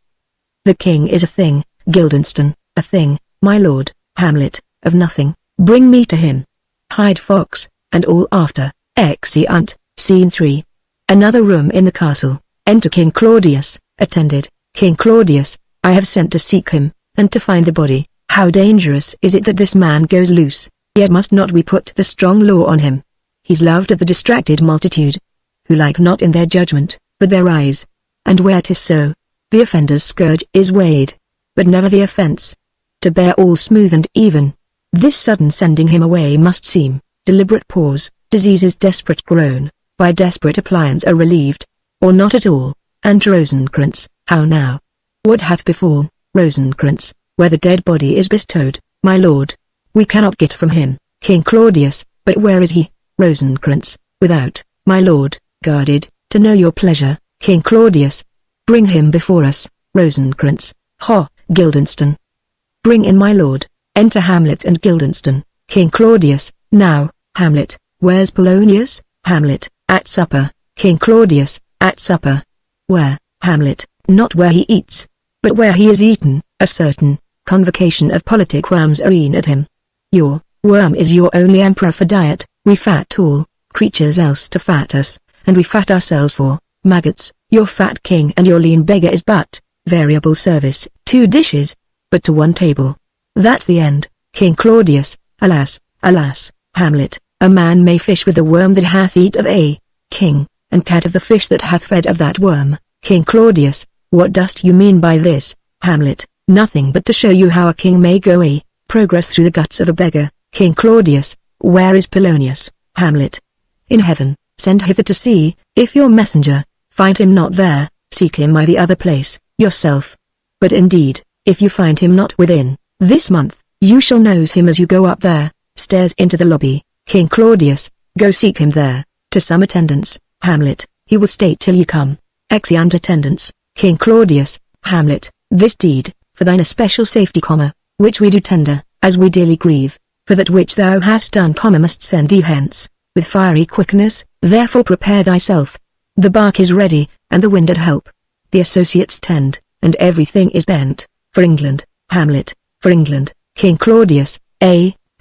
The king is a thing, Guildenstern, a thing, my lord. Hamlet. Of nothing. Bring me to him. Hyde Fox, and all after. Exeunt. Scene 3. Another room in the castle. Enter King Claudius, attended. King Claudius. I have sent to seek him, and to find the body. How dangerous is it that this man goes loose, yet must not we put the strong law on him? He's loved of the distracted multitude, who like not in their judgment, but their eyes. And where 'tis so, the offender's scourge is weighed, but never the offense. To bear all smooth and even, this sudden sending him away must seem, deliberate pause, disease's desperate groan, by desperate appliance are relieved, or not at all. And Rosencrantz. How now? What hath befall, Rosencrantz, where the dead body is bestowed, my lord? We cannot get from him. King Claudius. But where is he? Rosencrantz. Without, my lord, guarded, to know your pleasure. King Claudius. Bring him before us. Rosencrantz. Guildenstern. Bring in my lord. Enter Hamlet and Guildenstern. King Claudius. Now, Hamlet, where's Polonius? Hamlet. At supper. King Claudius. At supper. Where? Hamlet. Not where he eats, but where he is eaten. A certain convocation of politic worms are e'en at him. Your worm is your only emperor for diet. We fat all creatures else to fat us, and we fat ourselves for maggots. Your fat king and your lean beggar is but variable service. 2 dishes, but to 1 table. That's the end. King Claudius. Alas, alas, Hamlet, a man may fish with the worm that hath eat of a king, and cat of the fish that hath fed of that worm. King Claudius. What dost you mean by this? Hamlet. Nothing but to show you how a king may go a progress through the guts of a beggar. King Claudius. Where is Polonius? Hamlet. In heaven. Send hither to see, if your messenger find him not there, seek him by the other place, yourself. But indeed, if you find him not within this month, you shall nose him as you go up there, stairs into the lobby. King Claudius. Go seek him there, to some attendance. Hamlet. He will stay till you come. Exeunt attendants. King Claudius. Hamlet. This deed, for thine especial safety, which we do tender, as we dearly grieve, for that which thou hast done, must send thee hence, with fiery quickness. Therefore prepare thyself. The bark is ready, and the wind at help. The associates tend, and everything is bent, for England. Hamlet. For England. King Claudius.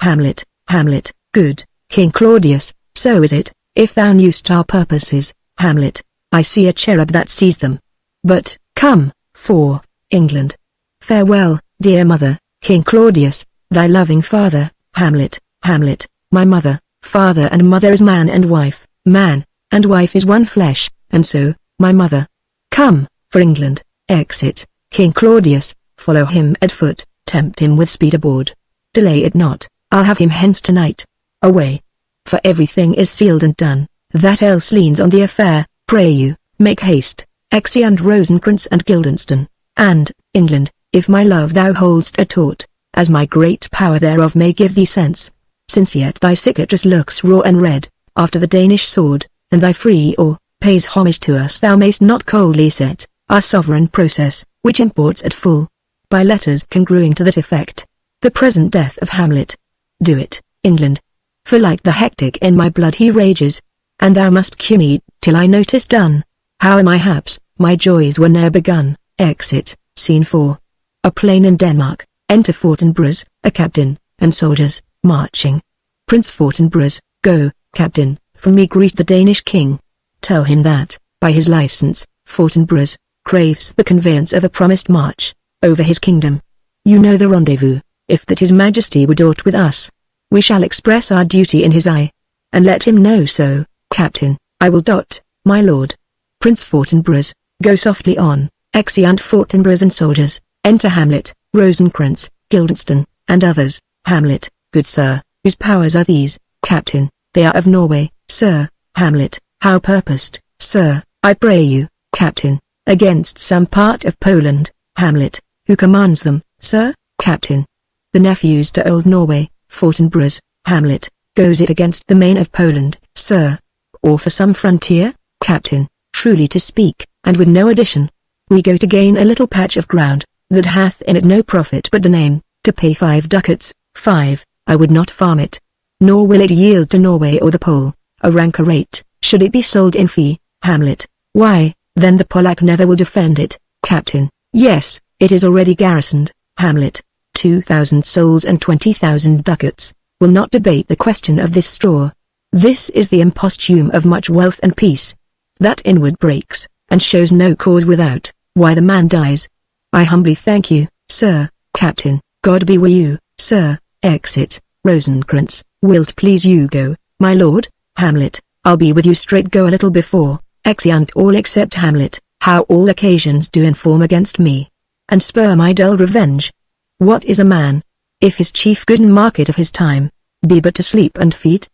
Hamlet. Hamlet. Good, King Claudius, so is it, if thou knewst our purposes. Hamlet. I see a cherub that sees them. But, come, for England. Farewell, dear mother. King Claudius. Thy loving father. Hamlet. Hamlet. My mother, father and mother is man and wife. Man and wife is one flesh, and so, my mother. Come, for England. Exit. King Claudius. Follow him at foot, tempt him with speed aboard. Delay it not, I'll have him hence tonight. Away. For everything is sealed and done, that else leans on the affair. Pray you, make haste. Exeunt Rosencrantz and Guildenstern. And, England, if my love thou hold'st at aught, as my great power thereof may give thee sense, since yet thy cicatrice looks raw and red, after the Danish sword, and thy free or pays homage to us, thou mayst not coldly set our sovereign process, which imports at full, by letters congruing to that effect, the present death of Hamlet. Do it, England. For like the hectic in my blood he rages, and thou must cue me, till I know 'tis done. How am I haps, my joys were ne'er begun. Exit. Scene 4. A plain in Denmark. Enter Fortinbras, a captain, and soldiers. marching. Prince Fortinbras, go, captain, from me greet the Danish king. Tell him that, by his license, Fortinbras craves the conveyance of a promised march over his kingdom. You know the rendezvous. If that his majesty would aught with us, we shall express our duty in his eye. And let him know so, captain. I will dot, my lord. Prince Fortinbras, go softly on. Exeunt Fortinbras and soldiers. Enter Hamlet, Rosencrantz, Guildenstern, and others. Hamlet, good sir, whose powers are these, captain? They are of Norway, sir. Hamlet, how purposed, sir, I pray you, captain? Against some part of Poland. Hamlet, who commands them, sir? Captain, the nephews to old Norway. Fortinbras, Hamlet, goes it against the main of Poland, sir? Or for some frontier? Captain, truly to speak, and with no addition, we go to gain a little patch of ground, that hath in it no profit but the name, to pay 5 ducats, 5, I would not farm it. Nor will it yield to Norway or the Pole, a ranker rate, should it be sold in fee. Hamlet, why, then the Polack never will defend it, captain. Yes, it is already garrisoned. Hamlet, 2,000 souls and 20,000 ducats, will not debate the question of this straw. This is the imposthume of much wealth and peace, that inward breaks, and shows no cause without, why the man dies. I humbly thank you, sir, captain. God be with you, sir. Exit. Rosencrantz, wilt please you go, my lord? Hamlet, I'll be with you straight. Go a little before. Exeunt all except Hamlet. How all occasions do inform against me, and spur my dull revenge. What is a man, if his chief good and market of his time be but to sleep and feed?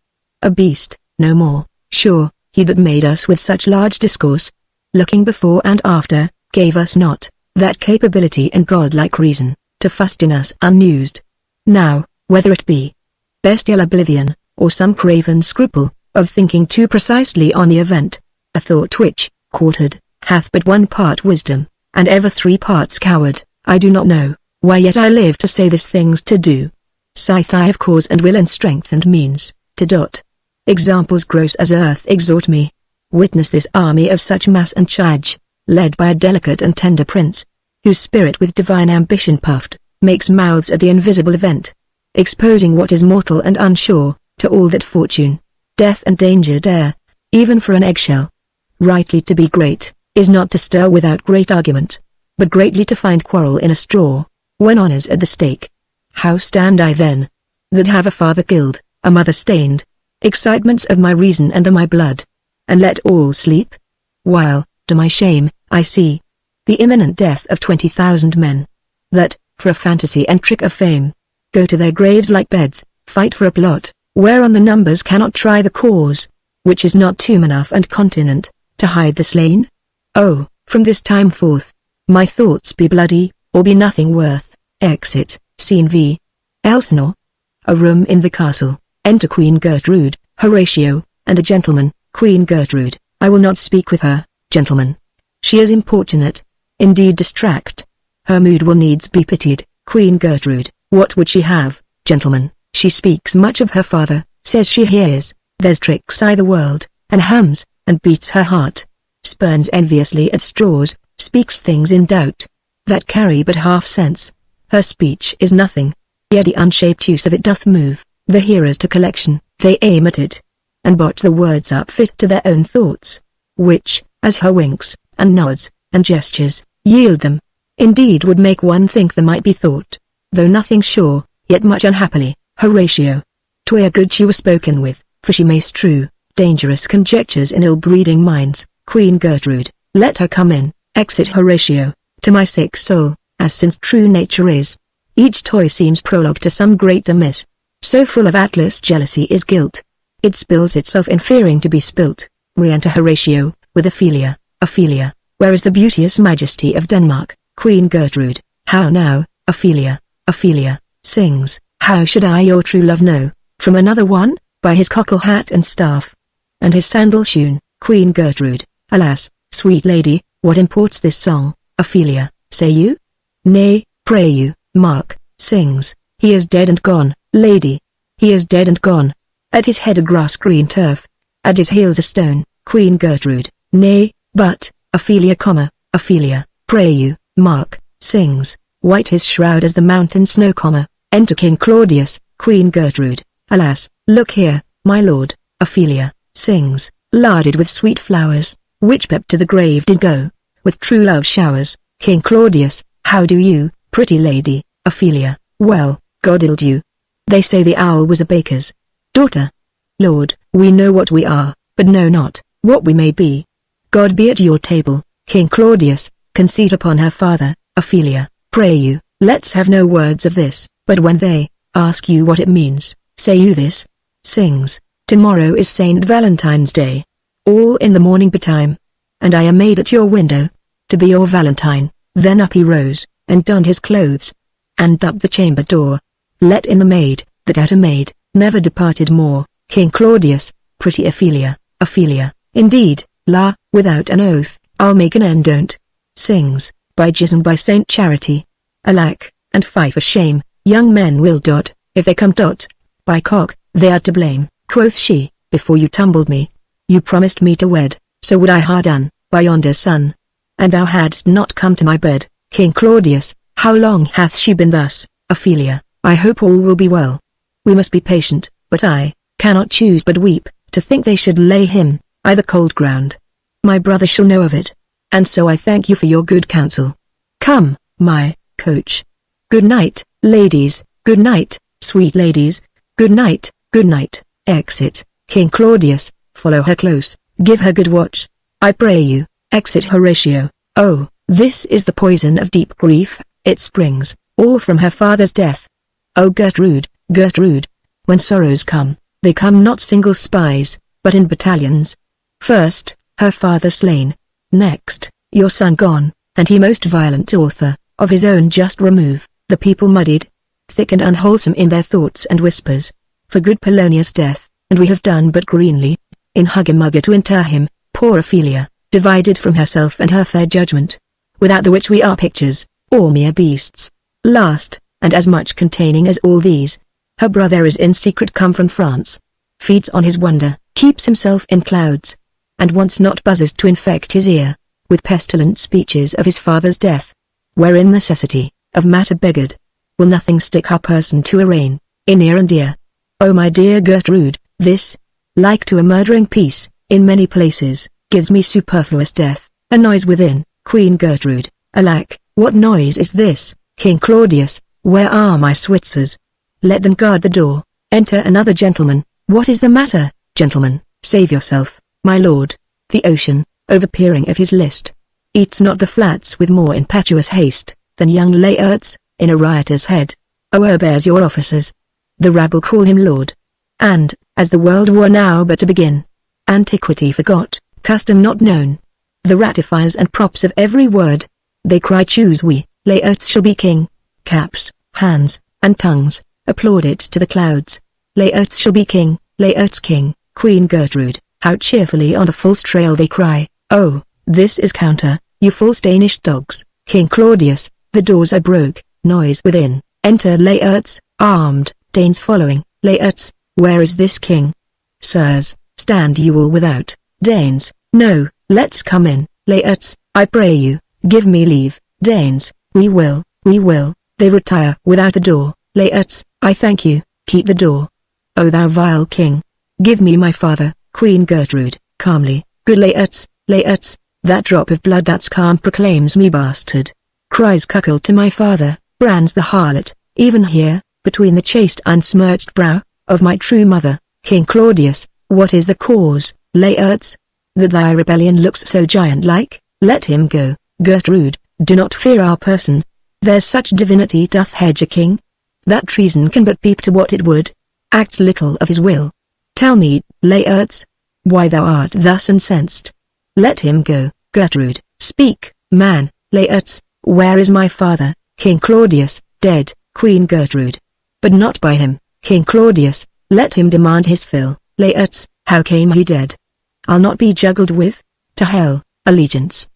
A beast, no more. Sure, he that made us with such large discourse, looking before and after, gave us not that capability and godlike reason, to fust in us unused. Now, whether it be bestial oblivion, or some craven scruple, of thinking too precisely on the event, a thought which, quartered, hath but one part wisdom, and ever 3 parts coward, I do not know, why yet I live to say this things to do. Scythe I have cause and will and strength and means, to dot. Examples gross as earth exhort me. Witness this army of such mass and charge, led by a delicate and tender prince, whose spirit with divine ambition puffed, makes mouths at the invisible event, exposing what is mortal and unsure, to all that fortune, death and danger dare, even for an eggshell. Rightly to be great, is not to stir without great argument, but greatly to find quarrel in a straw, when honor's at the stake. How stand I then, that have a father killed, a mother stained, excitements of my reason and of my blood, and let all sleep? While, to my shame, I see the imminent death of 20,000 men, that, for a fantasy and trick of fame, go to their graves like beds, fight for a plot, whereon the numbers cannot try the cause, which is not tomb enough and continent, to hide the slain? Oh, from this time forth, my thoughts be bloody, or be nothing worth. Exit. Scene V. Elsinore. A room in the castle. Enter Queen Gertrude, Horatio, and a gentleman. Queen Gertrude, I will not speak with her, gentlemen. She is importunate, indeed distract. Her mood will needs be pitied. Queen Gertrude, what would she have, gentlemen? She speaks much of her father, says she hears, there's tricks i' the world, and hums, and beats her heart. Spurns enviously at straws, speaks things in doubt, that carry but half sense. Her speech is nothing, yet the unshaped use of it doth move the hearers to collection. They aim at it, and botch the words up fit to their own thoughts, which, as her winks, and nods, and gestures, yield them, indeed would make one think there might be thought, though nothing sure, yet much unhappily. Horatio, 'twere good she were spoken with, for she may strew dangerous conjectures in ill-breeding minds. Queen Gertrude, let her come in. Exit Horatio. To my sick soul, as since true nature is, each toy seems prologue to some great amiss. So full of Atlas jealousy is guilt, it spills itself in fearing to be spilt. Re-enter Horatio, with Ophelia. Ophelia, where is the beauteous majesty of Denmark? Queen Gertrude, how now, Ophelia? Ophelia, sings, how should I your true love know, from another one? By his cockle hat and staff, and his sandal shoon. Queen Gertrude, alas, sweet lady, what imports this song? Ophelia, say you? Nay, pray you. Mark, sings, he is dead and gone, lady. He is dead and gone. At his head a grass-green turf, at his heels a stone. Queen Gertrude, nay, but, Ophelia, Ophelia, pray you. Mark, sings, white his shroud as the mountain snow, Enter King Claudius, Queen Gertrude. Alas, look here, my lord, Ophelia, sings, larded with sweet flowers, which Pep to the grave did go, with true love showers. King Claudius, how do you, pretty lady? Ophelia, well, God ild you. They say the owl was a baker's daughter. Lord, we know what we are, but know not what we may be. God be at your table. King Claudius, conceit upon her father. Ophelia, pray you, let's have no words of this, but when they ask you what it means, say you this. Sings, tomorrow is Saint Valentine's Day. All in the morning betime. And I am made at your window, to be your Valentine. Then up he rose, and donned his clothes, and up the chamber door. Let in the maid, that out a maid, never departed more. King Claudius, pretty Ophelia, Ophelia, indeed, la, without an oath, I'll make an end on't. Sings, by Jizz and by Saint Charity. Alack, and fie for shame, young men will dot, if they come dot. By cock, they are to blame, quoth she, before you tumbled me. You promised me to wed, so would I ha' done, by yonder sun. And thou hadst not come to my bed. King Claudius, how long hath she been thus? Ophelia, I hope all will be well. We must be patient, but I cannot choose but weep, to think they should lay him, I the cold ground. My brother shall know of it, and so I thank you for your good counsel. Come, my coach. Good night, ladies, good night, sweet ladies, good night, good night. Exit. King Claudius, follow her close, give her good watch, I pray you. Exit Horatio. Oh, this is the poison of deep grief, it springs, all from her father's death. Oh Gertrude, Gertrude, when sorrows come, they come not single spies, but in battalions. First, her father slain. Next, your son gone, and he most violent author, of his own just remove, the people muddied, thick and unwholesome in their thoughts and whispers, for good Polonius' death, and we have done but greenly, in hugger-mugger to inter him, poor Ophelia, divided from herself and her fair judgment, without the which we are pictures, or mere beasts. Last, and as much containing as all these, her brother is in secret come from France, feeds on his wonder, keeps himself in clouds, and wants not buzzers to infect his ear, with pestilent speeches of his father's death, wherein necessity, of matter beggared, will nothing stick her person to arraign, in ear and ear. O my dear Gertrude, this, like to a murdering piece, in many places, gives me superfluous death, a noise within. Queen Gertrude, alack, what noise is this? King Claudius, where are my Switzers? Let them guard the door. Enter another gentleman. What is the matter, gentlemen? Save yourself, my lord. The ocean, overpeering of his list, eats not the flats with more impetuous haste, than young Laertes, in a rioter's head. O'erbears your officers. The rabble call him lord. And, as the world war now but to begin, antiquity forgot, custom not known, the ratifiers and props of every word, they cry choose we, Laertes shall be king. Caps, hands, and tongues, applaud it to the clouds. Laertes shall be king, Laertes king. Queen Gertrude, how cheerfully on the false trail they cry, oh, this is counter, you false Danish dogs. King Claudius, the doors are broke, noise within, enter Laertes, armed, Danes following. Laertes, where is this king? Sirs, stand you all without. Danes, no, let's come in. Laertes, I pray you, give me leave. Danes, we will, they retire without the door. Laertes, I thank you, keep the door. O thou vile king, give me my father. Queen Gertrude, calmly, good Laertes, Laertes, that drop of blood that's calm proclaims me bastard. Cries cuckold to my father, brands the harlot, even here, between the chaste unsmirched brow, of my true mother. King Claudius, what is the cause, Laertes, that thy rebellion looks so giant-like? Let him go. Gertrude, do not fear our person. There's such divinity doth hedge a king, that treason can but peep to what it would, acts little of his will. Tell me, Laertes, why thou art thus incensed. Let him go. Gertrude, speak, man. Laertes, where is my father? King Claudius, dead. Queen Gertrude, but not by him. King Claudius, let him demand his fill. Laertes, how came he dead? I'll not be juggled with. To hell, allegiance.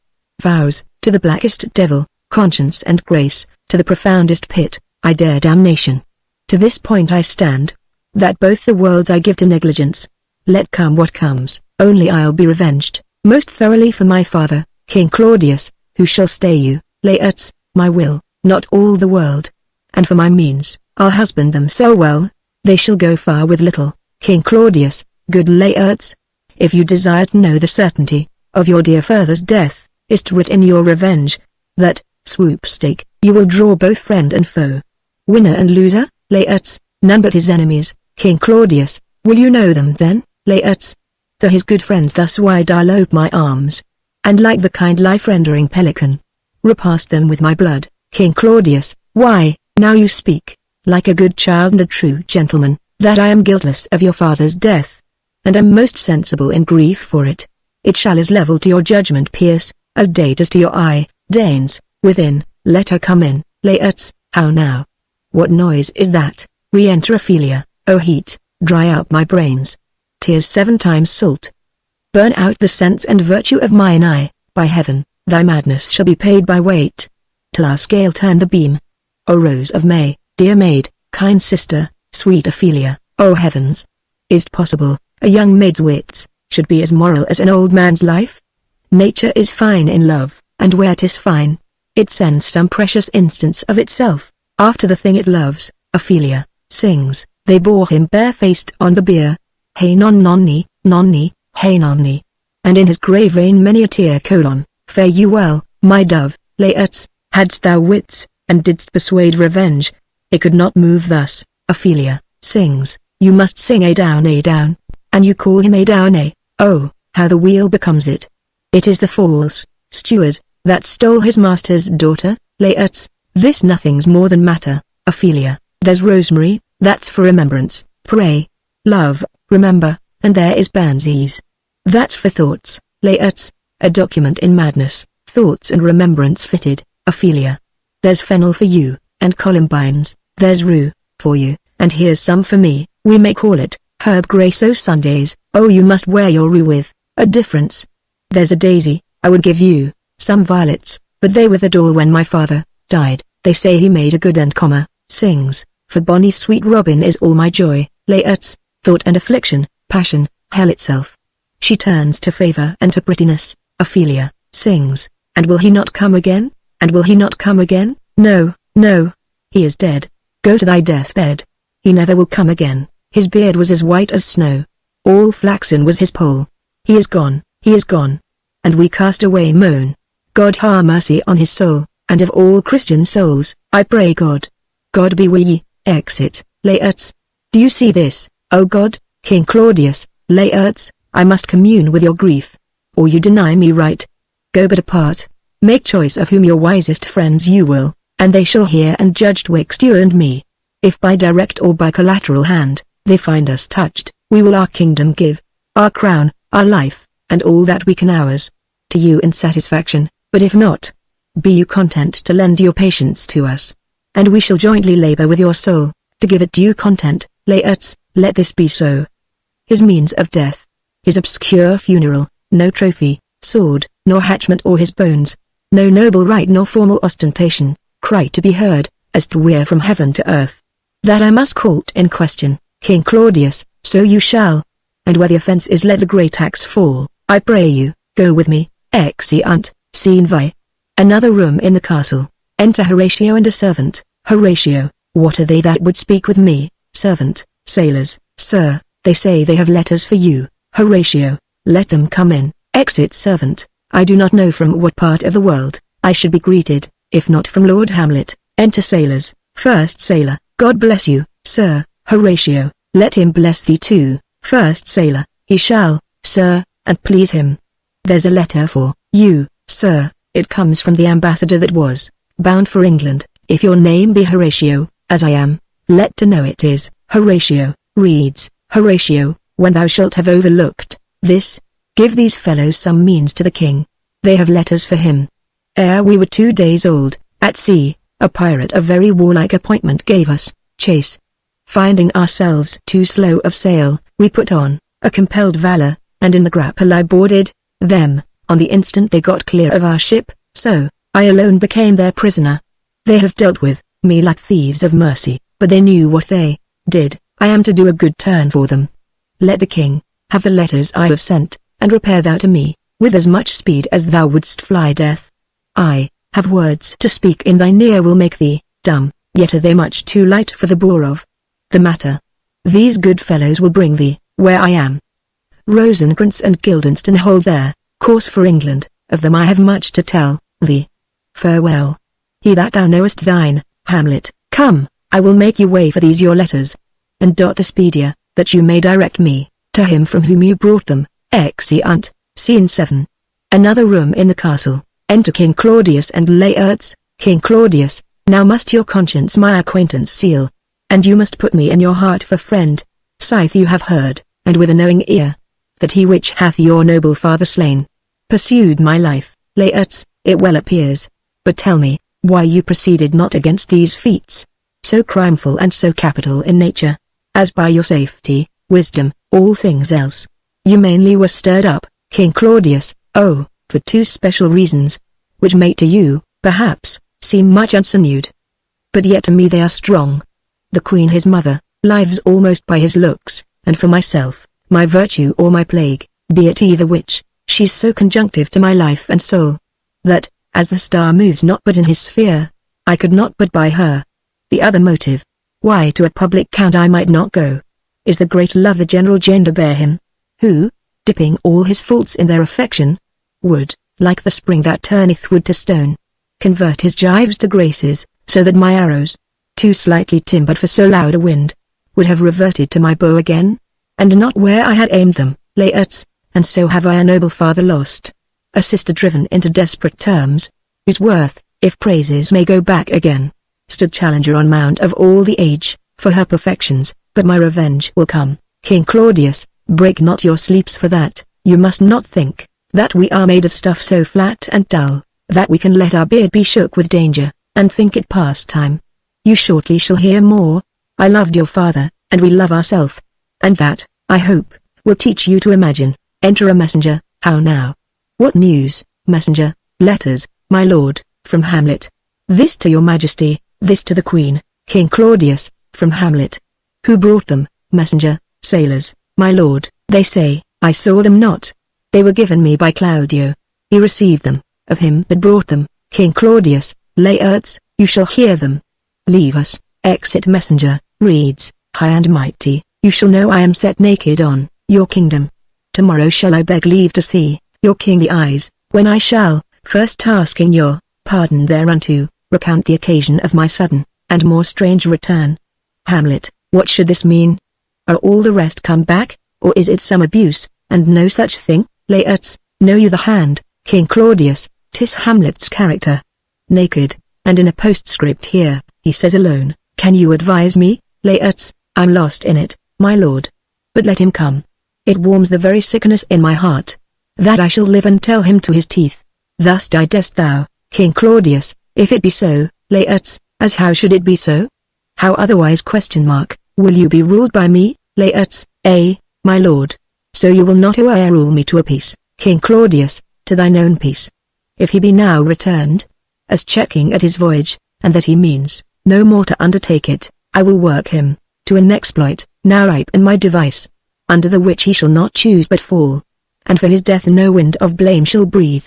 Vows, to the blackest devil, conscience and grace, to the profoundest pit, I dare damnation. To this point I stand, that both the worlds I give to negligence. Let come what comes, only I'll be revenged, most thoroughly for my father. King Claudius, who shall stay you? Laertes, my will, not all the world. And for my means, I'll husband them so well, they shall go far with little. King Claudius, good Laertes, if you desire to know the certainty of your dear father's death, is to writ in your revenge, that, swoop-stake, you will draw both friend and foe. Winner and loser, Laertes, none but his enemies. King Claudius, will you know them then, Laertes? To his good friends thus wide I'll ope my arms, and like the kind life-rendering pelican, repast them with my blood. King Claudius, why, now you speak, like a good child and a true gentleman, that I am guiltless of your father's death, and am most sensible in grief for it. It shall as level to your judgment pierce, as date is to your eye. Danes, within, let her come in. Laertes, how now? What noise is that? Re-enter Ophelia. O heat, dry up my brains. Tears 7 times salt. Burn out the sense and virtue of mine eye. By heaven, thy madness shall be paid by weight, till our scale turn the beam. O Rose of May, dear maid, kind sister, sweet Ophelia, O heavens! Is't possible, a young maid's wits should be as moral as an old man's life? Nature is fine in love, and where 'tis fine, it sends some precious instance of itself, after the thing it loves. Ophelia sings, they bore him barefaced on the bier. Hey nonni, nonni, hey nonni. And in his grave rain many a tear. Fare you well, my dove. Laertes, hadst thou wits, and didst persuade revenge, it could not move thus. Ophelia sings, you must sing a down, and you call him a down. Oh, how the wheel becomes it. It is the false steward that stole his master's daughter. Laertes, this nothing's more than matter. Ophelia, there's rosemary, that's for remembrance. Pray, love, remember, and there is pansies, that's for thoughts. Laertes, a document in madness, thoughts and remembrance fitted. Ophelia, there's fennel for you, and columbines, there's rue for you, and here's some for me. We may call it herb grace. O Sundays, oh you must wear your rue with a difference. There's a daisy, I would give you some violets, but they withered all when my father died. They say he made a good end. Sings, for bonny sweet Robin is all my joy. Laertes, thought and affliction, passion, hell itself. She turns to favor and to prettiness. Ophelia sings, and will he not come again? And will he not come again? No, no. He is dead. Go to thy deathbed. He never will come again. His beard was as white as snow. All flaxen was his poll. He is gone, he is gone. And we cast away moan. God ha' mercy on his soul, and of all Christian souls, I pray God. God be with ye. Exit. Laertes, do you see this, O God? King Claudius, Laertes, I must commune with your grief, or you deny me right. Go but apart. Make choice of whom your wisest friends you will, and they shall hear and judge twixt you and me. If by direct or by collateral hand, they find us touched, we will our kingdom give, our crown, our life, and all that we can ours, to you in satisfaction. But if not, be you content to lend your patience to us, and we shall jointly labor with your soul, to give it due content. Laertes, let this be so. His means of death, his obscure funeral, no trophy, sword, nor hatchment or his bones, no noble rite nor formal ostentation, cry to be heard, as to wear from heaven to earth. That I must call't in question. King Claudius, so you shall. And where the offense is let the great axe fall. I pray you, go with me. Exeunt. Scene vi. Another room in the castle. Enter Horatio and a servant. Horatio, what are they that would speak with me? Servant, sailors, sir, they say they have letters for you. Horatio, let them come in. Exit servant, I do not know from what part of the world I should be greeted, if not from Lord Hamlet. Enter sailors. First sailor, God bless you, sir. Horatio, let him bless thee too. First sailor, he shall, sir, and please him. There's a letter for you, sir, it comes from the ambassador that was bound for England. If your name be Horatio, as I am, let to know it is. Horatio, reads, Horatio, when thou shalt have overlooked this, give these fellows some means to the king. They have letters for him. Ere we were 2 days old, at sea, a pirate of very warlike appointment gave us chase. Finding ourselves too slow of sail, we put on a compelled valor, and in the grapple I boarded them. On the instant they got clear of our ship, so I alone became their prisoner. They have dealt with me like thieves of mercy, but they knew what they did. I am to do a good turn for them. Let the king have the letters I have sent, and repair thou to me, with as much speed as thou wouldst fly death. I have words to speak in thine ear will make thee dumb, yet are they much too light for the bore of the matter. These good fellows will bring thee, where I am. Rosencrantz and Guildenstern hold their course for England, of them I have much to tell thee. Farewell. He that thou knowest thine, Hamlet, come, I will make you way for these your letters. And dot the speedier, that you may direct me, to him from whom you brought them. Exeunt. Scene 7. Another room in the castle. Enter King Claudius and Laertes. King Claudius, now must your conscience my acquaintance seal, and you must put me in your heart for friend. Sith you have heard, and with a knowing ear, that he which hath your noble father slain, pursued my life. Laertes, it well appears. But tell me, why you proceeded not against these feats, so crimeful and so capital in nature, as by your safety, wisdom, all things else, you mainly were stirred up, King Claudius, oh, for two special reasons, which may to you, perhaps, seem much unsinewed. But yet to me they are strong. The queen his mother, lives almost by his looks, and for myself, my virtue or my plague, be it either which, she's so conjunctive to my life and soul, that, as the star moves not but in his sphere, I could not but by her. The other motive, why to a public count I might not go, is the great love the general gender bear him, who, dipping all his faults in their affection, would, like the spring that turneth wood to stone, convert his gibes to graces, so that my arrows, too slightly timbered for so loud a wind, would have reverted to my bow again, and not where I had aimed them. Laertes, and so have I a noble father lost, a sister driven into desperate terms, whose worth, if praises may go back again, stood challenger on mount of all the age, for her perfections. But my revenge will come. King Claudius, break not your sleeps for that. You must not think that we are made of stuff so flat and dull, that we can let our beard be shook with danger, and think it pastime. You shortly shall hear more. I loved your father, and we love ourself, and that, I hope, will teach you to imagine. Enter a messenger. How now? What news, messenger? Letters, my lord, from Hamlet. This to your majesty, this to the queen. King Claudius, from Hamlet. Who brought them, messenger? Sailors, my lord, they say. I saw them not. They were given me by Claudio. He received them, of him that brought them. King Claudius, Laertes, you shall hear them. Leave us. Exit messenger, reads, high and mighty, you shall know I am set naked on your kingdom. Tomorrow shall I beg leave to see your kingly eyes, when I shall, first asking your pardon thereunto, recount the occasion of my sudden, and more strange return. Hamlet, what should this mean? Are all the rest come back, or is it some abuse, and no such thing? Laertes, know you the hand, King Claudius, 'tis Hamlet's character. Naked, and in a postscript here, he says alone, can you advise me? Laertes, I'm lost in it, my lord. But let him come. It warms the very sickness in my heart, that I shall live and tell him to his teeth. Thus diedest thou, King Claudius, if it be so. Laertes, as how should it be so? How otherwise? Will you be ruled by me? Laertes, my lord. So you will not o'er rule me to a peace. King Claudius, to thine own peace. If he be now returned, as checking at his voyage, and that he means no more to undertake it, I will work him to an exploit, now ripe in my device, under the which he shall not choose but fall, and for his death no wind of blame shall breathe.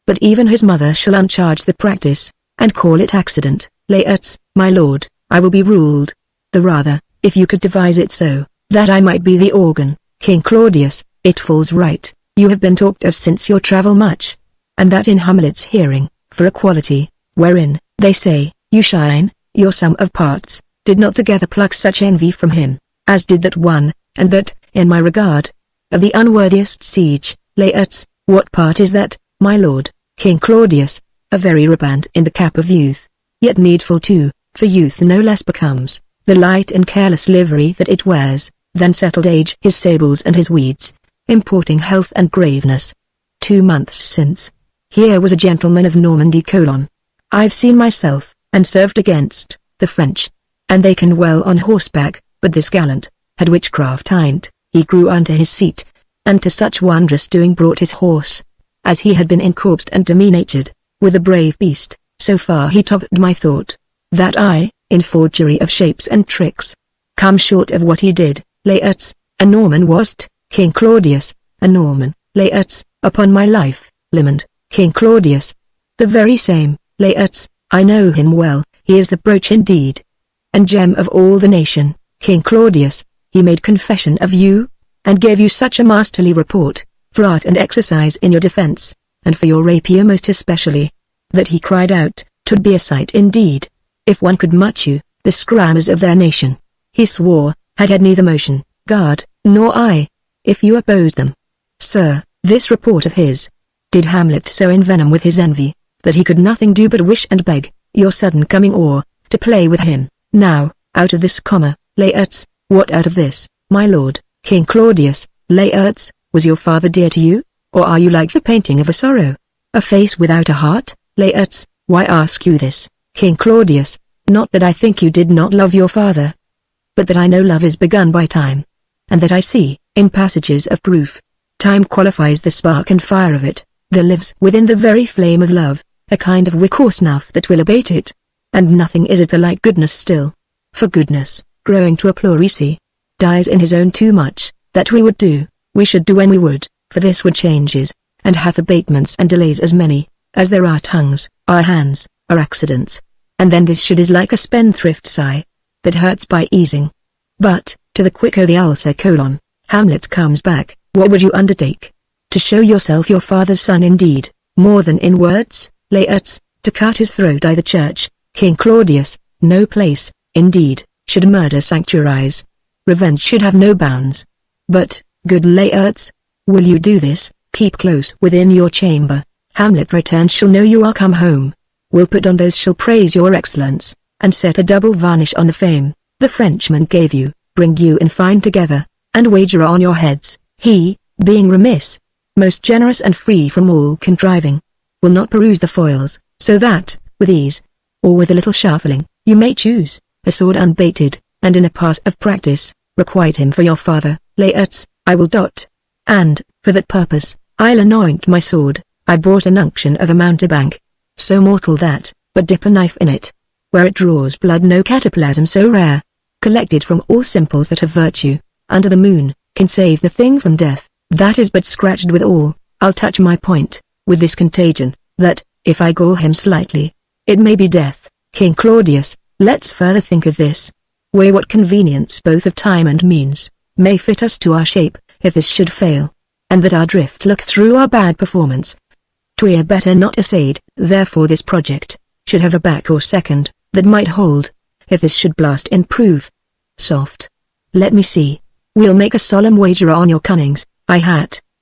But even his mother shall uncharge the practice, and call it accident. Laertes, my lord, I will be ruled the rather, if you could devise it so, that I might be the organ. King Claudius, it falls right, you have been talked of since your travel much, and that in Hamlet's hearing, for a quality, wherein, they say, you shine, your sum of parts, did not together pluck such envy from him, as did that one, and that, in my regard, of the unworthiest siege. Laertes, what part is that, my lord? King Claudius, a very riband in the cap of youth, yet needful too, for youth no less becomes the light and careless livery that it wears, than settled age his sables and his weeds, importing health and graveness. 2 months since, here was a gentleman of Normandy : I've seen myself, and served against the French, and they can well on horseback, but this gallant had witchcraft in't. He grew unto his seat, and to such wondrous doing brought his horse, as he had been encorpsed and demi-natured, with a brave beast. So far he topped my thought, that I, in forgery of shapes and tricks, come short of what he did. Laertes, a Norman was't? King Claudius, a Norman. Laertes, upon my life, Limond. King Claudius, the very same. Laertes, I know him well, he is the brooch indeed, and gem of all the nation. King Claudius, he made confession of you, and gave you such a masterly report, for art and exercise in your defense, and for your rapier most especially, that he cried out, 'Twould be a sight indeed, if one could match you, the scrammers of their nation. He swore, had neither motion, guard, nor eye, if you opposed them. Sir, this report of his did Hamlet so envenom with his envy, that he could nothing do but wish and beg your sudden coming or to play with him. Now, out of this, Laertes, what out of this, my lord, King Claudius, Laertes, was your father dear to you, or are you like the painting of a sorrow, a face without a heart? Laertes, why ask you this, King Claudius? Not that I think you did not love your father, but that I know love is begun by time, and that I see, in passages of proof, time qualifies the spark and fire of it. There lives within the very flame of love, a kind of wick or snuff that will abate it, and nothing is it like goodness still. For goodness, growing to a pleurisy, dies in his own too much, that we should do when we would, for this would changes, and hath abatements and delays as many, as there are tongues, are hands, are accidents. And then this should is like a spendthrift sigh, that hurts by easing. But, to the quick the ulcer : Hamlet comes back, what would you undertake? To show yourself your father's son indeed, more than in words, Laertes, to cut his throat I the church, King Claudius, no place, indeed, should murder sanctuarize. Revenge should have no bounds. But, good Laertes, will you do this? Keep close within your chamber. Hamlet returns shall know you are come home. Will put on those shall praise your excellence, and set a double varnish on the fame the Frenchman gave you, bring you in fine together, and wager on your heads. He, being remiss, most generous and free from all contriving, will not peruse the foils, so that, with ease, or with a little shuffling, you may choose a sword unbaited, and in a pass of practice, requite him for your father. Laertes, I will dot. And, for that purpose, I'll anoint my sword. I bought an unction of a mountebank, so mortal that, but dip a knife in it, where it draws blood no cataplasm so rare, collected from all simples that have virtue, under the moon, can save the thing from death, that is but scratched with all. I'll touch my point, with this contagion, that, if I gall him slightly, it may be death. King Claudius, let's further think of this. Weigh what convenience both of time and means, may fit us to our shape, if this should fail, and that our drift look through our bad performance. 'Twere better not essayed, therefore this project, should have a back or second, that might hold, if this should blast and prove soft. Let me see, we'll make a solemn wager on your cunnings,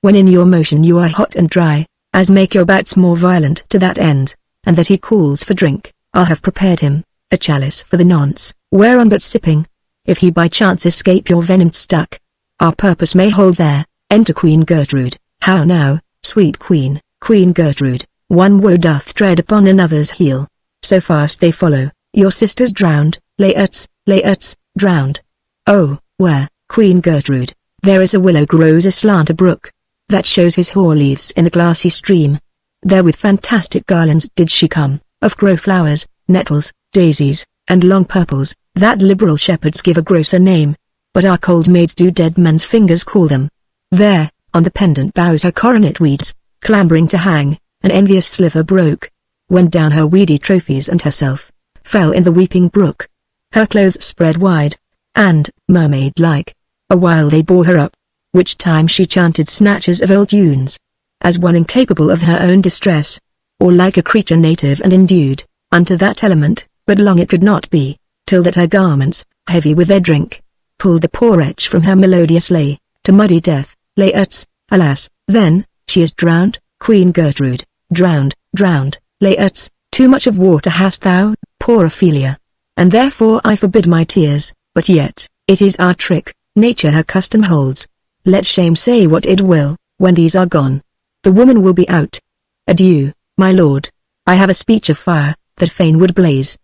when in your motion you are hot and dry, as make your bouts more violent to that end, and that he calls for drink, I'll have prepared him, a chalice for the nonce, whereon but sipping, if he by chance escape your venomed stuck, our purpose may hold there. Enter Queen Gertrude. How now, sweet Queen, Queen Gertrude, one woe doth tread upon another's heel, so fast they follow, your sister's drowned. Laertes, Laertes, drowned. Oh, where, Queen Gertrude? There is a willow grows aslant a brook, that shows his hoar leaves in the glassy stream. There with fantastic garlands did she come, of grow flowers, nettles, daisies, and long purples, that liberal shepherds give a grosser name, but our cold maids do dead men's fingers call them. There, on the pendant boughs her coronet weeds, clambering to hang, an envious sliver broke, when down her weedy trophies and herself, fell in the weeping brook. Her clothes spread wide, and, mermaid-like, awhile they bore her up, which time she chanted snatches of old tunes, as one incapable of her own distress, or like a creature native and endued, unto that element, but long it could not be, till that her garments, heavy with their drink, pulled the poor wretch from her melodious lay, to muddy death. Laertes, alas, then, she is drowned, Queen Gertrude, drowned, drowned. Laertes, too much of water hast thou, poor Ophelia, and therefore I forbid my tears, but yet, it is our trick, nature her custom holds. Let shame say what it will, when these are gone, the woman will be out. Adieu, my lord, I have a speech of fire, that fain would blaze,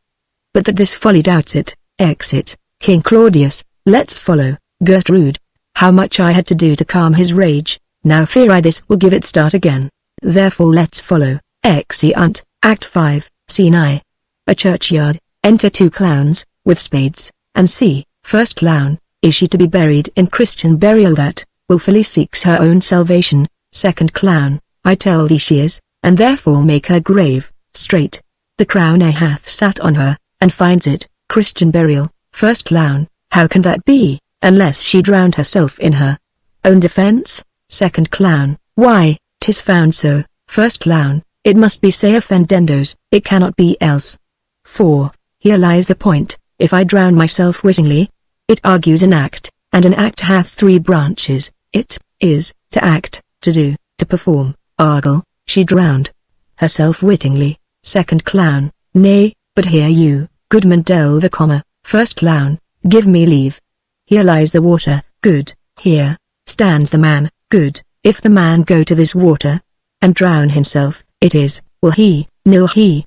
but that this folly doubts it. Exit. King Claudius, let's follow. Gertrude, how much I had to do to calm his rage, now fear I this will give it start again, therefore let's follow. Exeunt. Act 5, Scene I. A churchyard. Enter two clowns, with spades, and see, first clown, is she to be buried in Christian burial that, wilfully seeks her own salvation? Second clown, I tell thee she is, and therefore make her grave straight. The crowner hath sat on her, and finds it Christian burial. First clown, how can that be? unless she drowned herself in her own defense. Second clown. Why, 'tis found so. First clown. It must be se offendendos, it cannot be else. 4. Here lies the point. If I drown myself wittingly, it argues an act, and an act hath 3 branches. It is to act, to do, to perform. Argle, she drowned herself wittingly. Second clown. Nay, but hear you, goodman delve a comma. First clown. Give me leave. Here lies the water. Good. Here stands the man. Good. If the man go to this water and drown himself, it is, will he, nil he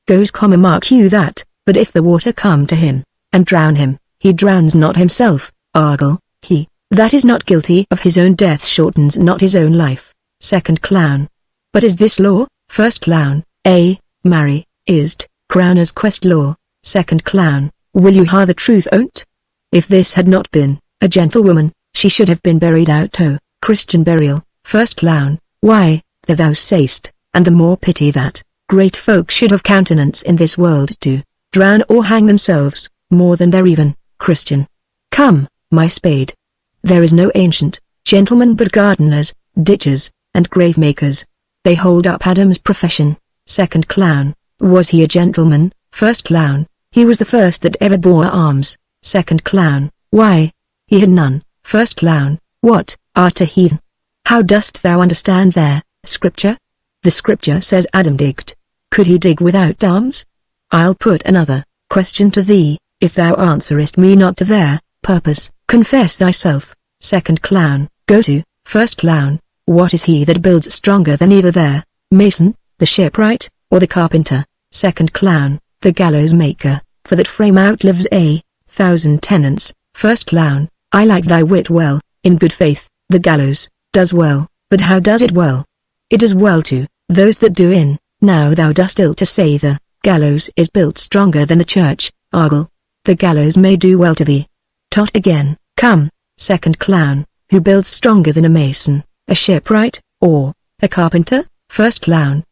goes, mark you that. But if the water come to him and drown him, he drowns not himself. Argle, he that is not guilty of his own death shortens not his own life. Second clown. But is this law? First clown. Marry, is't, crowner's quest law. Second clown. Will you ha the truth on't? If this had not been a gentlewoman, she should have been buried out Christian burial. First clown. Why, the thou say'st, and the more pity that great folk should have countenance in this world to drown or hang themselves, more than their even Christian. Come, my spade. There is no ancient gentleman but gardeners, ditchers, and grave makers. They hold up Adam's profession. Second clown. Was he a gentleman? First clown. He was the first that ever bore arms. Second clown. Why, he had none. First clown. What, art a heathen? How dost thou understand their scripture? The scripture says Adam digged. Could he dig without arms? I'll put another question to thee, if thou answerest me not to their purpose, confess thyself. Second clown. Go to. First clown. What is he that builds stronger than either their mason, the shipwright, or the carpenter? Second clown. The gallows maker, for that frame outlives 1,000 tenants. First clown. I like thy wit well. In good faith, the gallows does well, but how does it well? It does well to those that do in. Now thou dost ill to say the gallows is built stronger than the church. Argle. The gallows may do well to thee. Tot again. Come. Second clown. Who builds stronger than a mason, a shipwright, or a carpenter? First clown.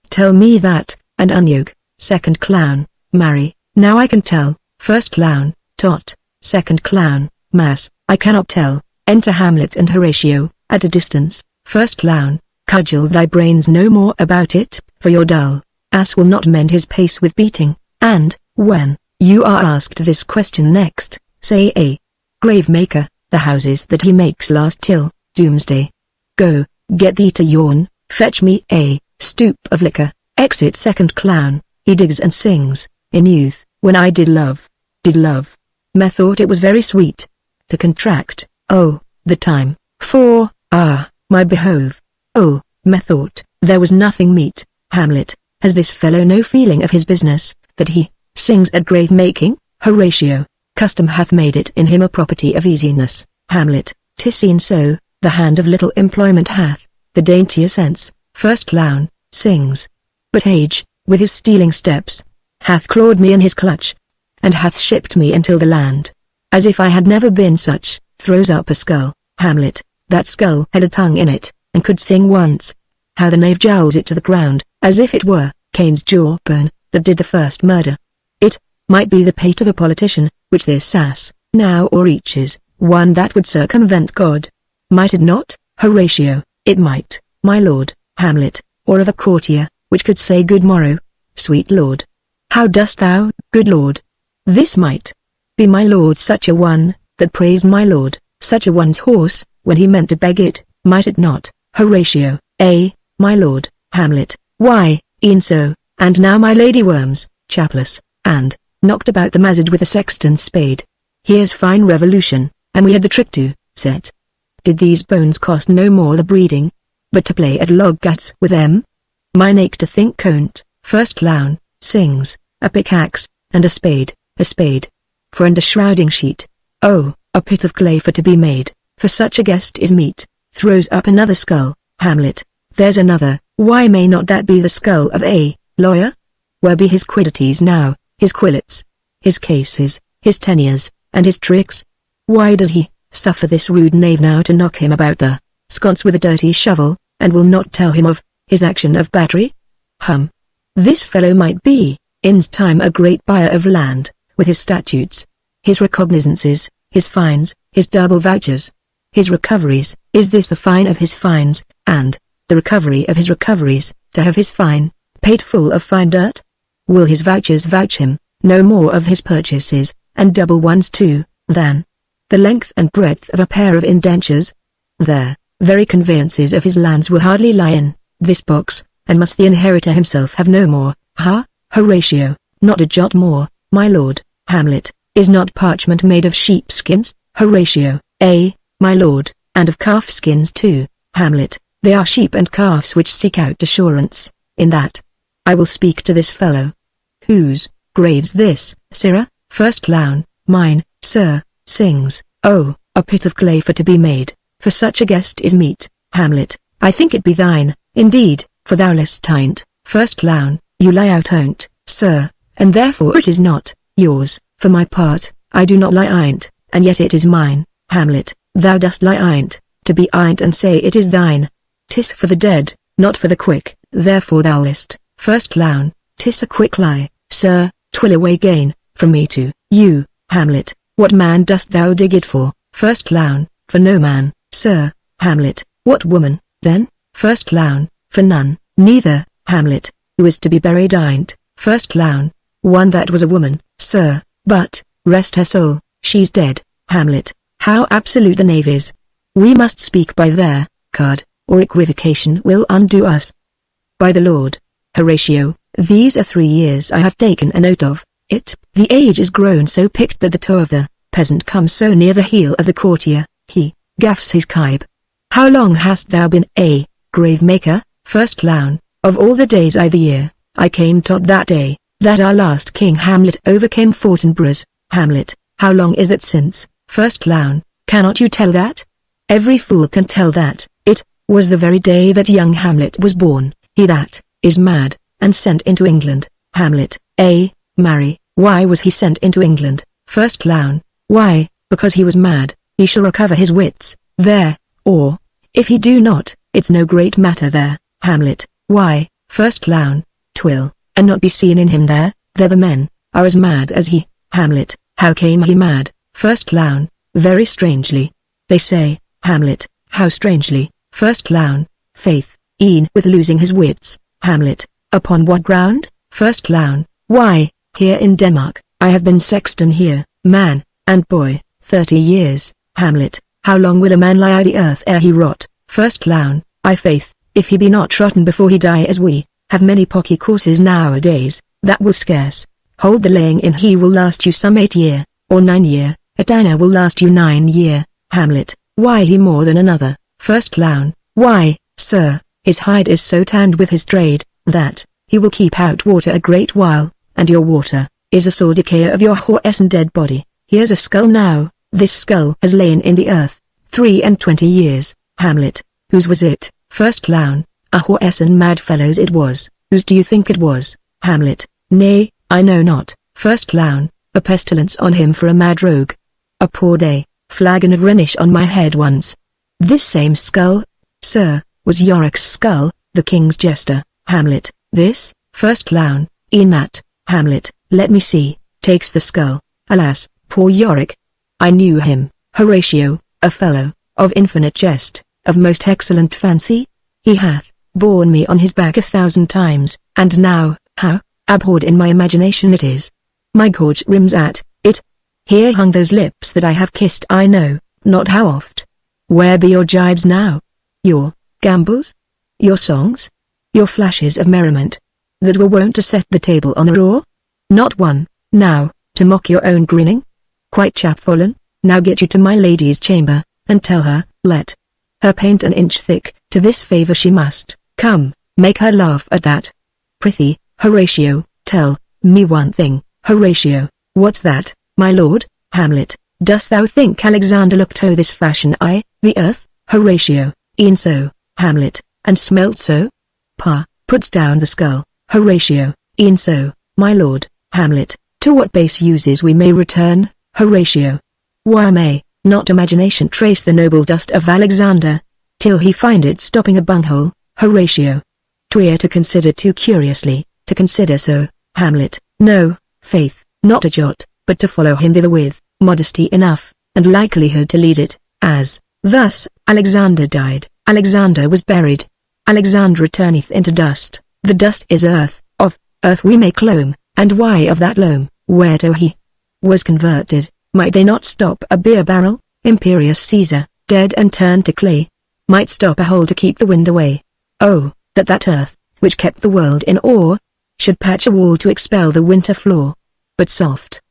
Tell me that, and unyoke. Second clown. Marry. Now I can tell. First clown. Tot. Second clown. Mass. I cannot tell. Enter Hamlet and Horatio, at a distance. First clown. Cudgel thy brains no more about it, for your dull ass will not mend his pace with beating, and, when you are asked this question next, say a grave maker, the houses that he makes last till doomsday. Go, get thee to yawn, fetch me a stoop of liquor. Exit second clown. He digs and sings. In youth, when I did love, methought it was very sweet to contract. Oh, the time, for, my behove. Oh, methought, there was nothing meet. Hamlet. Has this fellow no feeling of his business, that he sings at grave making? Horatio. Custom hath made it in him a property of easiness. Hamlet. 'Tis seen so, the hand of little employment hath the daintier sense. First clown. Sings. But age, with his stealing steps, hath clawed me in his clutch, and hath shipped me until the land, as if I had never been such. Throws up a skull. Hamlet. That skull had a tongue in it, and could sing once. How the knave jowls it to the ground, as if it were Cain's jawbone, that did the first murder. It might be the pate of a politician, which this ass now o'erreaches, one that would circumvent God. Might it not? Horatio. It might, my lord. Hamlet. Or of a courtier, which could say good morrow, sweet lord. How dost thou, good lord? This might be my lord such a one, that praised my lord, such a one's horse, when he meant to beg it. Might it not? Horatio. My lord. Hamlet. Why, e'en so, and now my lady worms, chapless, and knocked about the mazard with a sexton's spade. Here's fine revolution, and we had the trick to set. Did these bones cost no more the breeding, but to play at log-gats with them? Mine ache to think con't. First clown. Sings. A pickaxe, and a spade, for and a shrouding sheet. Oh, a pit of clay for to be made, for such a guest is meet. Throws up another skull. Hamlet. There's another. Why may not that be the skull of a lawyer? Where be his quiddities now, his quillets, his cases, his tenures, and his tricks? Why does he suffer this rude knave now to knock him about the sconce with a dirty shovel, and will not tell him of his action of battery? This fellow might be, in's time, a great buyer of land, with his statutes, his recognizances, his fines, his double vouchers, his recoveries, is this the fine of his fines, and the recovery of his recoveries, to have his fine paid full of fine dirt? Will his vouchers vouch him no more of his purchases, and double ones too, than the length and breadth of a pair of indentures? Their very conveyances of his lands will hardly lie in this box, and must the inheritor himself have no more? Horatio, not a jot more, my lord. Hamlet, is not parchment made of sheepskins? Horatio, my lord, and of calfskins too. Hamlet, they are sheep and calves which seek out assurance in that. I will speak to this fellow. Whose grave's this, sirrah? First clown, mine, sir, sings, oh, a pit of clay for to be made, for such a guest is meet. Hamlet, I think it be thine, indeed, for thou liest tint. First clown, you lie out on't, sir, and therefore it is not yours. For my part, I do not lie in't, and yet it is mine. Hamlet, thou dost lie in't, to be in't and say it is thine. 'Tis for the dead, not for the quick, therefore thou liest. First clown, 'tis a quick lie, sir, 'twill away gain, from me to you. Hamlet, what man dost thou dig it for? First clown, for no man, sir. Hamlet, what woman, then? First clown, for none, neither. Hamlet, who is to be buried in't? First clown, one that was a woman, sir, but, rest her soul, she's dead. Hamlet, how absolute the knave is. We must speak by their card, or equivocation will undo us. By the Lord, Horatio, these are 3 years I have taken a note of it. The age is grown so picked that the toe of the peasant comes so near the heel of the courtier, he gaffs his kibe. How long hast thou been a grave maker? First clown, of all the days I the year, I came tot that day, that our last king Hamlet overcame Fortinbras. Hamlet, how long is it since? First clown, cannot you tell that? Every fool can tell that. It was the very day that young Hamlet was born. He that is mad, and sent into England. Hamlet, marry, why was he sent into England? First clown, why, because he was mad. He shall recover his wits there, or, if he do not, it's no great matter there. Hamlet, why? First clown, 'twill, and not be seen in him there. There the men are as mad as he. Hamlet, how came he mad? First clown, very strangely. They say. Hamlet, how strangely? First clown, faith, e'en with losing his wits. Hamlet, upon what ground? First clown, why, here in Denmark, I have been sexton here, man, and boy, 30 years. Hamlet, how long will a man lie on the earth ere he rot? First clown, I faith, if he be not rotten before he die as we have many pocky courses nowadays, that will scarce hold the laying in. He will last you some 8 year, or 9 year, a diner will last you 9 year. Hamlet, why he more than another? First clown, why, sir, his hide is so tanned with his trade, that he will keep out water a great while, and your water is a sore decayer of your horse and dead body. Here's a skull now, this skull has lain in the earth 23 years. Hamlet, whose was it? First clown, a horse and mad fellow's it was. Whose do you think it was? Hamlet, nay, I know not. First clown, a pestilence on him for a mad rogue. A poor day, flagon of Rhenish on my head once. This same skull, sir, was Yorick's skull, the king's jester. Hamlet, this? First clown, e'en that. Hamlet, let me see, takes the skull. Alas, poor Yorick. I knew him, Horatio, a fellow of infinite jest, of most excellent fancy. He hath borne me on his back 1,000 times, and now, how abhorred in my imagination it is. My gorge rims at it. Here hung those lips that I have kissed I know not how oft. Where be your jibes now? Your gambols? Your songs? Your flashes of merriment? That were wont to set the table on a roar? Not one, now, to mock your own grinning? Quite chapfallen? Now get you to my lady's chamber, and tell her, let her paint an inch thick, to this favour she must come, make her laugh at that. Prithee, Horatio, tell me one thing. Horatio, what's that, my lord? Hamlet, dost thou think Alexander looked o' this fashion the earth? Horatio, e'en so. Hamlet, and smelt so? Puts down the skull. Horatio, e'en so, my lord. Hamlet, to what base uses we may return? Horatio, why may not imagination trace the noble dust of Alexander, till he find it stopping a bunghole? Horatio, 'twere to consider too curiously, to consider so. Hamlet, no, faith, not a jot, but to follow him thither with modesty enough, and likelihood to lead it, as, thus, Alexander died, Alexander was buried. Alexander returneth into dust, the dust is earth, of earth we make loam, and why of that loam, whereto he was converted, might they not stop a beer barrel? Imperious Caesar, dead and turned to clay, might stop a hole to keep the wind away. Oh, that earth, which kept the world in awe, should patch a wall to expel the winter flaw. But soft.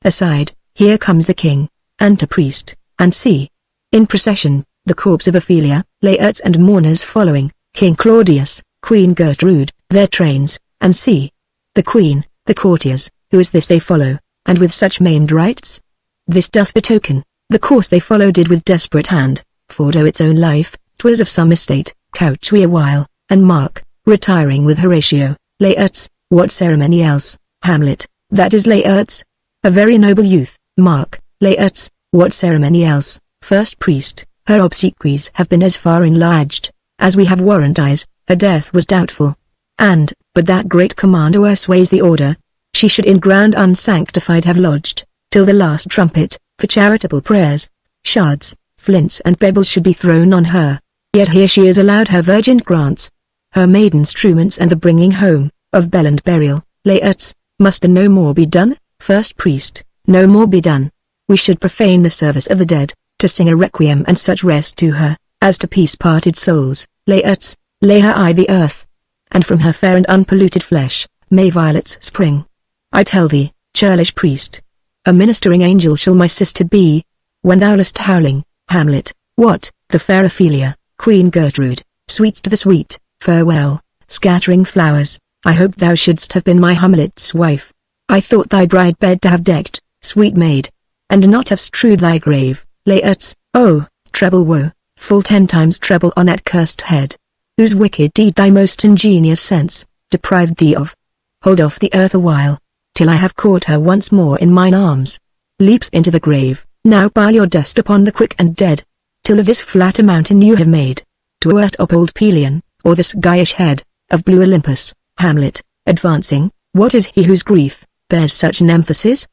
Aside, here comes the king, and a priest, and see. In procession, the corpse of Ophelia, laerts and mourners following, King Claudius, Queen Gertrude, their trains, and see. The queen, the courtiers, who is this they follow, and with such maimed rites? This doth betoken, the course they follow did with desperate hand, fordo its own life, 'twas of some estate, couch we a while, and mark, retiring with Horatio, laerts, what ceremony else, Hamlet, that is laerts? A very noble youth, mark, laerts, what ceremony else, first priest, her obsequies have been as far enlarged, as we have warrant eyes, her death was doubtful. And, but that great commander sways the order, she should in ground unsanctified have lodged, till the last trumpet, for charitable prayers, shards, flints and pebbles should be thrown on her, yet here she is allowed her virgin grants, her maiden struments and the bringing home, of bell and burial, laerts, must then no more be done, first priest, no more be done. We should profane the service of the dead, to sing a requiem and such rest to her, as to peace-parted souls, laerts, lay her I the earth, and from her fair and unpolluted flesh, may violets spring. I tell thee, churlish priest, a ministering angel shall my sister be, when thou liest howling, Hamlet, what, the fair Ophelia, Queen Gertrude, sweets to the sweet, farewell, scattering flowers, I hoped thou shouldst have been my Hamlet's wife. I thought thy bride bed to have decked, sweet maid, and not have strewed thy grave, laerts, oh, treble woe, full 10 times treble on that cursed head, whose wicked deed thy most ingenious sense, deprived thee of. Hold off the earth a while, till I have caught her once more in mine arms. Leaps into the grave, now pile your dust upon the quick and dead, till of this flat a mountain you have made, to earth up old Pelion, or this guyish head, of blue Olympus, Hamlet, advancing, what is he whose grief, bears such an emphasis?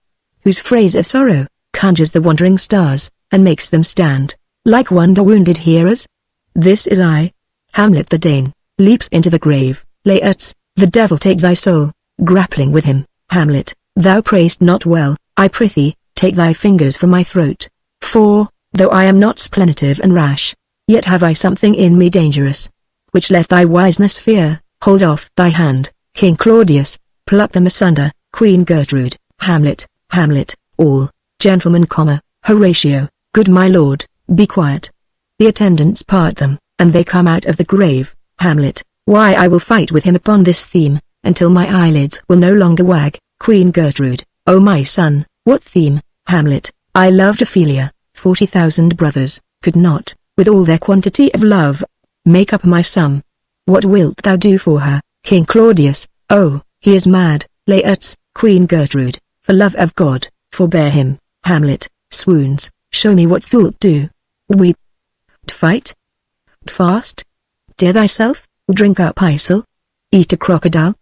Whose phrase of sorrow, conjures the wandering stars, and makes them stand, like wonder-wounded hearers? This is I. Hamlet the Dane, leaps into the grave, laerts, the devil take thy soul, grappling with him, Hamlet, thou pray'st not well, I prithee, take thy fingers from my throat, for, though I am not splenitive and rash, yet have I something in me dangerous, which let thy wiseness fear. Hold off thy hand, King Claudius, pluck them asunder, Queen Gertrude, Hamlet, all, gentlemen, Horatio, good my lord, be quiet. The attendants part them, and they come out of the grave, Hamlet, why I will fight with him upon this theme, until my eyelids will no longer wag, Queen Gertrude, oh my son, what theme, Hamlet, I loved Ophelia, 40,000 brothers, could not, with all their quantity of love, make up my sum. What wilt thou do for her, King Claudius? Oh, he is mad, laerts, Queen Gertrude, for love of God, forbear him, Hamlet, swoons, show me what thou'lt do. Weep, fight, fast, tear thyself, drink up Isel, eat a crocodile,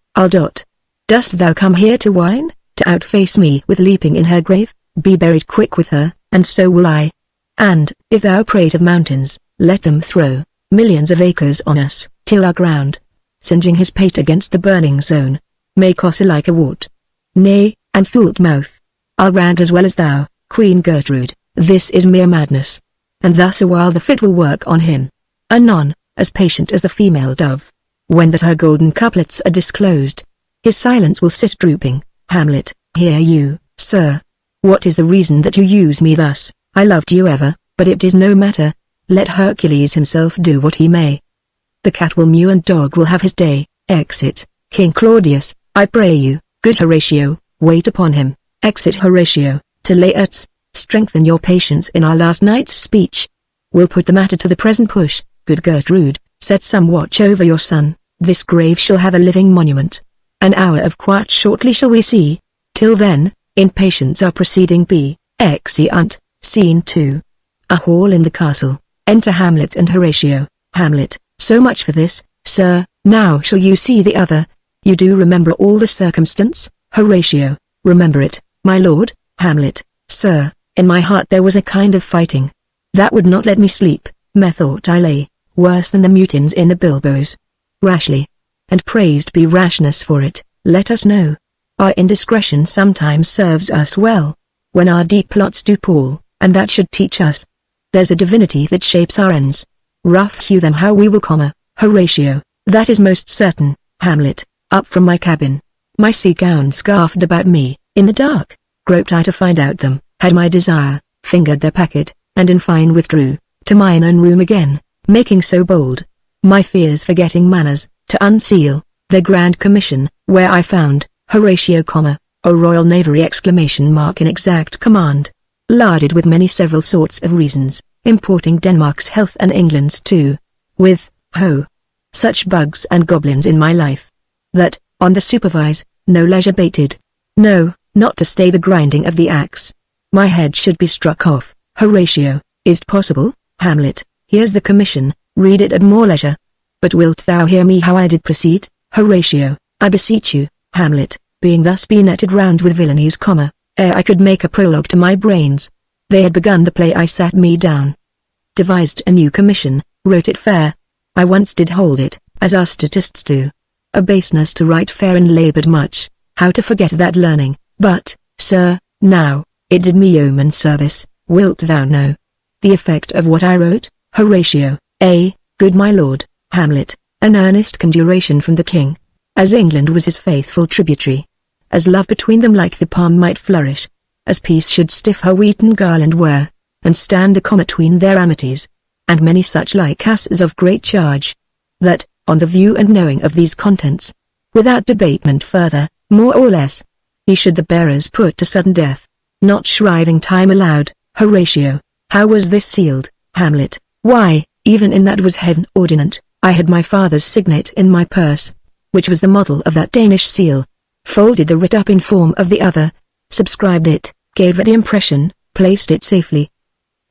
Dost thou come here to whine, to outface me with leaping in her grave? Be buried quick with her, and so will I. And, if thou prate of mountains, let them throw millions of acres on us, till our ground, singeing his pate against the burning zone, may cost like a wart. Nay, and fooled mouth, I'll rant as well as thou, Queen Gertrude, this is mere madness. And thus a while the fit will work on him. Anon, as patient as the female dove, when that her golden couplets are disclosed, his silence will sit drooping. Hamlet, hear you, sir. What is the reason that you use me thus? I loved you ever, but it is no matter. Let Hercules himself do what he may. The cat will mew and dog will have his day. Exit, King Claudius, I pray you, good Horatio, wait upon him. Exit Horatio, to laerts, strengthen your patience in our last night's speech. We'll put the matter to the present push, good Gertrude, set some watch over your son, this grave shall have a living monument. An hour of quiet shortly shall we see, till then, in patience our proceeding be. Exeunt, Scene 2. A hall in the castle, enter Hamlet and Horatio. Hamlet, so much for this, sir, now shall you see the other. You do remember all the circumstance? Horatio, remember it, my lord? Hamlet, sir, In my heart there was a kind of fighting that would not let me sleep. Methought I lay, worse than the mutins in the bilboes. Rashly. And praised be rashness for it, let us know. Our indiscretion sometimes serves us well, when our deep plots do pall, and that should teach us. There's a divinity that shapes our ends. Rough hew them how we will, Horatio, that is most certain. Hamlet, up from my cabin, my sea gown scarfed about me, in the dark, groped I to find out them, had my desire, fingered their packet, and in fine withdrew, to mine own room again, making so bold, my fears forgetting manners, to unseal, their grand commission, where I found, Horatio, O Royal Knavery in exact command, larded with many several sorts of reasons, importing Denmark's health and England's too, with, such bugs and goblins in my life, that, on the supervise, no leisure bated. No, not to stay the grinding of the axe. My head should be struck off. Horatio, is't possible? Hamlet, here's the commission, read it at more leisure. But wilt thou hear me how I did proceed? Horatio, I beseech you. Hamlet, being thus netted round with villainies, ere I could make a prologue to my brains. They had begun the play, I sat me down, devised a new commission, wrote it fair. I once did hold it, as our statists do. A baseness to write fair and labored much, how to forget that learning, but, sir, now, it did me yeoman service. Wilt thou know the effect of what I wrote? Horatio, good my lord. Hamlet, an earnest conjuration from the king, as England was his faithful tributary, as love between them like the palm might flourish, as peace should stiff her wheaten garland wear, and stand a comma between their amities, and many such like asses of great charge, that, on the view and knowing of these contents, without debatement further, more or less, he should the bearers put to sudden death, not shriving time allowed. Horatio, how was this sealed? Hamlet, why, even in that was heaven ordinant, I had my father's signet in my purse, which was the model of that Danish seal, folded the writ up in form of the other, subscribed it, gave it the impression, placed it safely.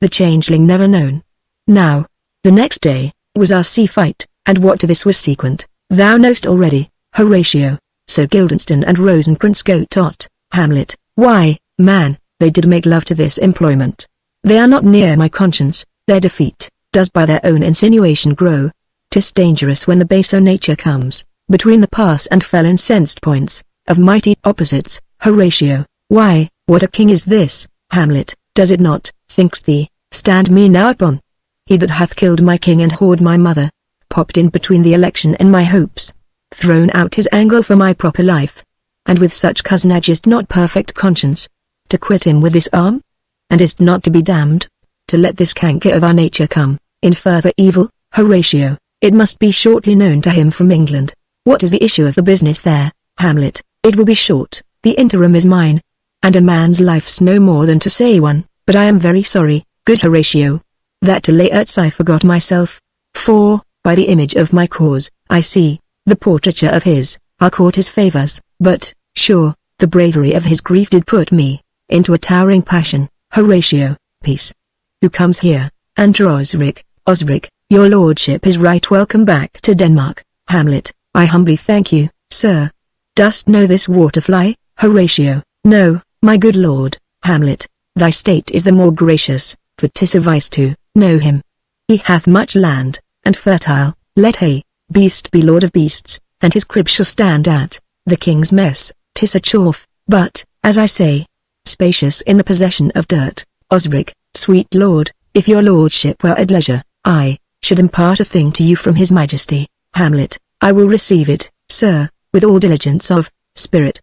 The changeling never known. Now, the next day, was our sea fight, and what to this was sequent, thou knowst already, Horatio. So Guildenstern and Rosencrantz go tot. Hamlet, why, man, they did make love to this employment. They are not near my conscience, their defeat, does by their own insinuation grow. 'Tis dangerous when the baser nature comes, between the pass and fell incensed points, of mighty opposites. Horatio, why, what a king is this? Hamlet, does it not, thinks thee, stand me now upon? He that hath killed my king and whored my mother, popped in between the election and my hopes, thrown out his angle for my proper life, and with such cozenage is't not perfect conscience, to quit him with this arm? And is't not to be damned, to let this canker of our nature come, in further evil? Horatio, it must be shortly known to him from England. What is the issue of the business there? Hamlet, it will be short, the interim is mine, and a man's life's no more than to say one, but I am very sorry, good Horatio, that to Laertes I forgot myself, for, by the image of my cause, I see, the portraiture of his, I'll court his favours, but, sure, the bravery of his grief did put me, into a towering passion. Horatio, peace. Who comes here? Enter Osric. Osric, your lordship is right welcome back to Denmark. Hamlet, I humbly thank you, sir. Dost know this waterfly? Horatio, no, my good lord. Hamlet, thy state is the more gracious, for 'tis a vice to know him. He hath much land, and fertile, let a beast be lord of beasts, and his crib shall stand at the king's mess. 'Tis a chaff, but, as I say, spacious in the possession of dirt. Osric, sweet lord, if your lordship were at leisure, I should impart a thing to you from his majesty. Hamlet, I will receive it, sir, with all diligence of spirit.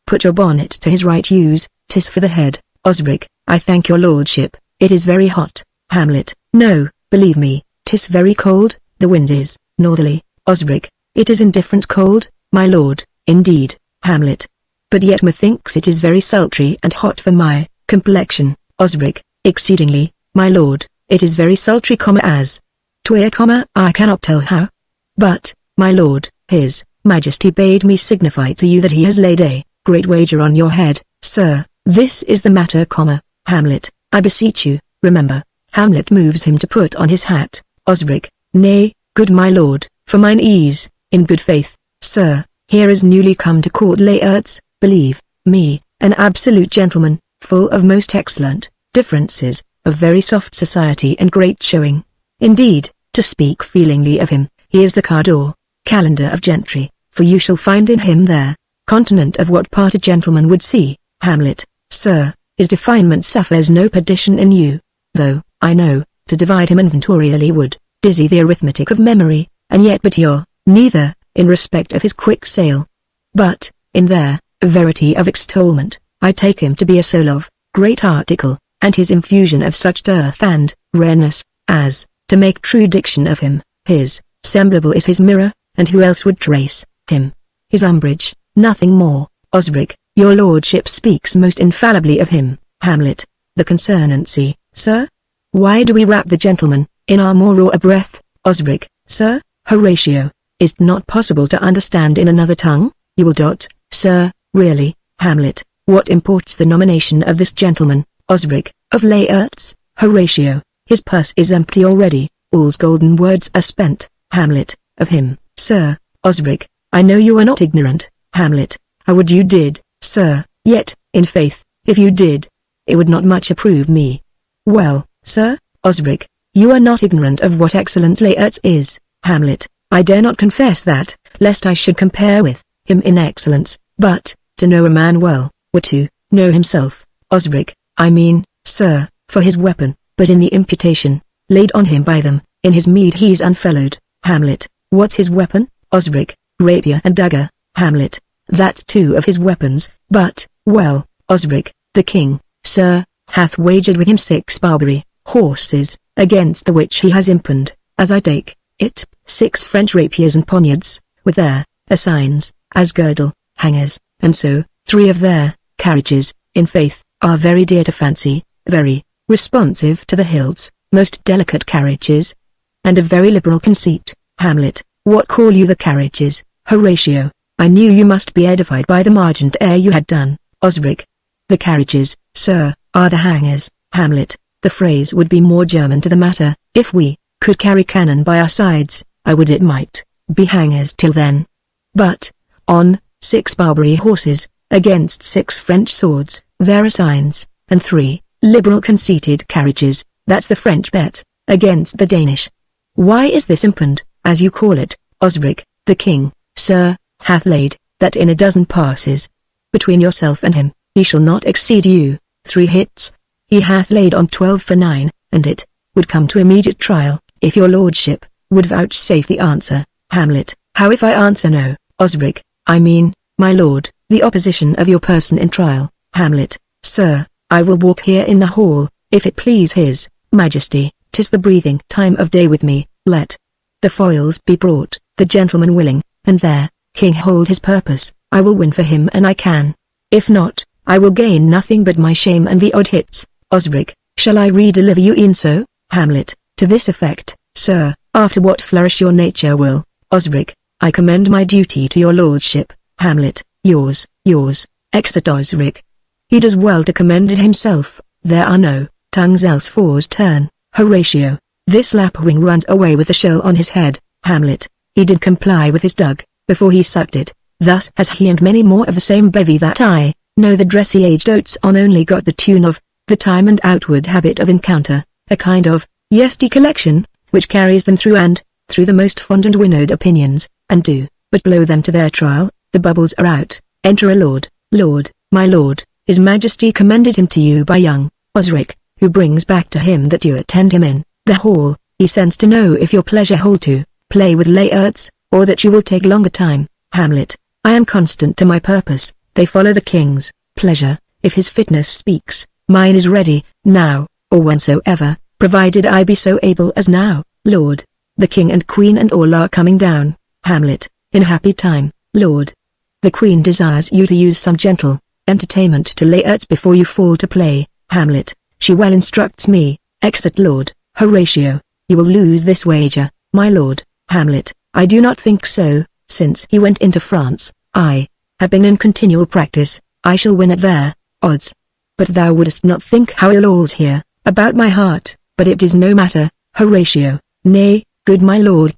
Put your bonnet to his right use, 'tis for the head. Osric, I thank your lordship, it is very hot. Hamlet, no, believe me, 'tis very cold, the wind is northerly. Osric, it is indifferent cold, my lord, indeed. Hamlet, but yet methinks it is very sultry and hot for my complexion. Osric, exceedingly, my lord, it is very sultry, as 'twere, I cannot tell how. But, my lord, his majesty bade me signify to you that he has laid a great wager on your head, sir. This is the matter, Hamlet, I beseech you, remember. Hamlet moves him to put on his hat. Osric, nay, good my lord, for mine ease, in good faith, sir, here is newly come to court Laertes, believe me, an absolute gentleman, full of most excellent differences, of very soft society and great showing. Indeed, to speak feelingly of him, he is the card or calendar of gentry, for you shall find in him there, continent of what part a gentleman would see. Hamlet, sir, his definement suffers no perdition in you, though, I know, to divide him inventorially would dizzy the arithmetic of memory, and yet but you're neither, in respect of his quick sale. But, in their verity of extolment, I take him to be a soul of great article, and his infusion of such dearth and rareness, as, to make true diction of him, his semblable is his mirror, and who else would trace him? His umbrage, nothing more. Osric, your lordship speaks most infallibly of him. Hamlet, the consonancy, sir? Why do we wrap the gentleman in our more raw breath? Osric, sir? Horatio, is't not possible to understand in another tongue? You will dot, sir, really. Hamlet, what imports the nomination of this gentleman? Osric, of Laertes. Horatio, his purse is empty already, all's golden words are spent. Hamlet, of him, sir. Osric, I know you are not ignorant. Hamlet, I would you did, sir, yet, in faith, if you did, it would not much approve me. Well, sir? Osric, you are not ignorant of what excellence Laertes is. Hamlet, I dare not confess that, lest I should compare with him in excellence, but, to know a man well, were to know himself. Osric, I mean, sir, for his weapon, but in the imputation laid on him by them, in his meed he's unfellowed. Hamlet, what's his weapon? Osric, rapier and dagger. Hamlet, that's two of his weapons, but, well, Osric, the king, sir, hath wagered with him 6 Barbary horses, against the which he has imponed, as I take it, 6 French rapiers and poniards, with their assigns, as girdle, hangers, and so, 3 of their carriages, in faith, are very dear to fancy, very responsive to the hilts, most delicate carriages, and of very liberal conceit. Hamlet, what call you the carriages? Horatio, I knew you must be edified by the margent ere you had done. Osric, the carriages, sir, are the hangers. Hamlet, the phrase would be more German to the matter. If we could carry cannon by our sides, I would it might be hangers till then. But, on 6 Barbary horses, against 6 French swords, their assigns, and 3 liberal conceited carriages, that's the French bet, against the Danish. Why is this imponed, as you call it? Osric, the king, sir, hath laid, that in a dozen passes, between yourself and him, he shall not exceed you, 3 hits. He hath laid on 12 for 9, and it would come to immediate trial, if your lordship would vouchsafe the answer. Hamlet, how if I answer no? Osric, I mean, my lord, the opposition of your person in trial. Hamlet, sir, I will walk here in the hall, if it please his majesty. 'Tis the breathing time of day with me. Let the foils be brought, the gentleman willing, and there, king hold his purpose, I will win for him an I can. If not, I will gain nothing but my shame and the odd hits. Osric, shall I redeliver you in so? Hamlet, to this effect, sir, after what flourish your nature will. Osric, I commend my duty to your lordship. Hamlet, yours, exit Osric. He does well to commend it himself, there are no tongues else for's turn. Horatio, this lapwing runs away with the shell on his head. Hamlet, he did comply with his dug, before he sucked it, thus has he and many more of the same bevy that I know the dressy aged oats on only got the tune of the time and outward habit of encounter, a kind of yesty collection, which carries them through and through the most fond and winnowed opinions, and do but blow them to their trial. The bubbles are out, enter a lord, my lord, his majesty commended him to you by young Osric, who brings back to him that you attend him in the hall. He sends to know if your pleasure hold to play with Laertes, or that you will take longer time. Hamlet, I am constant to my purpose, they follow the king's pleasure, if his fitness speaks, mine is ready, now, or whensoever, provided I be so able as now. Lord, the king and queen and all are coming down. Hamlet, in happy time. Lord, the queen desires you to use some gentle entertainment to Laertes before you fall to play. Hamlet, she well instructs me. Exit Lord. Horatio, you will lose this wager, my lord. Hamlet, I do not think so, since he went into France, I have been in continual practice, I shall win at their odds. But thou wouldst not think how ill all's here, about my heart, but it is no matter. Horatio, nay, good my lord,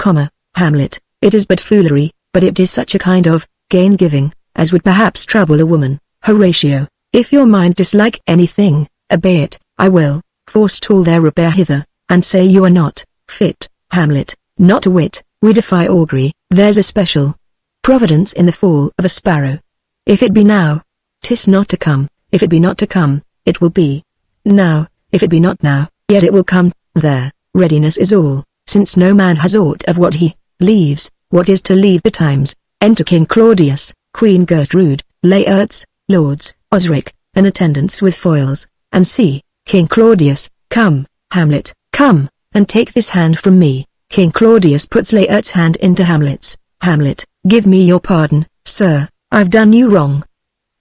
Hamlet, it is but foolery, but it is such a kind of gain-giving, as would perhaps trouble a woman. Horatio, if your mind dislike anything, obey it, I will forestall their repair hither, and say you are not fit, Hamlet, not a whit. We defy augury. There's a special providence in the fall of a sparrow. If it be now, 'tis not to come. If it be not to come, it will be now. If it be not now, yet it will come. There, readiness is all, since no man has aught of what he leaves. What is to leave betimes? Enter King Claudius, Queen Gertrude, Laertes, lords, Osric, and attendants with foils. And see, King Claudius, come, Hamlet, come, and take this hand from me. King Claudius puts Laertes' hand into Hamlet's. Hamlet, give me your pardon, sir, I've done you wrong.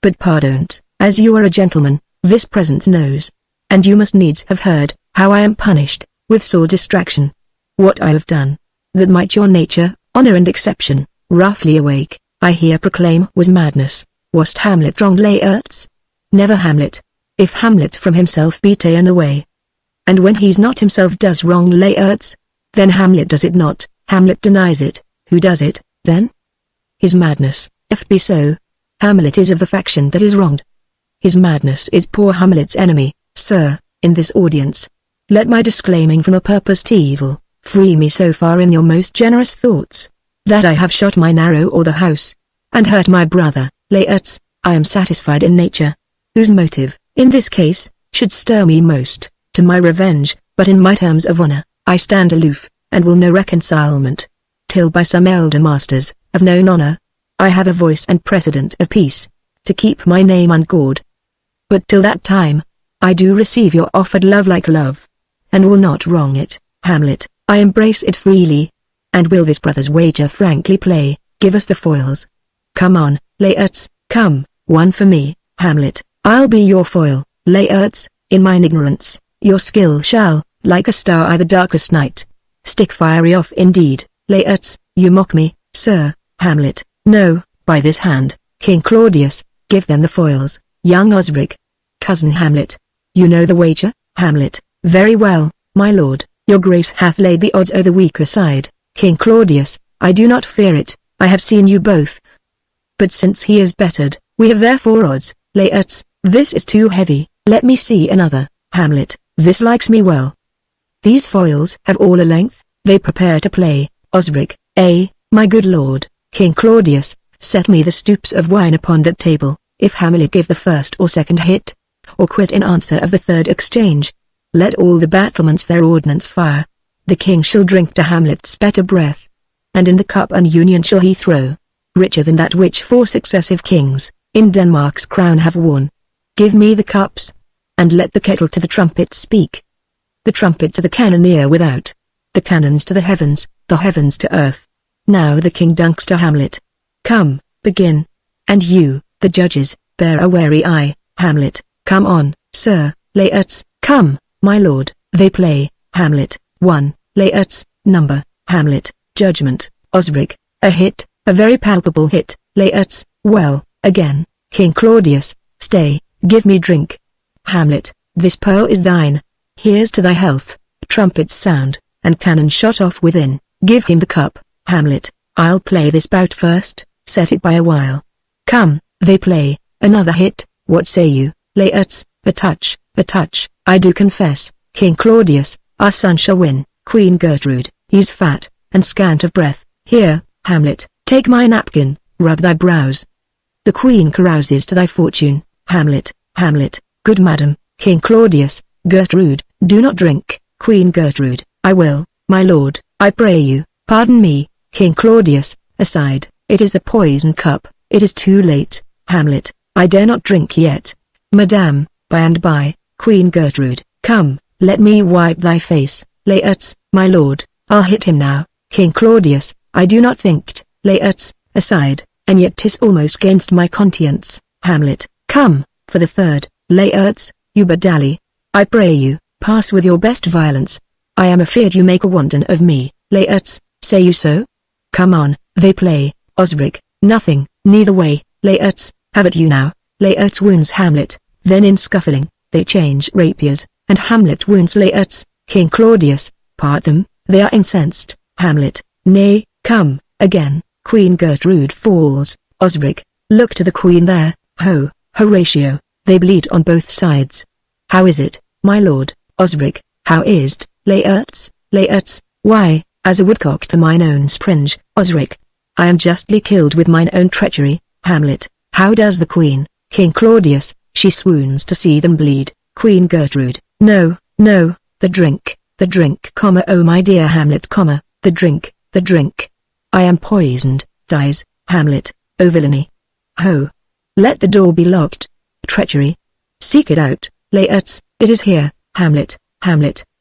But pardon't, as you are a gentleman, this presence knows. And you must needs have heard, how I am punished, with sore distraction. What I have done, that might your nature, honor and exception, roughly awake, I here proclaim was madness. Was't Hamlet wronged Laertes? Never Hamlet. If Hamlet from himself be ta'en away, and when he's not himself does wrong Laertes, then Hamlet does it not. Hamlet denies it. Who does it, then? His madness, if it be so. Hamlet is of the faction that is wronged. His madness is poor Hamlet's enemy, sir, in this audience. Let my disclaiming from a purposed evil, free me so far in your most generous thoughts, that I have shot my narrow or the house, and hurt my brother, Laertes. I am satisfied in nature, whose motive, in this case, should stir me most, to my revenge, but in my terms of honor, I stand aloof, and will no reconcilement, till by some elder masters, of known honor, I have a voice and precedent of peace, to keep my name ungawed. But till that time, I do receive your offered love like love, and will not wrong it. Hamlet, I embrace it freely, and will this brother's wager frankly play. Give us the foils. Come on, Laertes, come, one for me. Hamlet, I'll be your foil. Laertes, in mine ignorance, your skill shall, like a star I the darkest night, stick fiery off indeed. Laertes, you mock me, sir. Hamlet, no, by this hand. King Claudius, give them the foils. Young Osric, cousin Hamlet, you know the wager? Hamlet, very well, my lord, your grace hath laid the odds o' the weaker side. King Claudius, I do not fear it, I have seen you both. But since he is bettered, we have therefore odds. Laertes, this is too heavy, let me see another. Hamlet, this likes me well. These foils have all a length, they prepare to play. Osric, my good lord. King Claudius, set me the stoops of wine upon that table. If Hamlet give the first or second hit, or quit in answer of the third exchange, let all the battlements their ordnance fire. The king shall drink to Hamlet's better breath, and in the cup an union shall he throw, richer than that which 4 successive kings, in Denmark's crown have worn. Give me the cups, and let the kettle to the trumpet speak. The trumpet to the cannoneer without, the cannons to the heavens to earth. Now the king dunks to Hamlet. Come, begin. And you, the judges, bear a wary eye. Hamlet, come on, sir. Laertes, come, my lord. They play. Hamlet, 1. Laertes, number. Hamlet, judgment. Osric, a hit, a very palpable hit. Laertes, well, again. King Claudius, stay, give me drink. Hamlet, this pearl is thine. Here's to thy health. Trumpets sound, and cannon shot off within. Give him the cup. Hamlet, I'll play this bout first, set it by a while. Come, they play, another hit, what say you? Laertes, a touch, I do confess. King Claudius, our son shall win. Queen Gertrude, he's fat, and scant of breath. Here, Hamlet, take my napkin, rub thy brows. The queen carouses to thy fortune. Hamlet, good madam. King Claudius, Gertrude, do not drink. Queen Gertrude, I will, my lord, I pray you, pardon me. King Claudius, aside, it is the poison cup, it is too late. Hamlet, I dare not drink yet. Madame, by and by. Queen Gertrude, come, let me wipe thy face. Laertes, my lord, I'll hit him now. King Claudius, I do not think't. Laertes, aside, and yet 'tis almost 'gainst my conscience. Hamlet, come, for the third. Laertes, you but dally. I pray you, pass with your best violence. I am afeard you make a wanton of me. Laertes, say you so? Come on, they play. Osric, nothing, neither way. Laertes, have it you now. Laertes wounds Hamlet, then in scuffling, they change rapiers, and Hamlet wounds Laertes. King Claudius, part them, they are incensed. Hamlet, nay, come, again. Queen Gertrude falls. Osric, look to the queen there. Ho, Horatio, they bleed on both sides. How is it? My lord, Osric, how is't, Laertes, Laertes, why, as a woodcock to mine own springe, Osric. I am justly killed with mine own treachery, Hamlet. How does the queen, King Claudius, she swoons to see them bleed, Queen Gertrude, no, no, the drink, oh my dear Hamlet, the drink. I am poisoned, dies, Hamlet, oh villainy. Ho! Let the door be locked. Treachery. Seek it out, Laertes, it is here, Hamlet,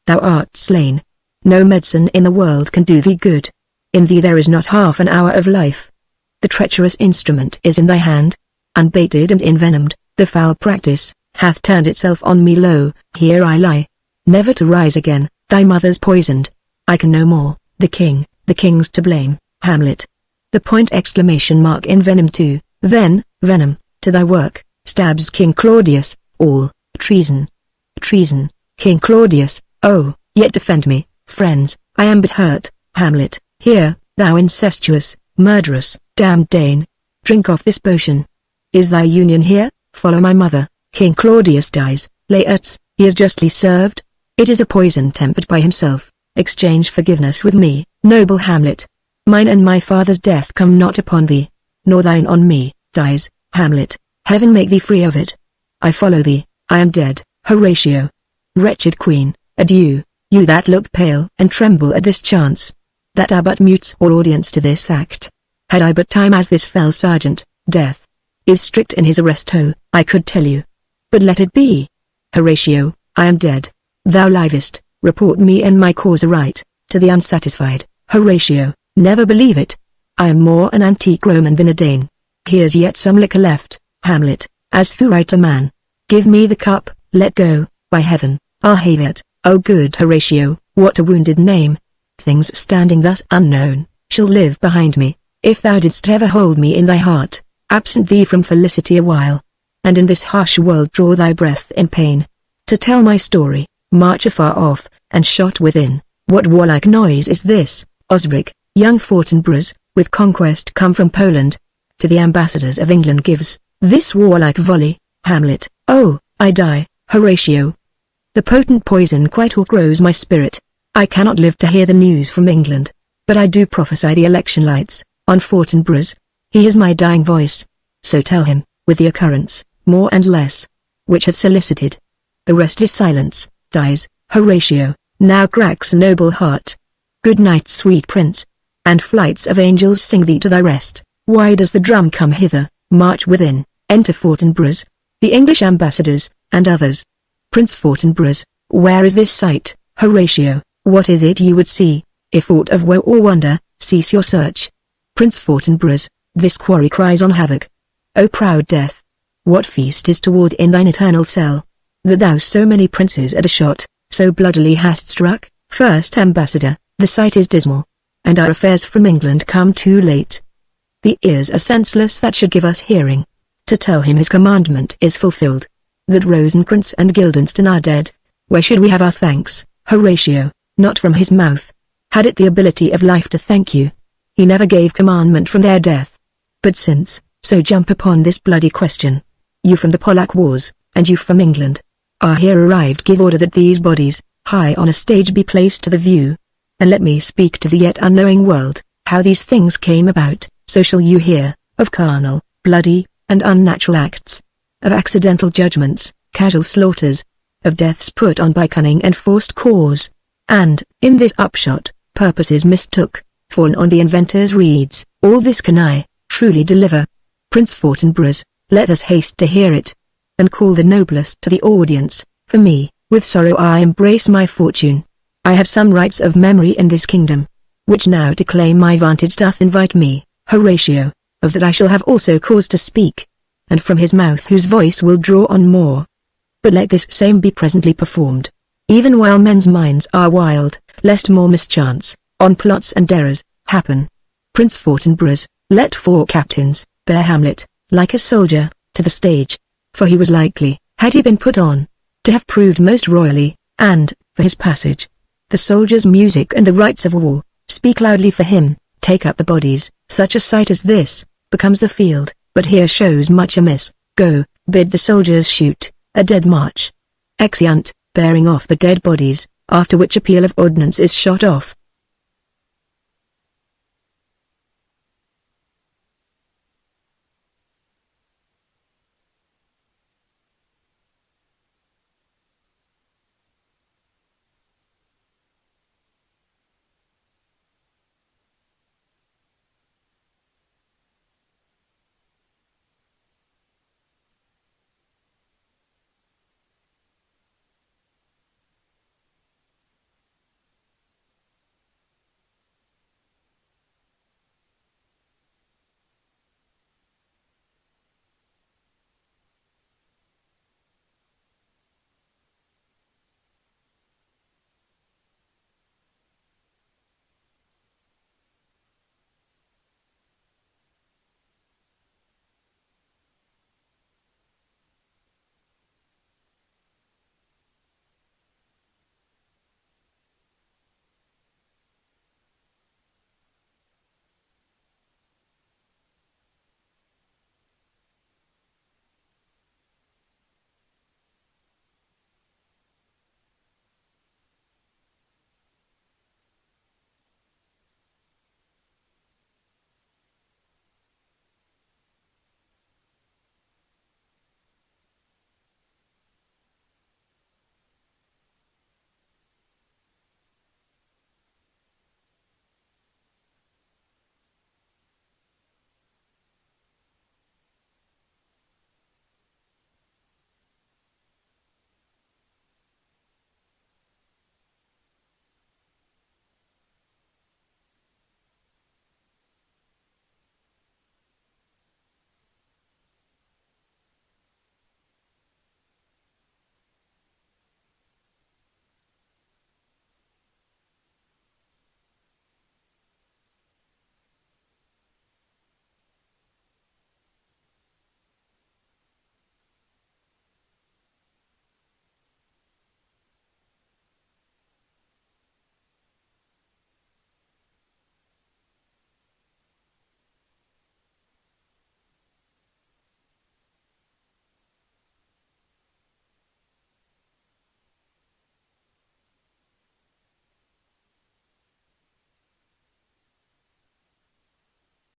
thou art slain. No medicine in the world can do thee good. In thee there is not half an hour of life. The treacherous instrument is in thy hand. Unbaited and envenomed, the foul practice hath turned itself on me. Lo, here I lie, never to rise again. Thy mother's poisoned. I can no more. The king's to blame, Hamlet. The point exclamation mark envenomed too. Then, venom, to thy work, stabs King Claudius, all, treason. King Claudius, oh, yet defend me, friends, I am but hurt, Hamlet, here, thou incestuous, murderous, damned Dane, drink off this potion. Is thy union here? Follow my mother. King Claudius dies, Laertes, he is justly served. It is a poison tempered by himself. Exchange forgiveness with me, noble Hamlet. Mine and my father's death come not upon thee, nor thine on me. Dies, Hamlet, heaven make thee free of it. I follow thee, I am dead, Horatio. Wretched queen, adieu, you that look pale and tremble at this chance, that are but mutes or audience to this act. Had I but time as this fell sergeant, death is strict in his arrest. Oh, I could tell you. But let it be. Horatio, I am dead. Thou livest, report me and my cause aright, to the unsatisfied. Horatio, never believe it. I am more an antique Roman than a Dane. Here's yet some liquor left, Hamlet, as thou right a man. Give me the cup, let go, by heaven, I'll have it. Oh good Horatio, what a wounded name. Things standing thus unknown, shall live behind me, if thou didst ever hold me in thy heart, absent thee from felicity a while, and in this harsh world draw thy breath in pain. To tell my story, march afar off, and shot within. What warlike noise is this, Osric, young Fortinbras, with conquest come from Poland, to the ambassadors of England gives, this warlike volley, Hamlet, oh, I die, Horatio. The potent poison quite o'ergrows my spirit, I cannot live to hear the news from England, but I do prophesy the election lights, on Fortinbras, he is my dying voice, so tell him, with the occurrence, more and less, which have solicited. The rest is silence, dies, Horatio, now cracks noble heart. Good night sweet prince, and flights of angels sing thee to thy rest. Why does the drum come hither, march within, enter Fortinbras, the English ambassadors, and others? Prince Fortinbras, where is this sight, Horatio, what is it you would see? If aught of woe or wonder, cease your search. Prince Fortinbras, this quarry cries on havoc. O proud death! What feast is toward in thine eternal cell, that thou so many princes at a shot, so bloodily hast struck? First ambassador, the sight is dismal, and our affairs from England come too late. The ears are senseless that should give us hearing, to tell him his commandment is fulfilled, that Rosencrantz and Guildenstern are dead. Where should we have our thanks, Horatio? Not from his mouth. Had it the ability of life to thank you, he never gave commandment from their death. But since, so jump upon this bloody question. You from the Polack wars, and you from England, are here arrived, give order that these bodies, high on a stage be placed to the view, and let me speak to the yet unknowing world, how these things came about, so shall you hear, of carnal, bloody, and unnatural acts, of accidental judgments, casual slaughters, of deaths put on by cunning and forced cause, and, in this upshot, purposes mistook, fallen on the inventor's reeds. All this can I, truly deliver. Prince Fortinbras, let us haste to hear it, and call the noblest to the audience. For me, with sorrow I embrace my fortune. I have some rights of memory in this kingdom, which now to claim my vantage doth invite me, Horatio, of that I shall have also cause to speak, and from his mouth whose voice will draw on more. But let this same be presently performed, even while men's minds are wild, lest more mischance, on plots and errors, happen. Prince Fortinbras, let 4 captains, bear Hamlet, like a soldier, to the stage, for he was likely, had he been put on, to have proved most royally, and, for his passage, the soldiers' music and the rites of war, speak loudly for him. Take up the bodies, such a sight as this, becomes the field, but here shows much amiss. Go, bid the soldiers shoot, a dead march. Exeunt. bearing off the dead bodies, after which a peal of ordnance is shot off,